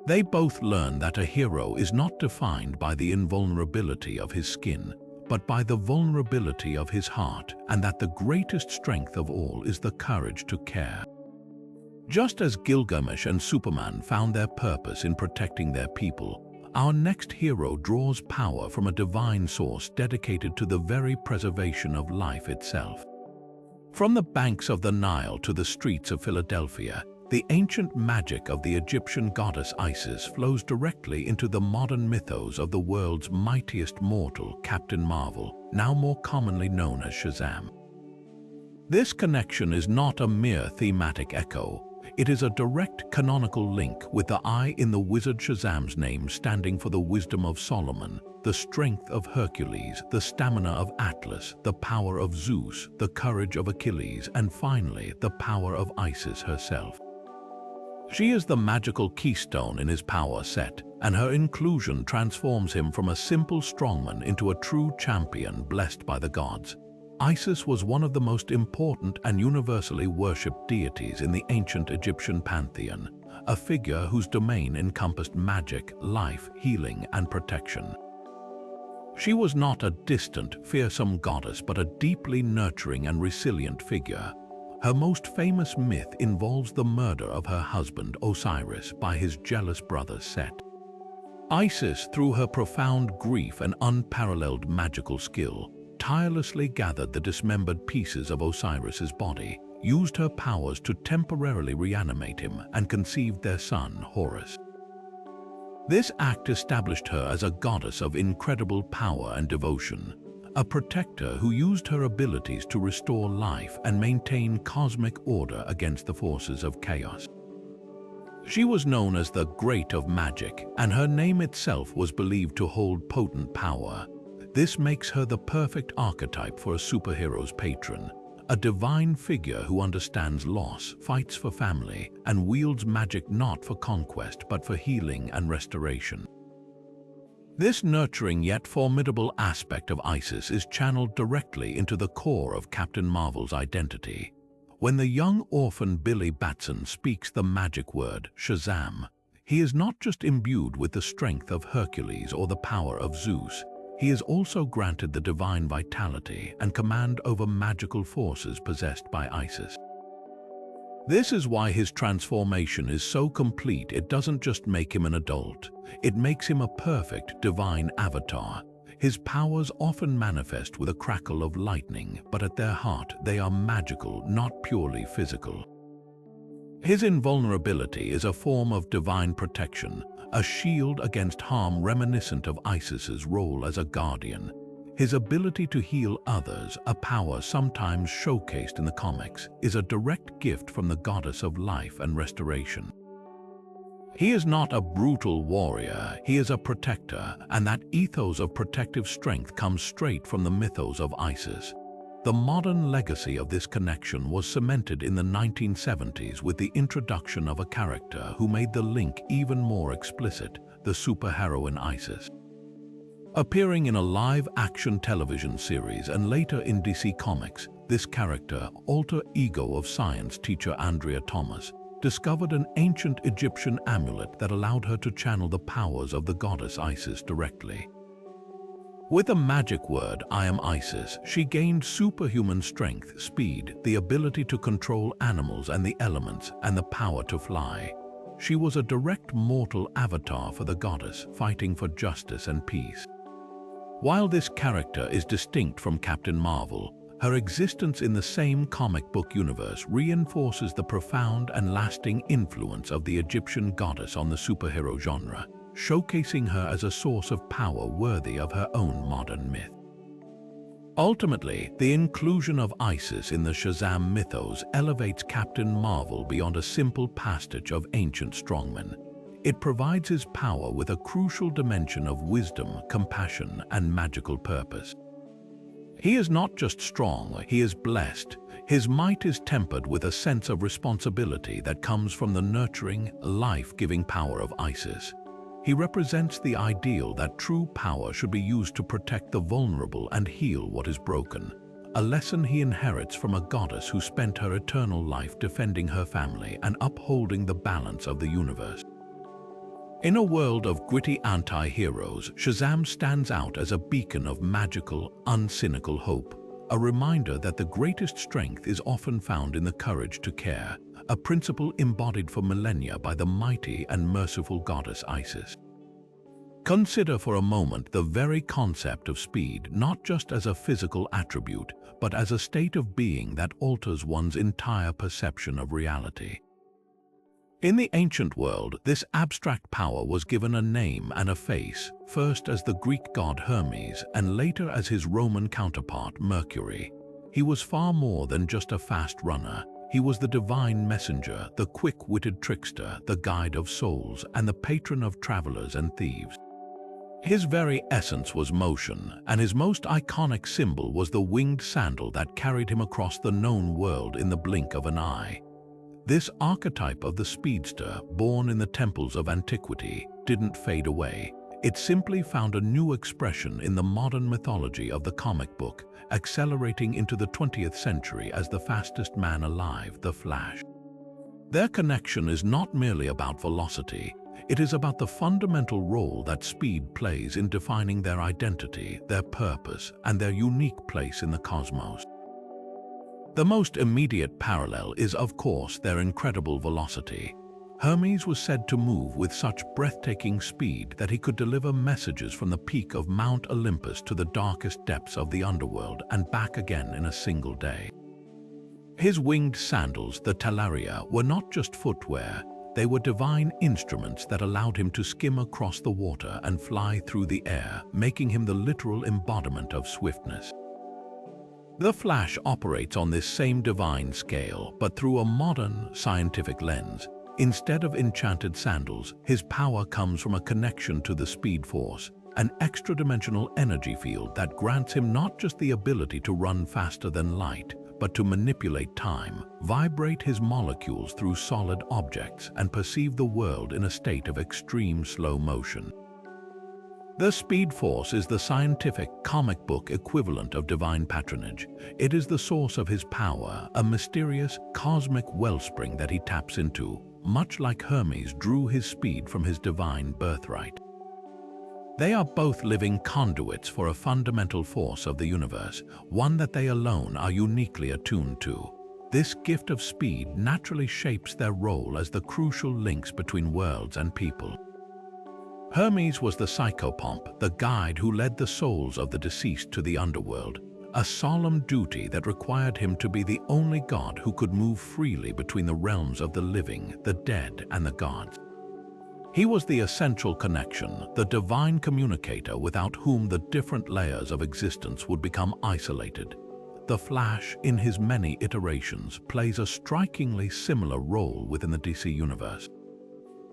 They both learn that a hero is not defined by the invulnerability of his skin, but by the vulnerability of his heart, and that the greatest strength of all is the courage to care. Just as Gilgamesh and Superman found their purpose in protecting their people, our next hero draws power from a divine source dedicated to the very preservation of life itself. From the banks of the Nile to the streets of Philadelphia, the ancient magic of the Egyptian goddess Isis flows directly into the modern mythos of the world's mightiest mortal, Captain Marvel, now more commonly known as Shazam. This connection is not a mere thematic echo. It is a direct canonical link, with the I in the wizard Shazam's name standing for the wisdom of Solomon, the strength of Hercules, the stamina of Atlas, the power of Zeus, the courage of Achilles, and finally, the power of Isis herself. She is the magical keystone in his power set, and her inclusion transforms him from a simple strongman into a true champion blessed by the gods. Isis was one of the most important and universally worshipped deities in the ancient Egyptian pantheon, a figure whose domain encompassed magic, life, healing, and protection. She was not a distant, fearsome goddess, but a deeply nurturing and resilient figure. Her most famous myth involves the murder of her husband Osiris by his jealous brother Set. Isis, through her profound grief and unparalleled magical skill, tirelessly gathered the dismembered pieces of Osiris's body, used her powers to temporarily reanimate him, and conceived their son, Horus. This act established her as a goddess of incredible power and devotion, a protector who used her abilities to restore life and maintain cosmic order against the forces of chaos. She was known as the Great of Magic, and her name itself was believed to hold potent power. This makes her the perfect archetype for a superhero's patron, a divine figure who understands loss, fights for family, and wields magic not for conquest but for healing and restoration. This nurturing yet formidable aspect of Isis is channeled directly into the core of Captain Marvel's identity. When the young orphan Billy Batson speaks the magic word Shazam, he is not just imbued with the strength of Hercules or the power of Zeus. He is also granted the divine vitality and command over magical forces possessed by Isis. This is why his transformation is so complete. It doesn't just make him an adult, it makes him a perfect divine avatar. His powers often manifest with a crackle of lightning, but at their heart they are magical, not purely physical. His invulnerability is a form of divine protection, a shield against harm reminiscent of Isis's role as a guardian. His ability to heal others, a power sometimes showcased in the comics, is a direct gift from the goddess of life and restoration. He is not a brutal warrior, he is a protector, and that ethos of protective strength comes straight from the mythos of Isis. The modern legacy of this connection was cemented in the 1970s with the introduction of a character who made the link even more explicit, the superheroine Isis. Appearing in a live-action television series and later in DC Comics, this character, alter ego of science teacher Andrea Thomas, discovered an ancient Egyptian amulet that allowed her to channel the powers of the goddess Isis directly. With the magic word, I am Isis, she gained superhuman strength, speed, the ability to control animals and the elements, and the power to fly. She was a direct mortal avatar for the goddess, fighting for justice and peace. While this character is distinct from Captain Marvel, her existence in the same comic book universe reinforces the profound and lasting influence of the Egyptian goddess on the superhero genre, showcasing her as a source of power worthy of her own modern myth. Ultimately, the inclusion of Isis in the Shazam mythos elevates Captain Marvel beyond a simple pastiche of ancient strongmen. It provides his power with a crucial dimension of wisdom, compassion, and magical purpose. He is not just strong, he is blessed. His might is tempered with a sense of responsibility that comes from the nurturing, life-giving power of Isis. He represents the ideal that true power should be used to protect the vulnerable and heal what is broken, a lesson he inherits from a goddess who spent her eternal life defending her family and upholding the balance of the universe. In a world of gritty anti-heroes, Shazam stands out as a beacon of magical, uncynical hope, a reminder that the greatest strength is often found in the courage to care, a principle embodied for millennia by the mighty and merciful goddess Isis. Consider for a moment the very concept of speed not just as a physical attribute, but as a state of being that alters one's entire perception of reality. In the ancient world, this abstract power was given a name and a face, first as the Greek god Hermes and later as his Roman counterpart Mercury. He was far more than just a fast runner. He was the divine messenger, the quick-witted trickster, the guide of souls, and the patron of travelers and thieves. His very essence was motion, and his most iconic symbol was the winged sandal that carried him across the known world in the blink of an eye. This archetype of the speedster, born in the temples of antiquity, didn't fade away. It simply found a new expression in the modern mythology of the comic book, accelerating into the 20th century as the fastest man alive, the Flash. Their connection is not merely about velocity, it is about the fundamental role that speed plays in defining their identity, their purpose, and their unique place in the cosmos. The most immediate parallel is, of course, their incredible velocity. Hermes was said to move with such breathtaking speed that he could deliver messages from the peak of Mount Olympus to the darkest depths of the underworld and back again in a single day. His winged sandals, the talaria, were not just footwear, they were divine instruments that allowed him to skim across the water and fly through the air, making him the literal embodiment of swiftness. The Flash operates on this same divine scale, but through a modern, scientific lens. Instead of enchanted sandals, his power comes from a connection to the speed force, an extra-dimensional energy field that grants him not just the ability to run faster than light, but to manipulate time, vibrate his molecules through solid objects, and perceive the world in a state of extreme slow motion. The Speed Force is the scientific comic book equivalent of divine patronage. It is the source of his power, a mysterious cosmic wellspring that he taps into, much like Hermes drew his speed from his divine birthright. They are both living conduits for a fundamental force of the universe, one that they alone are uniquely attuned to. This gift of speed naturally shapes their role as the crucial links between worlds and people. Hermes was the psychopomp, the guide who led the souls of the deceased to the underworld, a solemn duty that required him to be the only god who could move freely between the realms of the living, the dead, and the gods. He was the essential connection, the divine communicator without whom the different layers of existence would become isolated. The Flash, in his many iterations, plays a strikingly similar role within the DC universe.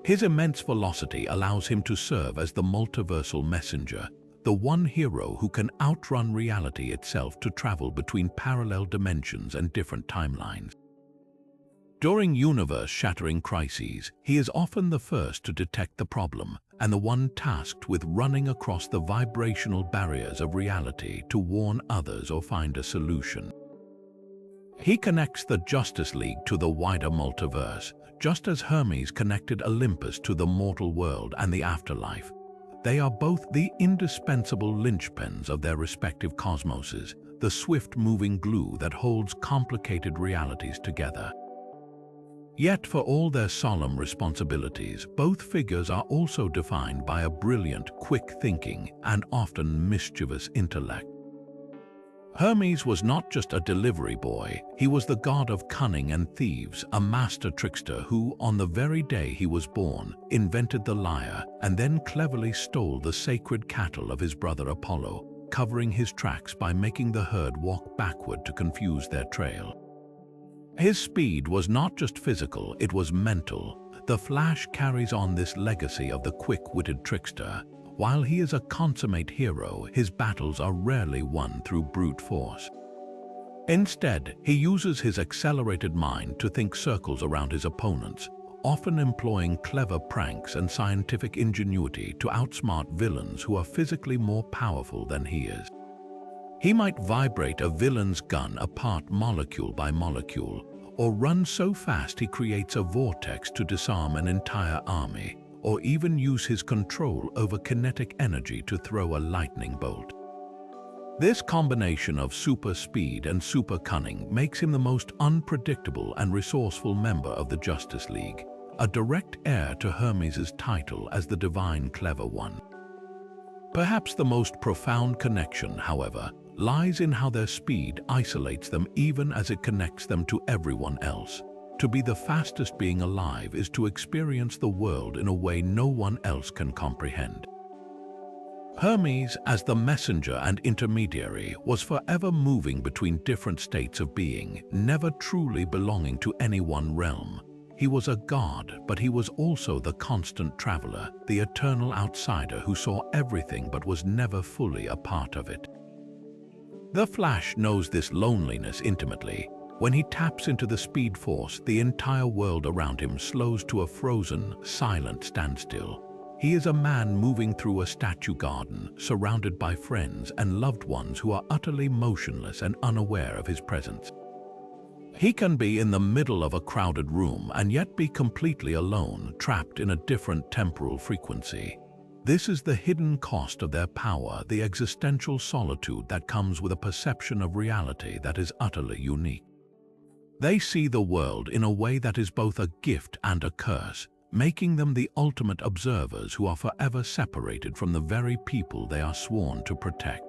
His immense velocity allows him to serve as the multiversal messenger, the one hero who can outrun reality itself to travel between parallel dimensions and different timelines. During universe-shattering crises, he is often the first to detect the problem and the one tasked with running across the vibrational barriers of reality to warn others or find a solution. He connects the Justice League to the wider multiverse, just as Hermes connected Olympus to the mortal world and the afterlife. They are both the indispensable linchpins of their respective cosmoses, the swift-moving glue that holds complicated realities together. Yet for all their solemn responsibilities, both figures are also defined by a brilliant, quick thinking and often mischievous intellect. Hermes was not just a delivery boy, he was the god of cunning and thieves, a master trickster who, on the very day he was born, invented the lyre and then cleverly stole the sacred cattle of his brother Apollo, covering his tracks by making the herd walk backward to confuse their trail. His speed was not just physical, it was mental. The Flash carries on this legacy of the quick-witted trickster. While he is a consummate hero, his battles are rarely won through brute force. Instead, he uses his accelerated mind to think circles around his opponents, often employing clever pranks and scientific ingenuity to outsmart villains who are physically more powerful than he is. He might vibrate a villain's gun apart molecule by molecule, or run so fast he creates a vortex to disarm an entire army, or even use his control over kinetic energy to throw a lightning bolt. This combination of super speed and super cunning makes him the most unpredictable and resourceful member of the Justice League, a direct heir to Hermes' title as the Divine Clever One. Perhaps the most profound connection, however, lies in how their speed isolates them even as it connects them to everyone else. To be the fastest being alive is to experience the world in a way no one else can comprehend. Hermes, as the messenger and intermediary, was forever moving between different states of being, never truly belonging to any one realm. He was a god, but he was also the constant traveler, the eternal outsider who saw everything but was never fully a part of it. The Flash knows this loneliness intimately. When he taps into the Speed Force, the entire world around him slows to a frozen, silent standstill. He is a man moving through a statue garden, surrounded by friends and loved ones who are utterly motionless and unaware of his presence. He can be in the middle of a crowded room and yet be completely alone, trapped in a different temporal frequency. This is the hidden cost of their power, the existential solitude that comes with a perception of reality that is utterly unique. They see the world in a way that is both a gift and a curse, making them the ultimate observers who are forever separated from the very people they are sworn to protect.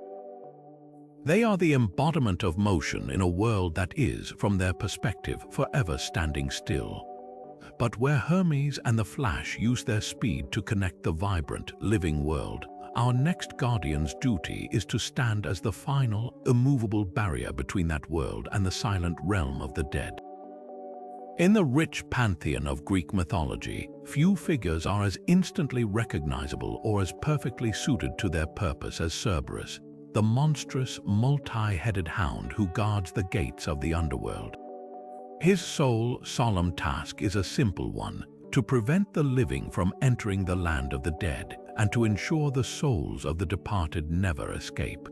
They are the embodiment of motion in a world that is, from their perspective, forever standing still. But where Hermes and the Flash use their speed to connect the vibrant, living world, our next Guardian's duty is to stand as the final, immovable barrier between that world and the silent realm of the dead. In the rich pantheon of Greek mythology, few figures are as instantly recognizable or as perfectly suited to their purpose as Cerberus, the monstrous, multi-headed hound who guards the gates of the underworld. His sole, solemn task is a simple one: to prevent the living from entering the land of the dead and to ensure the souls of the departed never escape.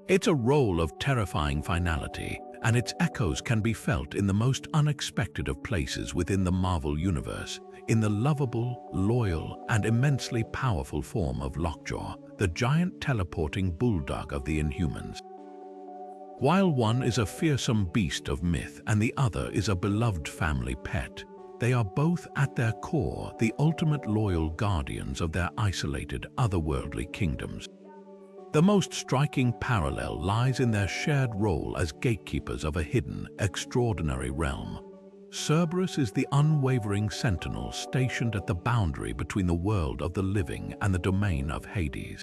It's a role of terrifying finality, and its echoes can be felt in the most unexpected of places within the Marvel Universe, in the lovable, loyal, and immensely powerful form of Lockjaw, the giant teleporting bulldog of the Inhumans. While one is a fearsome beast of myth and the other is a beloved family pet, they are both at their core the ultimate loyal guardians of their isolated, otherworldly kingdoms. The most striking parallel lies in their shared role as gatekeepers of a hidden, extraordinary realm. Cerberus is the unwavering sentinel stationed at the boundary between the world of the living and the domain of Hades.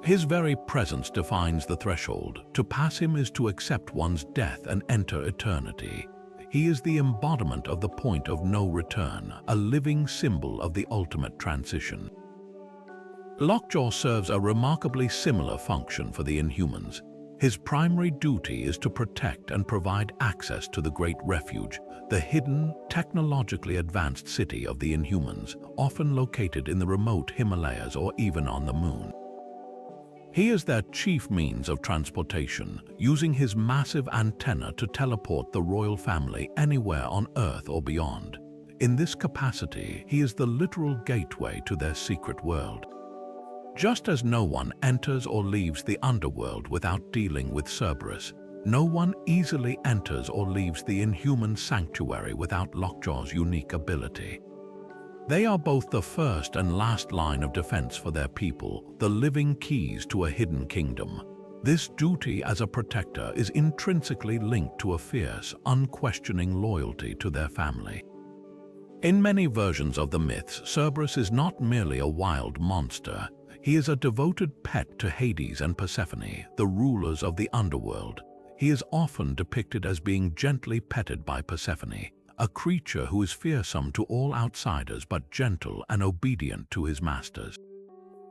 His very presence defines the threshold. To pass him is to accept one's death and enter eternity. He is the embodiment of the point of no return, a living symbol of the ultimate transition. Lockjaw serves a remarkably similar function for the Inhumans. His primary duty is to protect and provide access to the Great Refuge, the hidden, technologically advanced city of the Inhumans, often located in the remote Himalayas or even on the moon. He is their chief means of transportation, using his massive antenna to teleport the royal family anywhere on Earth or beyond. In this capacity, he is the literal gateway to their secret world. Just as no one enters or leaves the underworld without dealing with Cerberus, no one easily enters or leaves the Inhuman sanctuary without Lockjaw's unique ability. They are both the first and last line of defense for their people, the living keys to a hidden kingdom. This duty as a protector is intrinsically linked to a fierce, unquestioning loyalty to their family. In many versions of the myths, Cerberus is not merely a wild monster. He is a devoted pet to Hades and Persephone, the rulers of the underworld. He is often depicted as being gently petted by Persephone, a creature who is fearsome to all outsiders but gentle and obedient to his masters.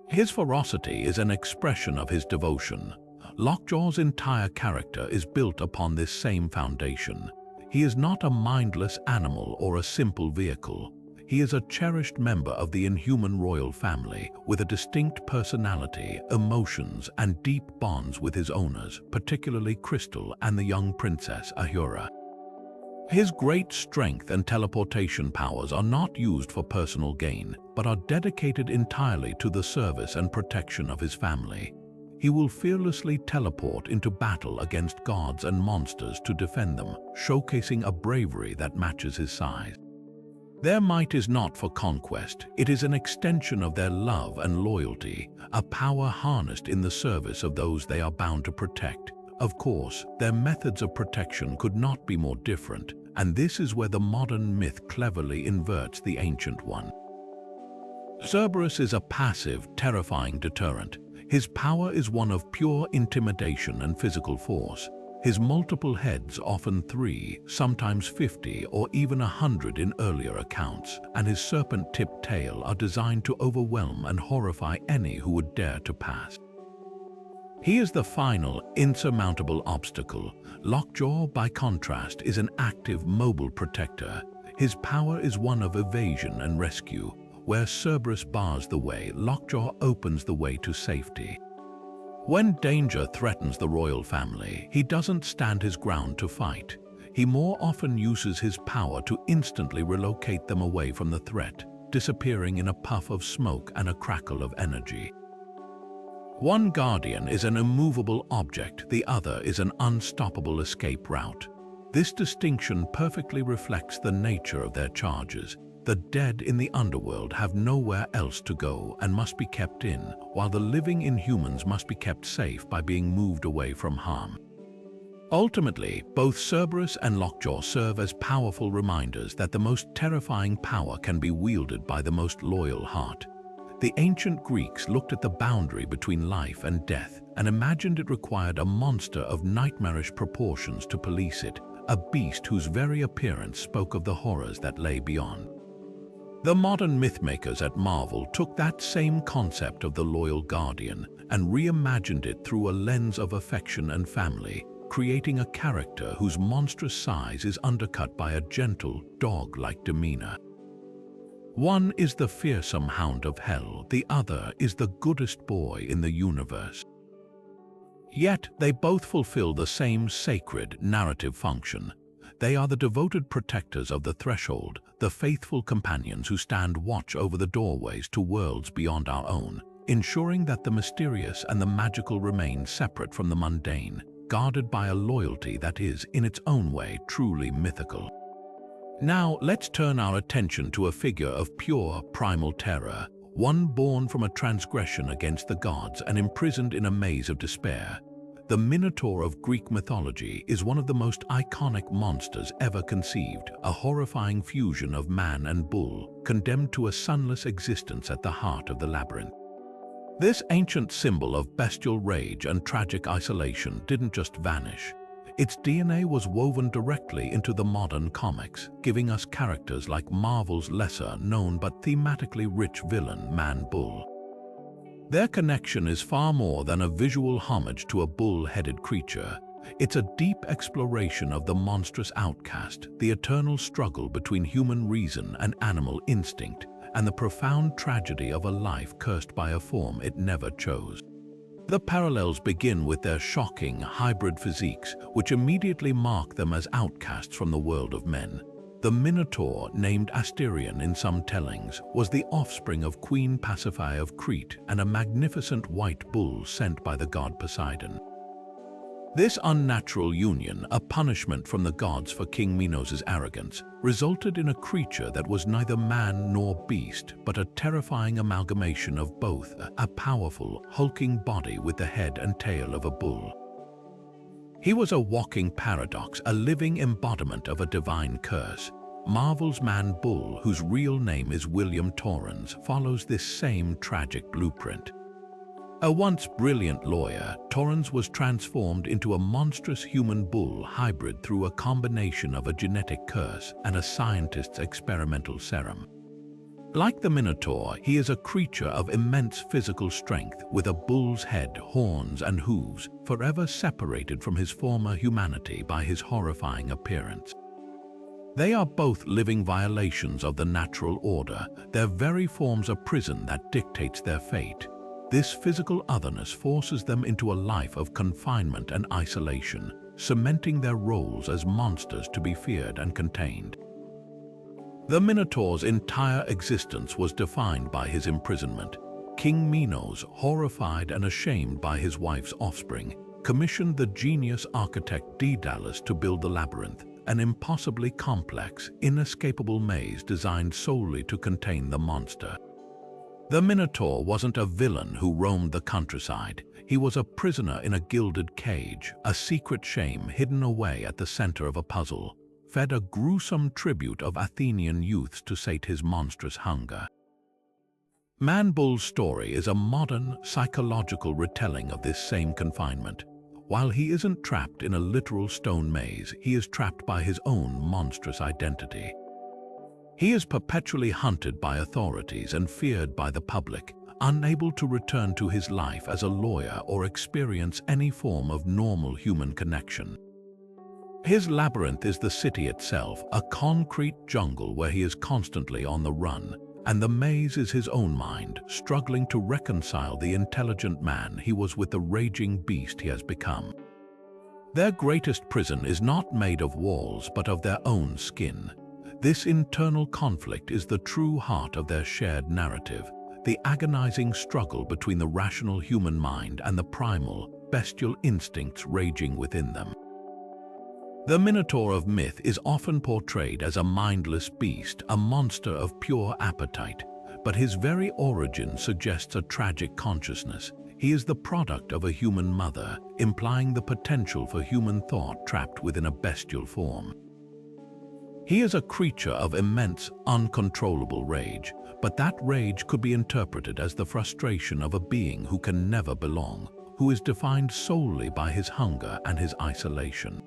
His ferocity is an expression of his devotion. Lockjaw's entire character is built upon this same foundation. He is not a mindless animal or a simple vehicle. He is a cherished member of the Inhuman royal family, with a distinct personality, emotions, and deep bonds with his owners, particularly Crystal and the young princess Ahura. His great strength and teleportation powers are not used for personal gain, but are dedicated entirely to the service and protection of his family. He will fearlessly teleport into battle against gods and monsters to defend them, showcasing a bravery that matches his size. Their might is not for conquest, it is an extension of their love and loyalty, a power harnessed in the service of those they are bound to protect. Of course, their methods of protection could not be more different, and this is where the modern myth cleverly inverts the ancient one. Cerberus is a passive, terrifying deterrent. His power is one of pure intimidation and physical force. His multiple heads, often 3, sometimes 50 or even 100 in earlier accounts, and his serpent-tipped tail are designed to overwhelm and horrify any who would dare to pass. He is the final, insurmountable obstacle. Lockjaw, by contrast, is an active, mobile protector. His power is one of evasion and rescue. Where Cerberus bars the way, Lockjaw opens the way to safety. When danger threatens the royal family, he doesn't stand his ground to fight. He more often uses his power to instantly relocate them away from the threat, disappearing in a puff of smoke and a crackle of energy. One guardian is an immovable object, the other is an unstoppable escape route. This distinction perfectly reflects the nature of their charges. The dead in the underworld have nowhere else to go and must be kept in, while the living Inhumans must be kept safe by being moved away from harm. Ultimately, both Cerberus and Lockjaw serve as powerful reminders that the most terrifying power can be wielded by the most loyal heart. The ancient Greeks looked at the boundary between life and death and imagined it required a monster of nightmarish proportions to police it, a beast whose very appearance spoke of the horrors that lay beyond. The modern mythmakers at Marvel took that same concept of the loyal guardian and reimagined it through a lens of affection and family, creating a character whose monstrous size is undercut by a gentle, dog-like demeanor. One is the fearsome hound of hell, the other is the goodest boy in the universe. Yet they both fulfill the same sacred narrative function. They are the devoted protectors of the threshold, the faithful companions who stand watch over the doorways to worlds beyond our own, ensuring that the mysterious and the magical remain separate from the mundane, guarded by a loyalty that is, in its own way, truly mythical. Now, let's turn our attention to a figure of pure primal terror, one born from a transgression against the gods and imprisoned in a maze of despair. The Minotaur of Greek mythology is one of the most iconic monsters ever conceived, a horrifying fusion of man and bull, condemned to a sunless existence at the heart of the labyrinth. This ancient symbol of bestial rage and tragic isolation didn't just vanish. Its DNA was woven directly into the modern comics, giving us characters like Marvel's lesser-known but thematically rich villain, Man-Bull. Their connection is far more than a visual homage to a bull-headed creature. It's a deep exploration of the monstrous outcast, the eternal struggle between human reason and animal instinct, and the profound tragedy of a life cursed by a form it never chose. The parallels begin with their shocking hybrid physiques, which immediately mark them as outcasts from the world of men. The Minotaur, named Asterion in some tellings, was the offspring of Queen Pasiphae of Crete and a magnificent white bull sent by the god Poseidon. This unnatural union, a punishment from the gods for King Minos' arrogance, resulted in a creature that was neither man nor beast, but a terrifying amalgamation of both, a powerful, hulking body with the head and tail of a bull. He was a walking paradox, a living embodiment of a divine curse. Marvel's Man-Bull, whose real name is William Torrens, follows this same tragic blueprint. A once brilliant lawyer, Torrens was transformed into a monstrous human bull hybrid through a combination of a genetic curse and a scientist's experimental serum. Like the Minotaur, he is a creature of immense physical strength with a bull's head, horns, and hooves, forever separated from his former humanity by his horrifying appearance. They are both living violations of the natural order, their very forms a prison that dictates their fate. This physical otherness forces them into a life of confinement and isolation, cementing their roles as monsters to be feared and contained. The Minotaur's entire existence was defined by his imprisonment. King Minos, horrified and ashamed by his wife's offspring, commissioned the genius architect Daedalus to build the labyrinth, an impossibly complex, inescapable maze designed solely to contain the monster. The Minotaur wasn't a villain who roamed the countryside. He was a prisoner in a gilded cage, a secret shame hidden away at the center of a puzzle, fed a gruesome tribute of Athenian youths to sate his monstrous hunger. Man-Bull's story is a modern, psychological retelling of this same confinement. While he isn't trapped in a literal stone maze, he is trapped by his own monstrous identity. He is perpetually hunted by authorities and feared by the public, unable to return to his life as a lawyer or experience any form of normal human connection. His labyrinth is the city itself, a concrete jungle where he is constantly on the run, and the maze is his own mind, struggling to reconcile the intelligent man he was with the raging beast he has become. Their greatest prison is not made of walls but of their own skin. This internal conflict is the true heart of their shared narrative, the agonizing struggle between the rational human mind and the primal, bestial instincts raging within them. The Minotaur of myth is often portrayed as a mindless beast, a monster of pure appetite, but his very origin suggests a tragic consciousness. He is the product of a human mother, implying the potential for human thought trapped within a bestial form. He is a creature of immense, uncontrollable rage, but that rage could be interpreted as the frustration of a being who can never belong, who is defined solely by his hunger and his isolation.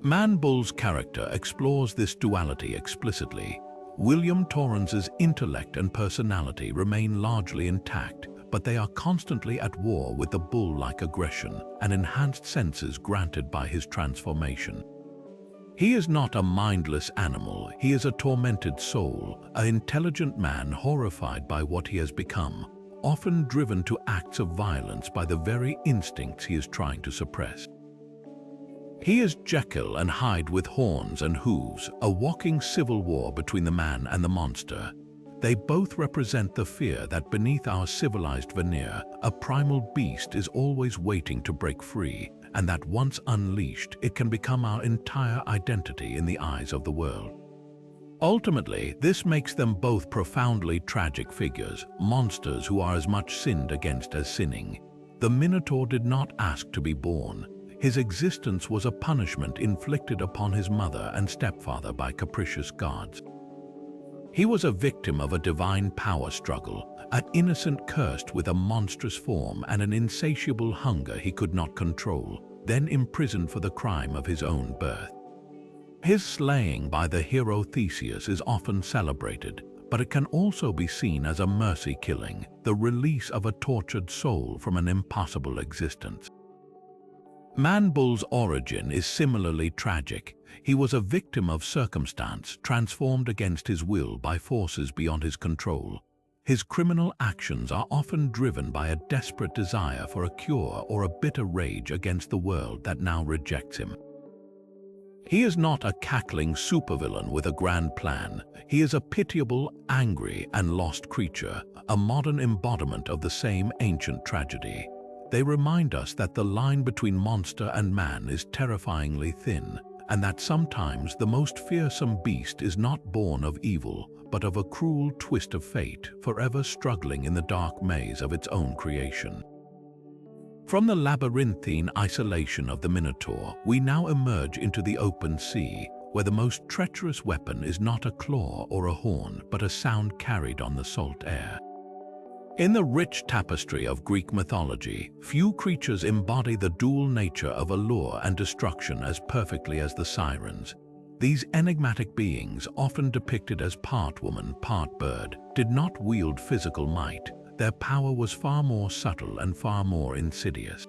Man-Bull's character explores this duality explicitly. William Torrens's intellect and personality remain largely intact, but they are constantly at war with the bull-like aggression and enhanced senses granted by his transformation. He is not a mindless animal, he is a tormented soul, an intelligent man horrified by what he has become, often driven to acts of violence by the very instincts he is trying to suppress. He is Jekyll and Hyde with horns and hooves, a walking civil war between the man and the monster. They both represent the fear that beneath our civilized veneer, a primal beast is always waiting to break free, and that once unleashed, it can become our entire identity in the eyes of the world. Ultimately, this makes them both profoundly tragic figures, monsters who are as much sinned against as sinning. The Minotaur did not ask to be born. His existence was a punishment inflicted upon his mother and stepfather by capricious gods. He was a victim of a divine power struggle, an innocent cursed with a monstrous form and an insatiable hunger he could not control, then imprisoned for the crime of his own birth. His slaying by the hero Theseus is often celebrated, but it can also be seen as a mercy killing, the release of a tortured soul from an impossible existence. Man-Bull's origin is similarly tragic. He was a victim of circumstance, transformed against his will by forces beyond his control. His criminal actions are often driven by a desperate desire for a cure or a bitter rage against the world that now rejects him. He is not a cackling supervillain with a grand plan. He is a pitiable, angry, and lost creature, a modern embodiment of the same ancient tragedy. They remind us that the line between monster and man is terrifyingly thin, and that sometimes the most fearsome beast is not born of evil, but of a cruel twist of fate, forever struggling in the dark maze of its own creation. From the labyrinthine isolation of the Minotaur, we now emerge into the open sea, where the most treacherous weapon is not a claw or a horn, but a sound carried on the salt air. In the rich tapestry of Greek mythology, few creatures embody the dual nature of allure and destruction as perfectly as the sirens. These enigmatic beings, often depicted as part woman, part bird, did not wield physical might. Their power was far more subtle and far more insidious.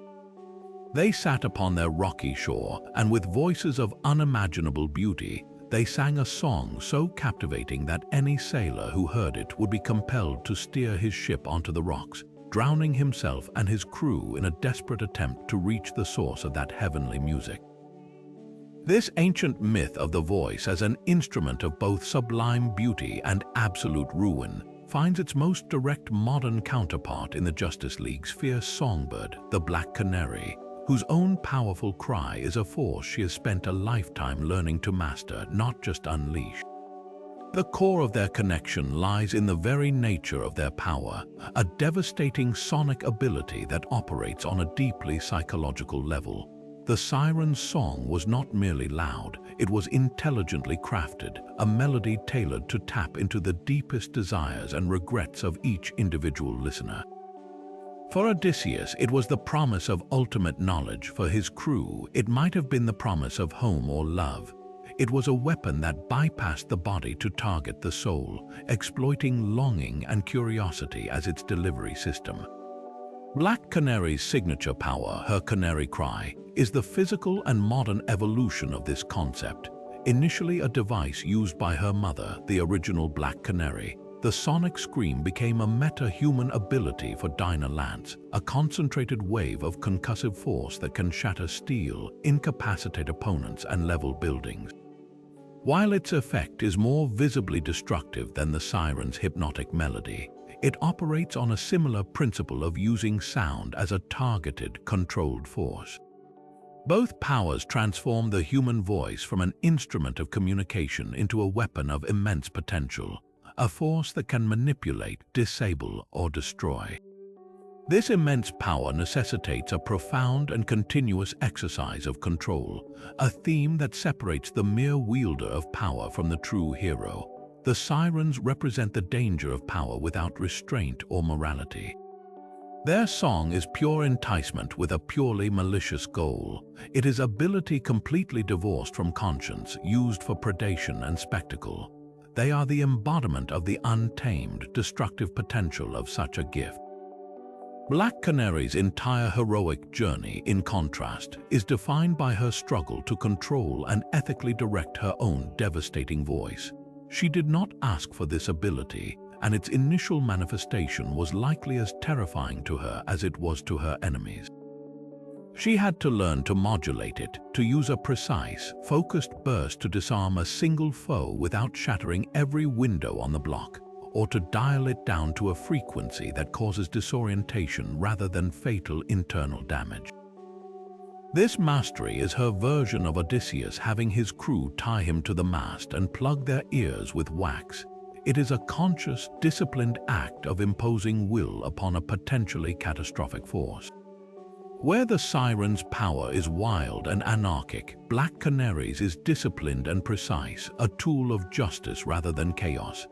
They sat upon their rocky shore, and with voices of unimaginable beauty, they sang a song so captivating that any sailor who heard it would be compelled to steer his ship onto the rocks, drowning himself and his crew in a desperate attempt to reach the source of that heavenly music. This ancient myth of the voice as an instrument of both sublime beauty and absolute ruin finds its most direct modern counterpart in the Justice League's fierce songbird, the Black Canary, whose own powerful cry is a force she has spent a lifetime learning to master, not just unleash. The core of their connection lies in the very nature of their power, a devastating sonic ability that operates on a deeply psychological level. The siren's song was not merely loud, it was intelligently crafted, a melody tailored to tap into the deepest desires and regrets of each individual listener. For Odysseus, it was the promise of ultimate knowledge. For his crew, it might have been the promise of home or love. It was a weapon that bypassed the body to target the soul, exploiting longing and curiosity as its delivery system. Black Canary's signature power, her canary cry, is the physical and modern evolution of this concept. Initially a device used by her mother, the original Black Canary, the sonic scream became a meta-human ability for Dinah Lance, a concentrated wave of concussive force that can shatter steel, incapacitate opponents, and level buildings. While its effect is more visibly destructive than the siren's hypnotic melody, it operates on a similar principle of using sound as a targeted, controlled force. Both powers transform the human voice from an instrument of communication into a weapon of immense potential, a force that can manipulate, disable, or destroy. This immense power necessitates a profound and continuous exercise of control, a theme that separates the mere wielder of power from the true hero. The sirens represent the danger of power without restraint or morality. Their song is pure enticement with a purely malicious goal. It is ability completely divorced from conscience, used for predation and spectacle. They are the embodiment of the untamed, destructive potential of such a gift. Black Canary's entire heroic journey, in contrast, is defined by her struggle to control and ethically direct her own devastating voice. She did not ask for this ability, and its initial manifestation was likely as terrifying to her as it was to her enemies. She had to learn to modulate it, to use a precise, focused burst to disarm a single foe without shattering every window on the block, or to dial it down to a frequency that causes disorientation rather than fatal internal damage. This mastery is her version of Odysseus having his crew tie him to the mast and plug their ears with wax. It is a conscious, disciplined act of imposing will upon a potentially catastrophic force. Where the siren's power is wild and anarchic, Black Canary's is disciplined and precise, a tool of justice rather than chaos.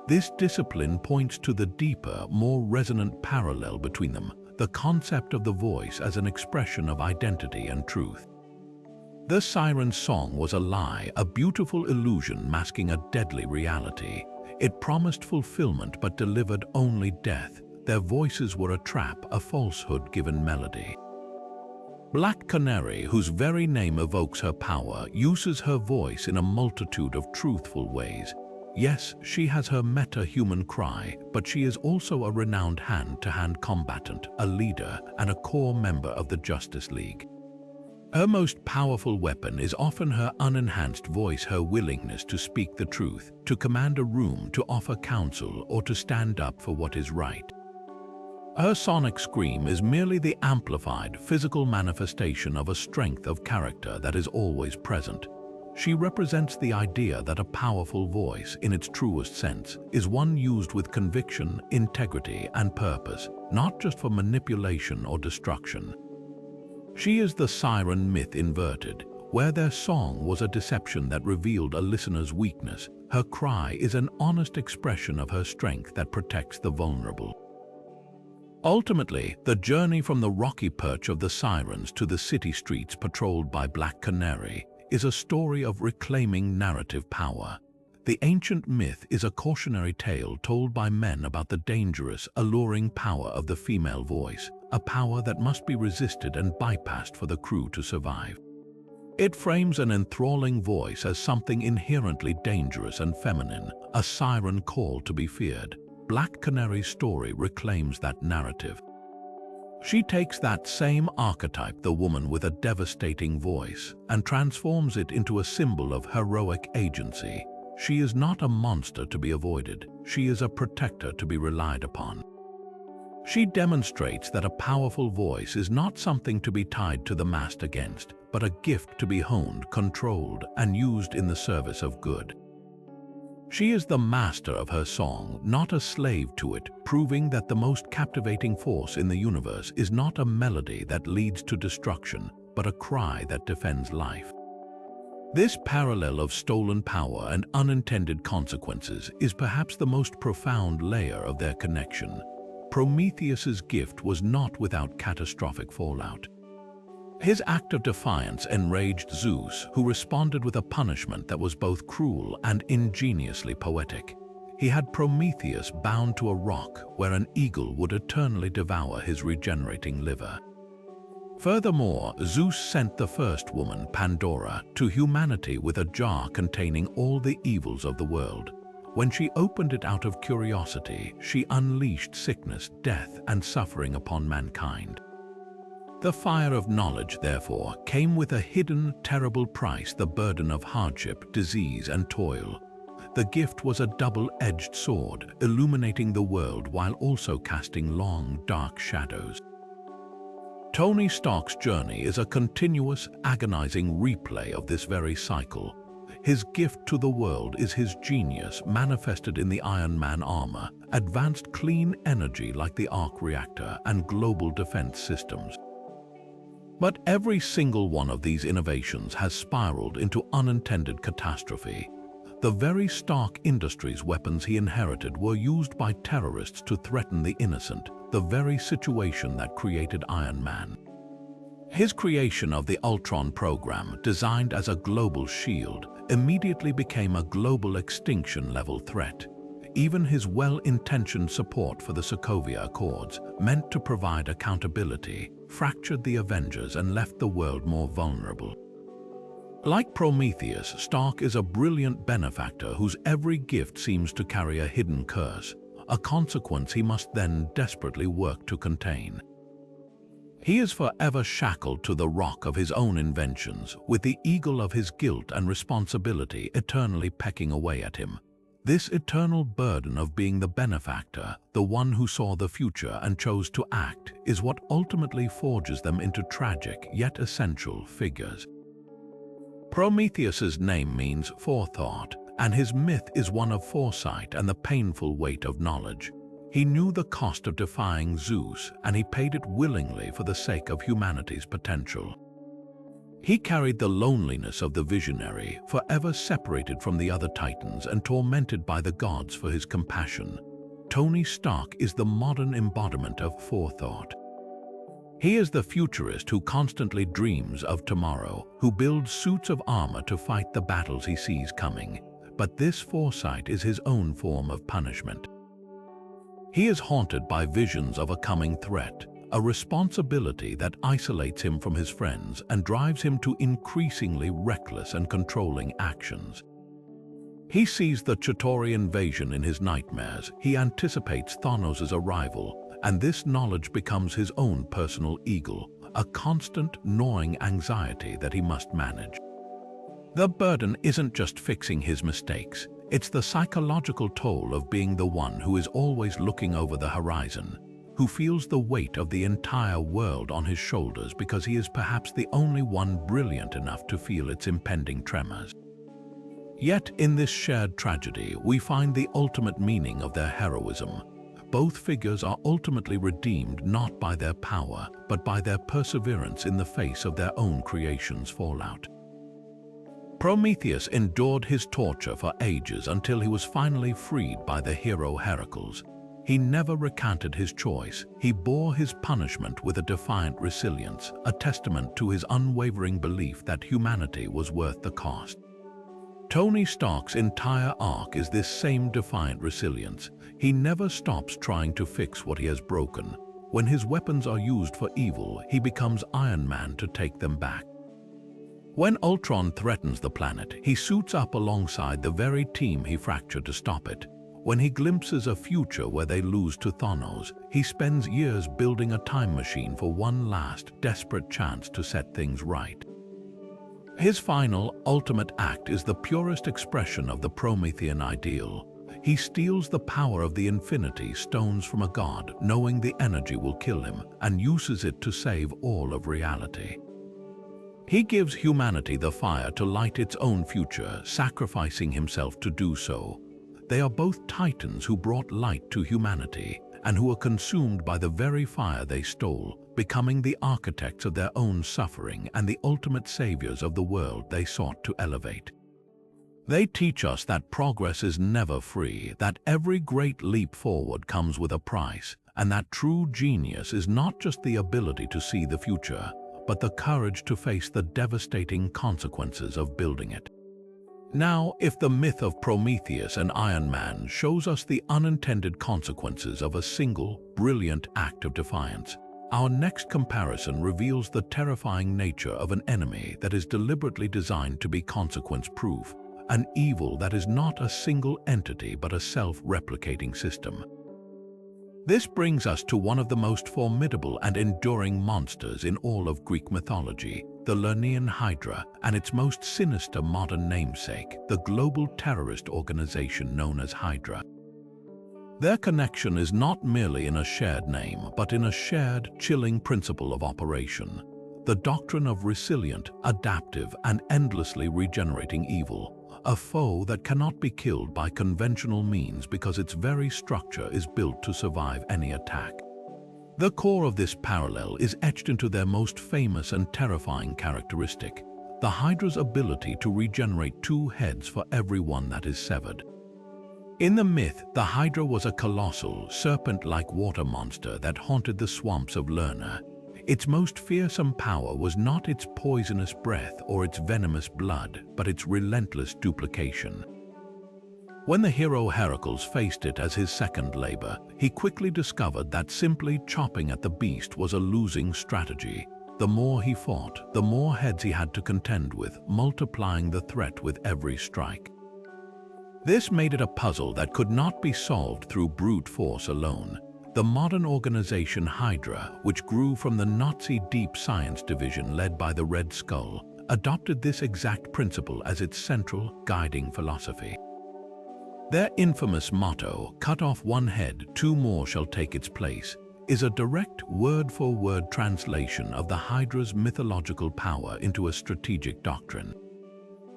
This discipline points to the deeper, more resonant parallel between them, the concept of the voice as an expression of identity and truth. The siren's song was a lie, a beautiful illusion masking a deadly reality. It promised fulfillment but delivered only death. Their voices were a trap, a falsehood given melody. Black Canary, whose very name evokes her power, uses her voice in a multitude of truthful ways. Yes, she has her meta-human cry, but she is also a renowned hand-to-hand combatant, a leader, and a core member of the Justice League. Her most powerful weapon is often her unenhanced voice, her willingness to speak the truth, to command a room, to offer counsel, or to stand up for what is right. Her sonic scream is merely the amplified, physical manifestation of a strength of character that is always present. She represents the idea that a powerful voice, in its truest sense, is one used with conviction, integrity, and purpose, not just for manipulation or destruction. She is the siren myth inverted. Where their song was a deception that revealed a listener's weakness, her cry is an honest expression of her strength that protects the vulnerable. Ultimately, the journey from the rocky perch of the sirens to the city streets patrolled by Black Canary is a story of reclaiming narrative power. The ancient myth is a cautionary tale told by men about the dangerous, alluring power of the female voice, a power that must be resisted and bypassed for the crew to survive. It frames an enthralling voice as something inherently dangerous and feminine, a siren call to be feared. Black Canary's story reclaims that narrative. She takes that same archetype, the woman with a devastating voice, and transforms it into a symbol of heroic agency. She is not a monster to be avoided. She is a protector to be relied upon. She demonstrates that a powerful voice is not something to be tied to the mast against, but a gift to be honed, controlled, and used in the service of good. She is the master of her song, not a slave to it, proving that the most captivating force in the universe is not a melody that leads to destruction, but a cry that defends life. This parallel of stolen power and unintended consequences is perhaps the most profound layer of their connection. Prometheus's gift was not without catastrophic fallout. His act of defiance enraged Zeus, who responded with a punishment that was both cruel and ingeniously poetic. He had Prometheus bound to a rock where an eagle would eternally devour his regenerating liver. Furthermore, Zeus sent the first woman, Pandora, to humanity with a jar containing all the evils of the world. When she opened it out of curiosity, she unleashed sickness, death, and suffering upon mankind. The fire of knowledge, therefore, came with a hidden, terrible price, the burden of hardship, disease, and toil. The gift was a double-edged sword, illuminating the world while also casting long, dark shadows. Tony Stark's journey is a continuous, agonizing replay of this very cycle. His gift to the world is his genius, manifested in the Iron Man armor, advanced clean energy like the arc reactor, and global defense systems. But every single one of these innovations has spiraled into unintended catastrophe. The very Stark Industries weapons he inherited were used by terrorists to threaten the innocent, the very situation that created Iron Man. His creation of the Ultron program, designed as a global shield, immediately became a global extinction-level threat. even his well-intentioned support for the Sokovia Accords, meant to provide accountability, fractured the Avengers and left the world more vulnerable. Like Prometheus, Stark is a brilliant benefactor whose every gift seems to carry a hidden curse, a consequence he must then desperately work to contain. He is forever shackled to the rock of his own inventions, with the eagle of his guilt and responsibility eternally pecking away at him. This eternal burden of being the benefactor, the one who saw the future and chose to act, is what ultimately forges them into tragic yet essential figures. Prometheus's name means forethought, and his myth is one of foresight and the painful weight of knowledge. He knew the cost of defying Zeus, and he paid it willingly for the sake of humanity's potential. He carried the loneliness of the visionary, forever separated from the other titans and tormented by the gods for his compassion. Tony Stark is the modern embodiment of forethought. He is the futurist who constantly dreams of tomorrow, who builds suits of armor to fight the battles he sees coming. But this foresight is his own form of punishment. He is haunted by visions of a coming threat, a responsibility that isolates him from his friends and drives him to increasingly reckless and controlling actions. He sees the Chitauri invasion in his nightmares. He anticipates Thanos' arrival, and this knowledge becomes his own personal eagle, a constant, gnawing anxiety that he must manage. The burden isn't just fixing his mistakes, it's the psychological toll of being the one who is always looking over the horizon, who feels the weight of the entire world on his shoulders because he is perhaps the only one brilliant enough to feel its impending tremors. Yet in this shared tragedy, we find the ultimate meaning of their heroism. Both figures are ultimately redeemed not by their power, but by their perseverance in the face of their own creation's fallout. Prometheus endured his torture for ages until he was finally freed by the hero Hercules. He never recanted his choice. He bore his punishment with a defiant resilience, a testament to his unwavering belief that humanity was worth the cost. Tony Stark's entire arc is this same defiant resilience. He never stops trying to fix what he has broken. When his weapons are used for evil, he becomes Iron Man to take them back. When Ultron threatens the planet, he suits up alongside the very team he fractured to stop it. When he glimpses a future where they lose to Thanos, he spends years building a time machine for one last, desperate chance to set things right. His final, ultimate act is the purest expression of the Promethean ideal. He steals the power of the Infinity Stones from a god, knowing the energy will kill him, and uses it to save all of reality. He gives humanity the fire to light its own future, sacrificing himself to do so. They are both titans who brought light to humanity, and who are consumed by the very fire they stole, becoming the architects of their own suffering and the ultimate saviors of the world they sought to elevate. They teach us that progress is never free, that every great leap forward comes with a price, and that true genius is not just the ability to see the future, but the courage to face the devastating consequences of building it. Now, if the myth of Prometheus and Iron Man shows us the unintended consequences of a single, brilliant act of defiance, our next comparison reveals the terrifying nature of an enemy that is deliberately designed to be consequence-proof, an evil that is not a single entity but a self-replicating system. This brings us to one of the most formidable and enduring monsters in all of Greek mythology, the Lernaean Hydra, and its most sinister modern namesake, the global terrorist organization known as Hydra. Their connection is not merely in a shared name, but in a shared, chilling principle of operation, the doctrine of resilient, adaptive, and endlessly regenerating evil, a foe that cannot be killed by conventional means because its very structure is built to survive any attack. The core of this parallel is etched into their most famous and terrifying characteristic, the Hydra's ability to regenerate two heads for every one that is severed. In the myth, the Hydra was a colossal, serpent-like water monster that haunted the swamps of Lerna. Its most fearsome power was not its poisonous breath or its venomous blood, but its relentless duplication. When the hero Hercules faced it as his second labor, he quickly discovered that simply chopping at the beast was a losing strategy. The more he fought, the more heads he had to contend with, multiplying the threat with every strike. This made it a puzzle that could not be solved through brute force alone. The modern organization Hydra, which grew from the Nazi Deep Science Division led by the Red Skull, adopted this exact principle as its central, guiding philosophy. Their infamous motto, "Cut off one head, two more shall take its place," is a direct word-for-word translation of the Hydra's mythological power into a strategic doctrine.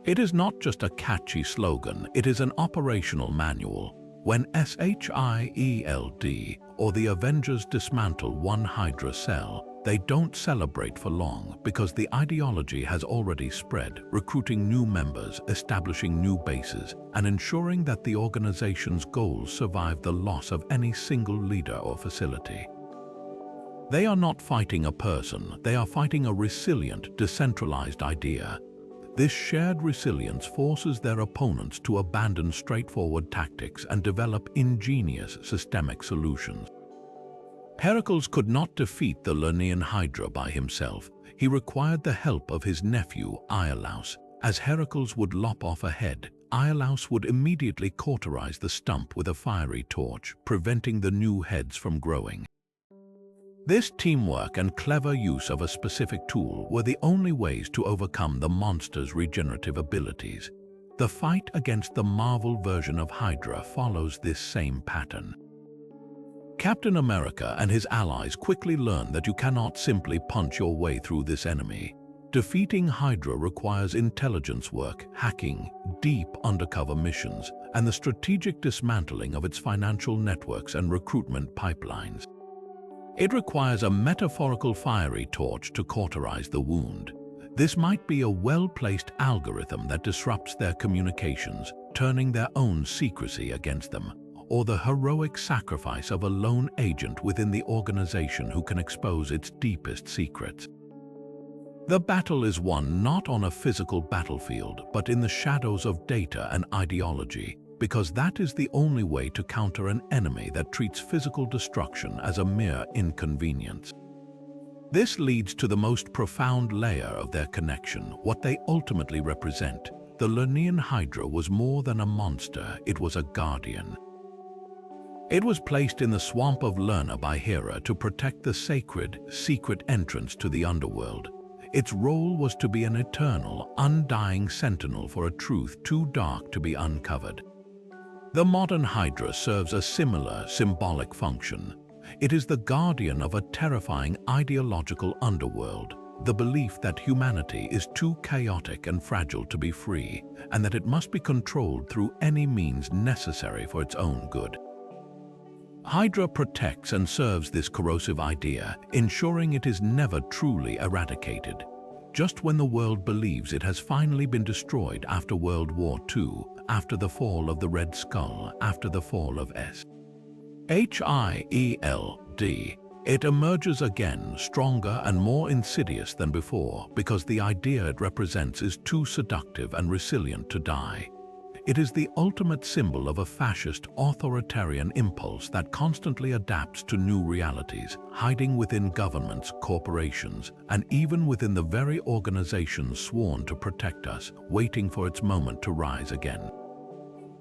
It is not just a catchy slogan, it is an operational manual. When SHIELD or the Avengers dismantle one Hydra cell, they don't celebrate for long because the ideology has already spread, recruiting new members, establishing new bases, and ensuring that the organization's goals survive the loss of any single leader or facility. They are not fighting a person, they are fighting a resilient, decentralized idea. This shared resilience forces their opponents to abandon straightforward tactics and develop ingenious systemic solutions. Hercules could not defeat the Lernaean Hydra by himself. He required the help of his nephew, Iolaus. As Hercules would lop off a head, Iolaus would immediately cauterize the stump with a fiery torch, preventing the new heads from growing. This teamwork and clever use of a specific tool were the only ways to overcome the monster's regenerative abilities. The fight against the Marvel version of Hydra follows this same pattern. Captain America and his allies quickly learned that you cannot simply punch your way through this enemy. Defeating Hydra requires intelligence work, hacking, deep undercover missions, and the strategic dismantling of its financial networks and recruitment pipelines. It requires a metaphorical fiery torch to cauterize the wound. This might be a well-placed algorithm that disrupts their communications, turning their own secrecy against them, or the heroic sacrifice of a lone agent within the organization who can expose its deepest secrets. The battle is won not on a physical battlefield, but in the shadows of data and ideology, because that is the only way to counter an enemy that treats physical destruction as a mere inconvenience. This leads to the most profound layer of their connection, what they ultimately represent. The Lernaean Hydra was more than a monster, it was a guardian. It was placed in the swamp of Lerna by Hera to protect the sacred, secret entrance to the underworld. Its role was to be an eternal, undying sentinel for a truth too dark to be uncovered. The modern Hydra serves a similar symbolic function. It is the guardian of a terrifying ideological underworld, the belief that humanity is too chaotic and fragile to be free, and that it must be controlled through any means necessary for its own good. Hydra protects and serves this corrosive idea, ensuring it is never truly eradicated. Just when the world believes it has finally been destroyed after World War II, after the fall of the Red Skull, after the fall of SHIELD, it emerges again, stronger and more insidious than before, because the idea it represents is too seductive and resilient to die. It is the ultimate symbol of a fascist, authoritarian impulse that constantly adapts to new realities, hiding within governments, corporations, and even within the very organizations sworn to protect us, waiting for its moment to rise again.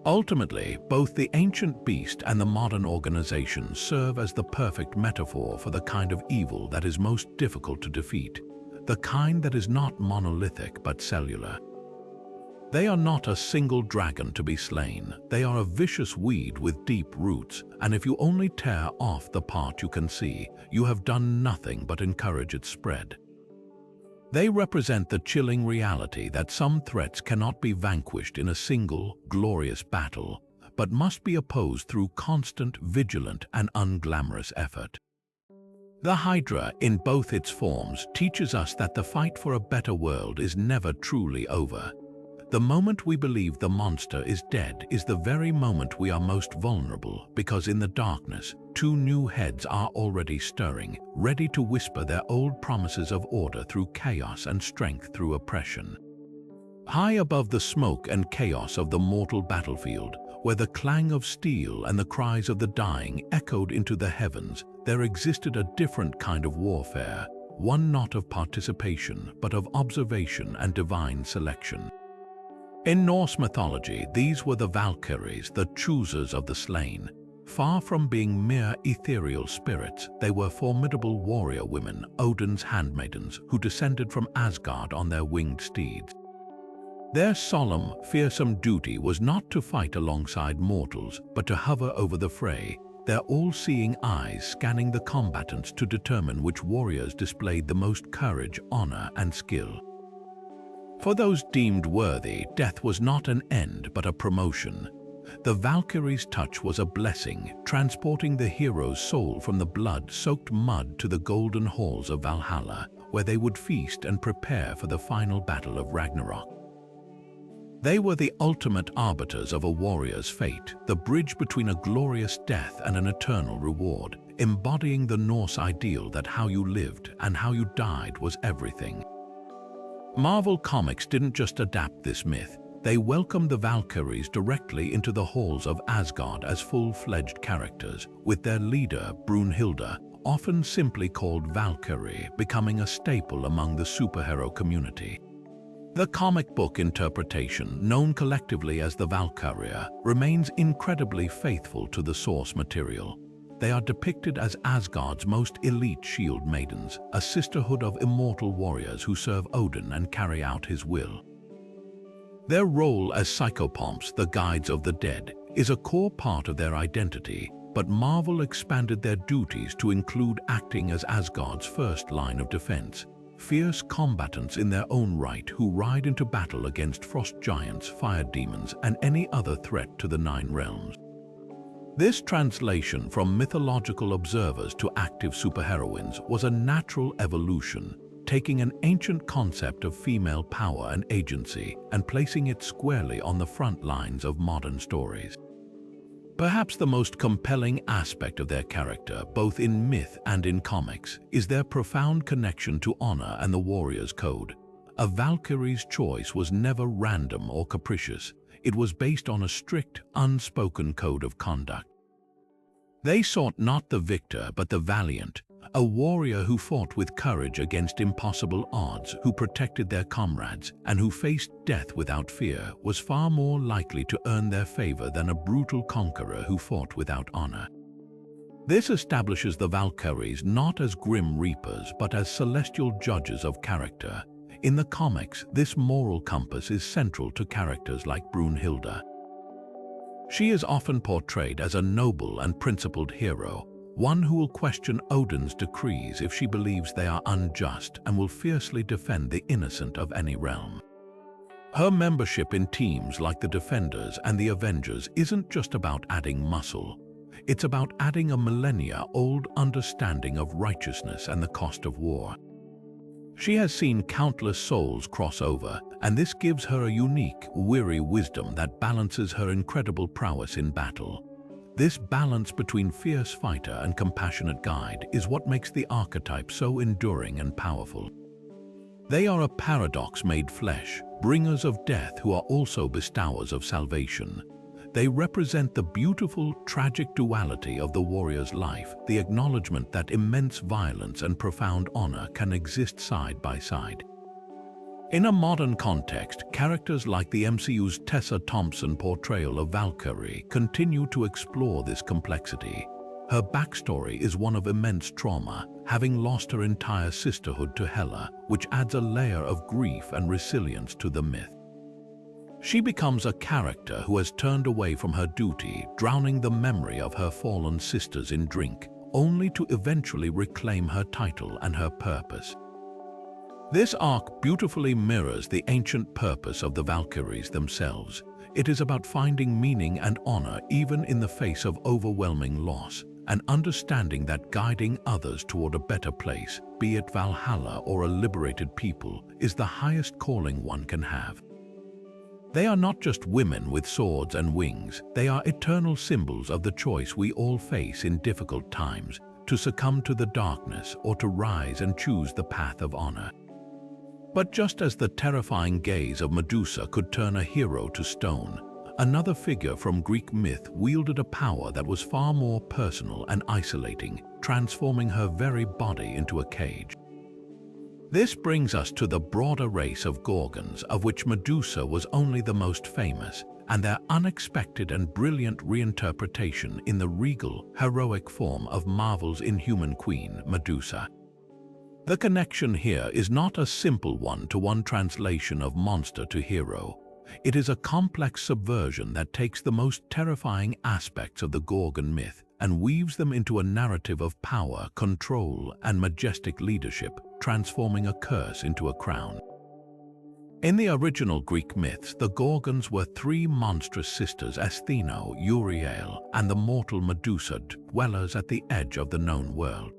Ultimately, both the ancient beast and the modern organization serve as the perfect metaphor for the kind of evil that is most difficult to defeat, the kind that is not monolithic but cellular. They are not a single dragon to be slain. They are a vicious weed with deep roots, and if you only tear off the part you can see, you have done nothing but encourage its spread. They represent the chilling reality that some threats cannot be vanquished in a single, glorious battle, but must be opposed through constant, vigilant, and unglamorous effort. The Hydra, in both its forms, teaches us that the fight for a better world is never truly over. The moment we believe the monster is dead is the very moment we are most vulnerable, because in the darkness, two new heads are already stirring, ready to whisper their old promises of order through chaos and strength through oppression. High above the smoke and chaos of the mortal battlefield, where the clang of steel and the cries of the dying echoed into the heavens, there existed a different kind of warfare, one not of participation, but of observation and divine selection. In Norse mythology, these were the Valkyries, the choosers of the slain. Far from being mere ethereal spirits, they were formidable warrior women, Odin's handmaidens, who descended from Asgard on their winged steeds. Their solemn, fearsome duty was not to fight alongside mortals, but to hover over the fray, their all-seeing eyes scanning the combatants to determine which warriors displayed the most courage, honor, and skill. For those deemed worthy, death was not an end but a promotion. The Valkyrie's touch was a blessing, transporting the hero's soul from the blood-soaked mud to the golden halls of Valhalla, where they would feast and prepare for the final battle of Ragnarok. They were the ultimate arbiters of a warrior's fate, the bridge between a glorious death and an eternal reward, embodying the Norse ideal that how you lived and how you died was everything. Marvel Comics didn't just adapt this myth, they welcomed the Valkyries directly into the halls of Asgard as full-fledged characters, with their leader, Brunhilde, often simply called Valkyrie, becoming a staple among the superhero community. The comic book interpretation, known collectively as the Valkyria, remains incredibly faithful to the source material. They are depicted as Asgard's most elite shield maidens, a sisterhood of immortal warriors who serve Odin and carry out his will. Their role as psychopomps, the guides of the dead, is a core part of their identity, but Marvel expanded their duties to include acting as Asgard's first line of defense, fierce combatants in their own right who ride into battle against frost giants, fire demons, and any other threat to the Nine Realms. This translation from mythological observers to active superheroines was a natural evolution, taking an ancient concept of female power and agency and placing it squarely on the front lines of modern stories. Perhaps the most compelling aspect of their character, both in myth and in comics, is their profound connection to honor and the warrior's code. A Valkyrie's choice was never random or capricious. It was based on a strict, unspoken code of conduct. They sought not the victor but the valiant, a warrior who fought with courage against impossible odds, who protected their comrades, and who faced death without fear, was far more likely to earn their favor than a brutal conqueror who fought without honor. This establishes the Valkyries not as grim reapers but as celestial judges of character. In the comics, this moral compass is central to characters like Brunhilde. She is often portrayed as a noble and principled hero, one who will question Odin's decrees if she believes they are unjust and will fiercely defend the innocent of any realm. Her membership in teams like the Defenders and the Avengers isn't just about adding muscle. It's about adding a millennia-old understanding of righteousness and the cost of war. She has seen countless souls cross over, and this gives her a unique, weary wisdom that balances her incredible prowess in battle. This balance between fierce fighter and compassionate guide is what makes the archetype so enduring and powerful. They are a paradox made flesh, bringers of death who are also bestowers of salvation. They represent the beautiful, tragic duality of the warrior's life, the acknowledgement that immense violence and profound honor can exist side by side. In a modern context, characters like the MCU's Tessa Thompson portrayal of Valkyrie continue to explore this complexity. Her backstory is one of immense trauma, having lost her entire sisterhood to Hela, which adds a layer of grief and resilience to the myth. She becomes a character who has turned away from her duty, drowning the memory of her fallen sisters in drink, only to eventually reclaim her title and her purpose. This arc beautifully mirrors the ancient purpose of the Valkyries themselves. It is about finding meaning and honor even in the face of overwhelming loss, and understanding that guiding others toward a better place, be it Valhalla or a liberated people, is the highest calling one can have. They are not just women with swords and wings, they are eternal symbols of the choice we all face in difficult times, to succumb to the darkness or to rise and choose the path of honor. But just as the terrifying gaze of Medusa could turn a hero to stone, another figure from Greek myth wielded a power that was far more personal and isolating, transforming her very body into a cage. This brings us to the broader race of Gorgons, of which Medusa was only the most famous, and their unexpected and brilliant reinterpretation in the regal, heroic form of Marvel's inhuman queen, Medusa. The connection here is not a simple one-to-one translation of monster to hero. It is a complex subversion that takes the most terrifying aspects of the Gorgon myth and weaves them into a narrative of power, control, and majestic leadership, transforming a curse into a crown. In the original Greek myths, the Gorgons were three monstrous sisters, Astheno, Uriel, and the mortal Medusa, dwellers at the edge of the known world.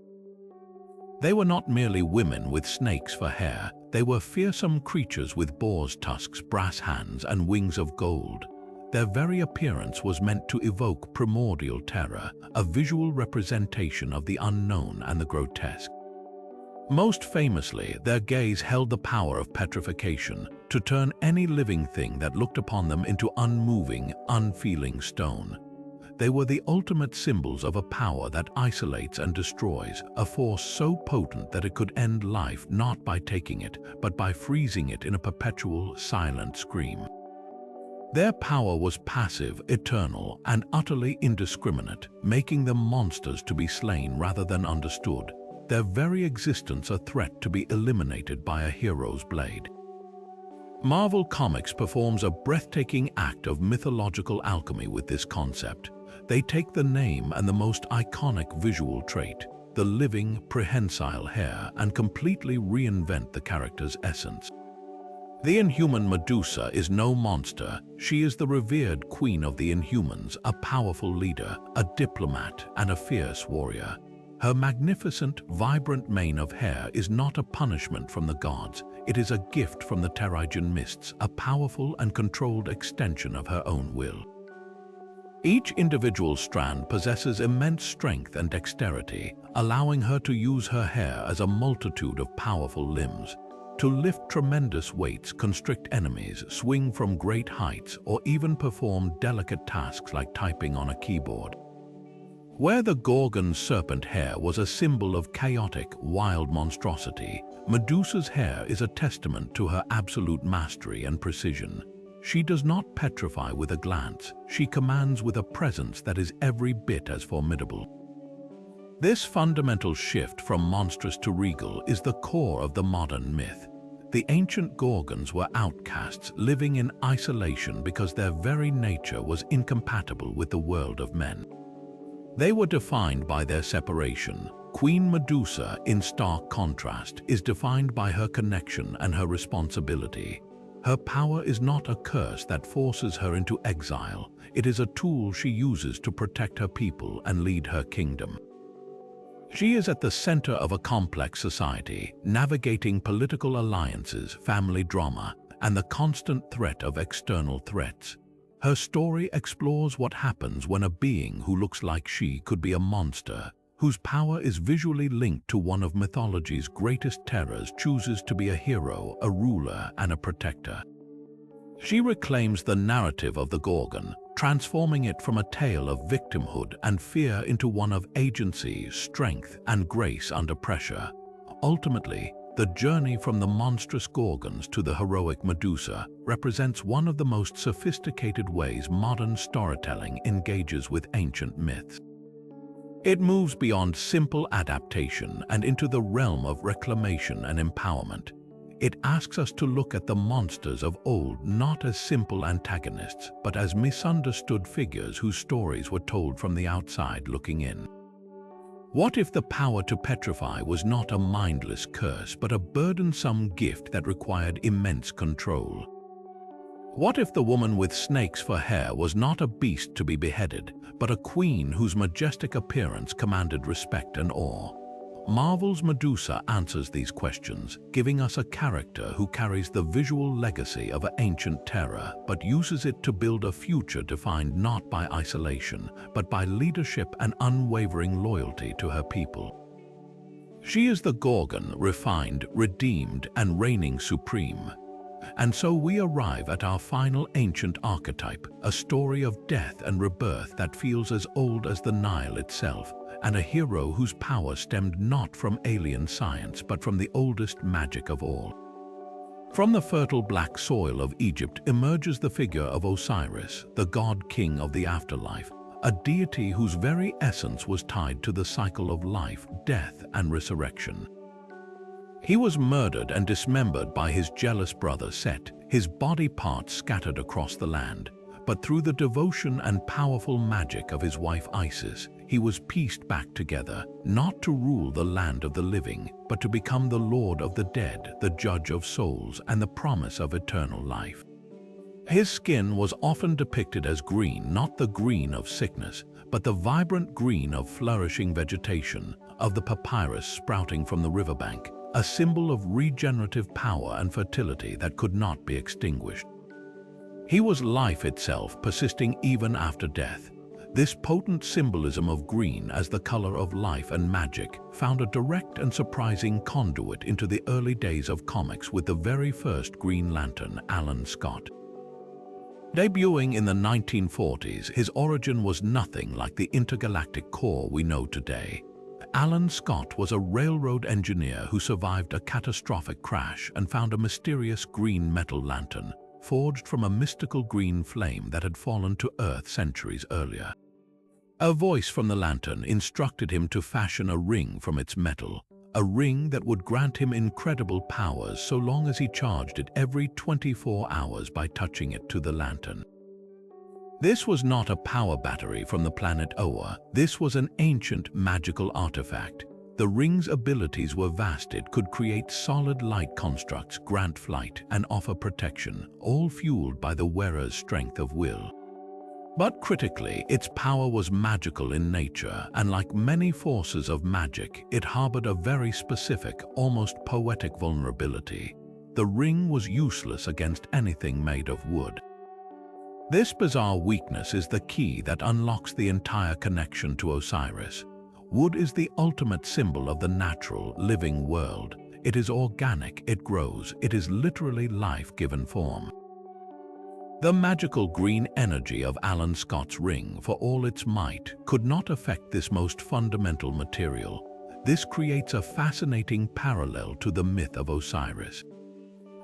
They were not merely women with snakes for hair, they were fearsome creatures with boar's tusks, brass hands, and wings of gold. Their very appearance was meant to evoke primordial terror, a visual representation of the unknown and the grotesque. Most famously, their gaze held the power of petrification, to turn any living thing that looked upon them into unmoving, unfeeling stone. They were the ultimate symbols of a power that isolates and destroys, a force so potent that it could end life not by taking it, but by freezing it in a perpetual, silent scream. Their power was passive, eternal, and utterly indiscriminate, making them monsters to be slain rather than understood, their very existence a threat to be eliminated by a hero's blade. Marvel Comics performs a breathtaking act of mythological alchemy with this concept. They take the name and the most iconic visual trait, the living, prehensile hair, and completely reinvent the character's essence. The inhuman Medusa is no monster, she is the revered queen of the Inhumans, a powerful leader, a diplomat, and a fierce warrior. Her magnificent, vibrant mane of hair is not a punishment from the gods, it is a gift from the Terrigen mists, a powerful and controlled extension of her own will. Each individual strand possesses immense strength and dexterity, allowing her to use her hair as a multitude of powerful limbs, to lift tremendous weights, constrict enemies, swing from great heights, or even perform delicate tasks like typing on a keyboard. Where the Gorgon's serpent hair was a symbol of chaotic, wild monstrosity, Medusa's hair is a testament to her absolute mastery and precision. She does not petrify with a glance, she commands with a presence that is every bit as formidable. This fundamental shift from monstrous to regal is the core of the modern myth. The ancient Gorgons were outcasts, living in isolation because their very nature was incompatible with the world of men. They were defined by their separation. Queen Medusa, in stark contrast, is defined by her connection and her responsibility. Her power is not a curse that forces her into exile. It is a tool she uses to protect her people and lead her kingdom. She is at the center of a complex society, navigating political alliances, family drama, and the constant threat of external threats. Her story explores what happens when a being who looks like she could be a monster, whose power is visually linked to one of mythology's greatest terrors, chooses to be a hero, a ruler, and a protector. She reclaims the narrative of the Gorgon, transforming it from a tale of victimhood and fear into one of agency, strength, and grace under pressure. Ultimately, the journey from the monstrous Gorgons to the heroic Medusa represents one of the most sophisticated ways modern storytelling engages with ancient myths. It moves beyond simple adaptation and into the realm of reclamation and empowerment. It asks us to look at the monsters of old not as simple antagonists, but as misunderstood figures whose stories were told from the outside looking in. What if the power to petrify was not a mindless curse, but a burdensome gift that required immense control? What if the woman with snakes for hair was not a beast to be beheaded, but a queen whose majestic appearance commanded respect and awe? Marvel's Medusa answers these questions, giving us a character who carries the visual legacy of an ancient terror, but uses it to build a future defined not by isolation, but by leadership and unwavering loyalty to her people. She is the Gorgon, refined, redeemed, and reigning supreme. And so we arrive at our final ancient archetype, a story of death and rebirth that feels as old as the Nile itself, and a hero whose power stemmed not from alien science but from the oldest magic of all. From the fertile black soil of Egypt emerges the figure of Osiris, the god-king of the afterlife, a deity whose very essence was tied to the cycle of life, death, and resurrection. He was murdered and dismembered by his jealous brother Set, his body parts scattered across the land. But through the devotion and powerful magic of his wife Isis, he was pieced back together, not to rule the land of the living, but to become the Lord of the dead, the judge of souls, and the promise of eternal life. His skin was often depicted as green, not the green of sickness, but the vibrant green of flourishing vegetation, of the papyrus sprouting from the riverbank, a symbol of regenerative power and fertility that could not be extinguished. He was life itself, persisting even after death. This potent symbolism of green as the color of life and magic found a direct and surprising conduit into the early days of comics with the very first Green Lantern, Alan Scott. Debuting in the 1940s, his origin was nothing like the intergalactic core we know today. Alan Scott was a railroad engineer who survived a catastrophic crash and found a mysterious green metal lantern, forged from a mystical green flame that had fallen to Earth centuries earlier. A voice from the lantern instructed him to fashion a ring from its metal, a ring that would grant him incredible powers so long as he charged it every 24 hours by touching it to the lantern. This was not a power battery from the planet Oa. This was an ancient magical artifact. The ring's abilities were vast. It could create solid light constructs, grant flight, and offer protection, all fueled by the wearer's strength of will. But critically, its power was magical in nature, and like many forces of magic, it harbored a very specific, almost poetic vulnerability. The ring was useless against anything made of wood. This bizarre weakness is the key that unlocks the entire connection to Osiris. Wood is the ultimate symbol of the natural, living world. It is organic, it grows, it is literally life-given form. The magical green energy of Alan Scott's ring, for all its might, could not affect this most fundamental material. This creates a fascinating parallel to the myth of Osiris.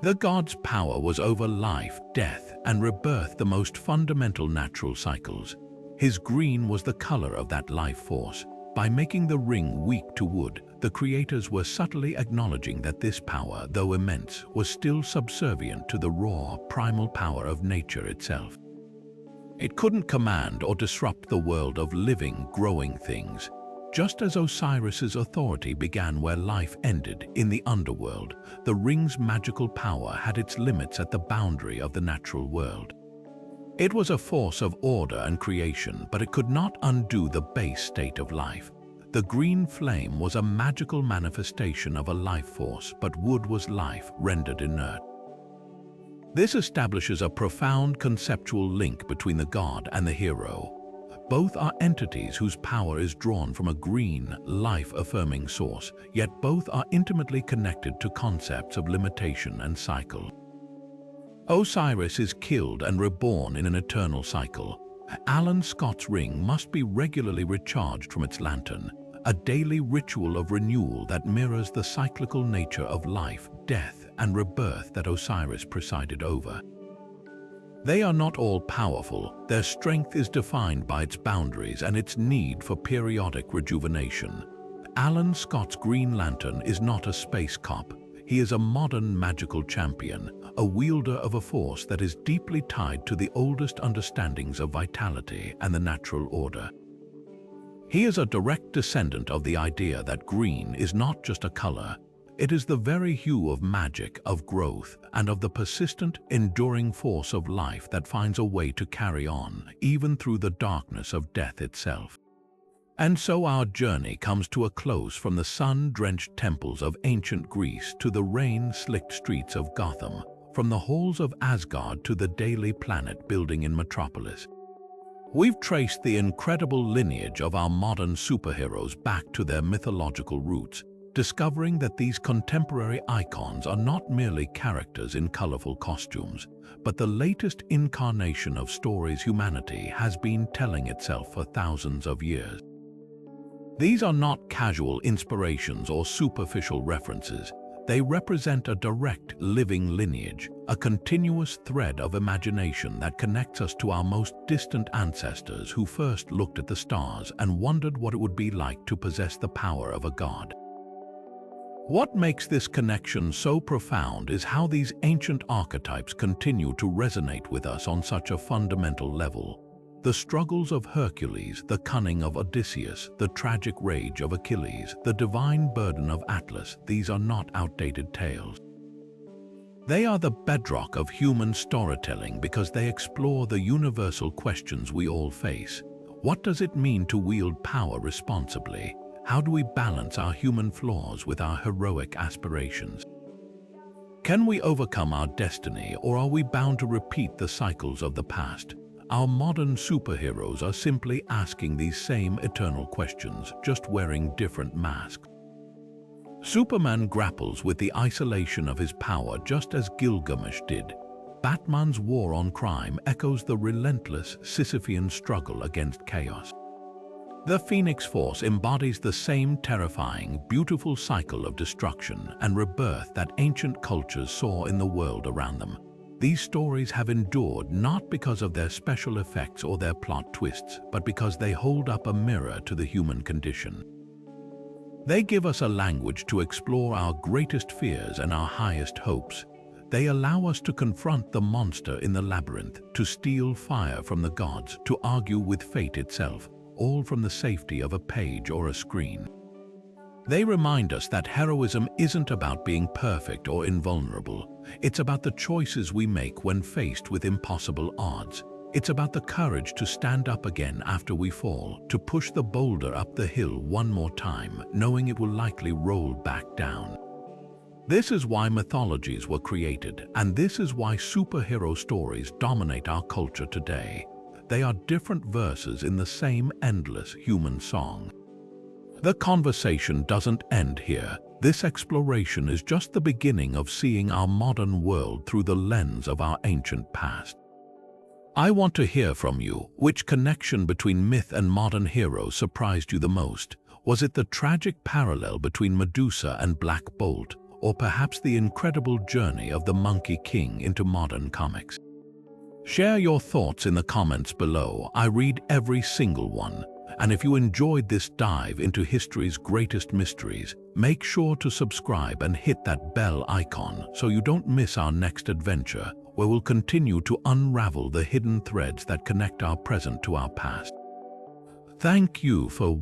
The god's power was over life, death, and rebirth, the most fundamental natural cycles. His green was the color of that life force. By making the ring weak to wood, the creators were subtly acknowledging that this power, though immense, was still subservient to the raw, primal power of nature itself. It couldn't command or disrupt the world of living, growing things. Just as Osiris's authority began where life ended, in the underworld, the ring's magical power had its limits at the boundary of the natural world. It was a force of order and creation, but it could not undo the base state of life. The green flame was a magical manifestation of a life force, but wood was life rendered inert. This establishes a profound conceptual link between the god and the hero. Both are entities whose power is drawn from a green, life-affirming source, yet both are intimately connected to concepts of limitation and cycle. Osiris is killed and reborn in an eternal cycle. Alan Scott's ring must be regularly recharged from its lantern, a daily ritual of renewal that mirrors the cyclical nature of life, death, and rebirth that Osiris presided over. They are not all powerful. Their strength is defined by its boundaries and its need for periodic rejuvenation. Alan Scott's Green Lantern is not a space cop. He is a modern magical champion, a wielder of a force that is deeply tied to the oldest understandings of vitality and the natural order. He is a direct descendant of the idea that green is not just a color. It is the very hue of magic, of growth, and of the persistent, enduring force of life that finds a way to carry on, even through the darkness of death itself. And so our journey comes to a close, from the sun-drenched temples of ancient Greece to the rain-slicked streets of Gotham, from the halls of Asgard to the daily planet building in Metropolis. We've traced the incredible lineage of our modern superheroes back to their mythological roots, discovering that these contemporary icons are not merely characters in colorful costumes, but the latest incarnation of stories humanity has been telling itself for thousands of years. These are not casual inspirations or superficial references. They represent a direct, living lineage, a continuous thread of imagination that connects us to our most distant ancestors who first looked at the stars and wondered what it would be like to possess the power of a god. What makes this connection so profound is how these ancient archetypes continue to resonate with us on such a fundamental level. The struggles of Hercules, the cunning of Odysseus, the tragic rage of Achilles, the divine burden of Atlas, these are not outdated tales. They are the bedrock of human storytelling because they explore the universal questions we all face. What does it mean to wield power responsibly? How do we balance our human flaws with our heroic aspirations? Can we overcome our destiny, or are we bound to repeat the cycles of the past? Our modern superheroes are simply asking these same eternal questions, just wearing different masks. Superman grapples with the isolation of his power just as Gilgamesh did. Batman's war on crime echoes the relentless Sisyphean struggle against chaos. The Phoenix Force embodies the same terrifying, beautiful cycle of destruction and rebirth that ancient cultures saw in the world around them. These stories have endured not because of their special effects or their plot twists, but because they hold up a mirror to the human condition. They give us a language to explore our greatest fears and our highest hopes. They allow us to confront the monster in the labyrinth, to steal fire from the gods, to argue with fate itself, all from the safety of a page or a screen. They remind us that heroism isn't about being perfect or invulnerable. It's about the choices we make when faced with impossible odds. It's about the courage to stand up again after we fall, to push the boulder up the hill one more time, knowing it will likely roll back down. This is why mythologies were created, and this is why superhero stories dominate our culture today. They are different verses in the same endless human song. The conversation doesn't end here. This exploration is just the beginning of seeing our modern world through the lens of our ancient past. I want to hear from you. Which connection between myth and modern heroes surprised you the most? Was it the tragic parallel between Medusa and Black Bolt, or perhaps the incredible journey of the Monkey King into modern comics? Share your thoughts in the comments below. I read every single one. And if you enjoyed this dive into history's greatest mysteries, make sure to subscribe and hit that bell icon so you don't miss our next adventure, where we'll continue to unravel the hidden threads that connect our present to our past. Thank you for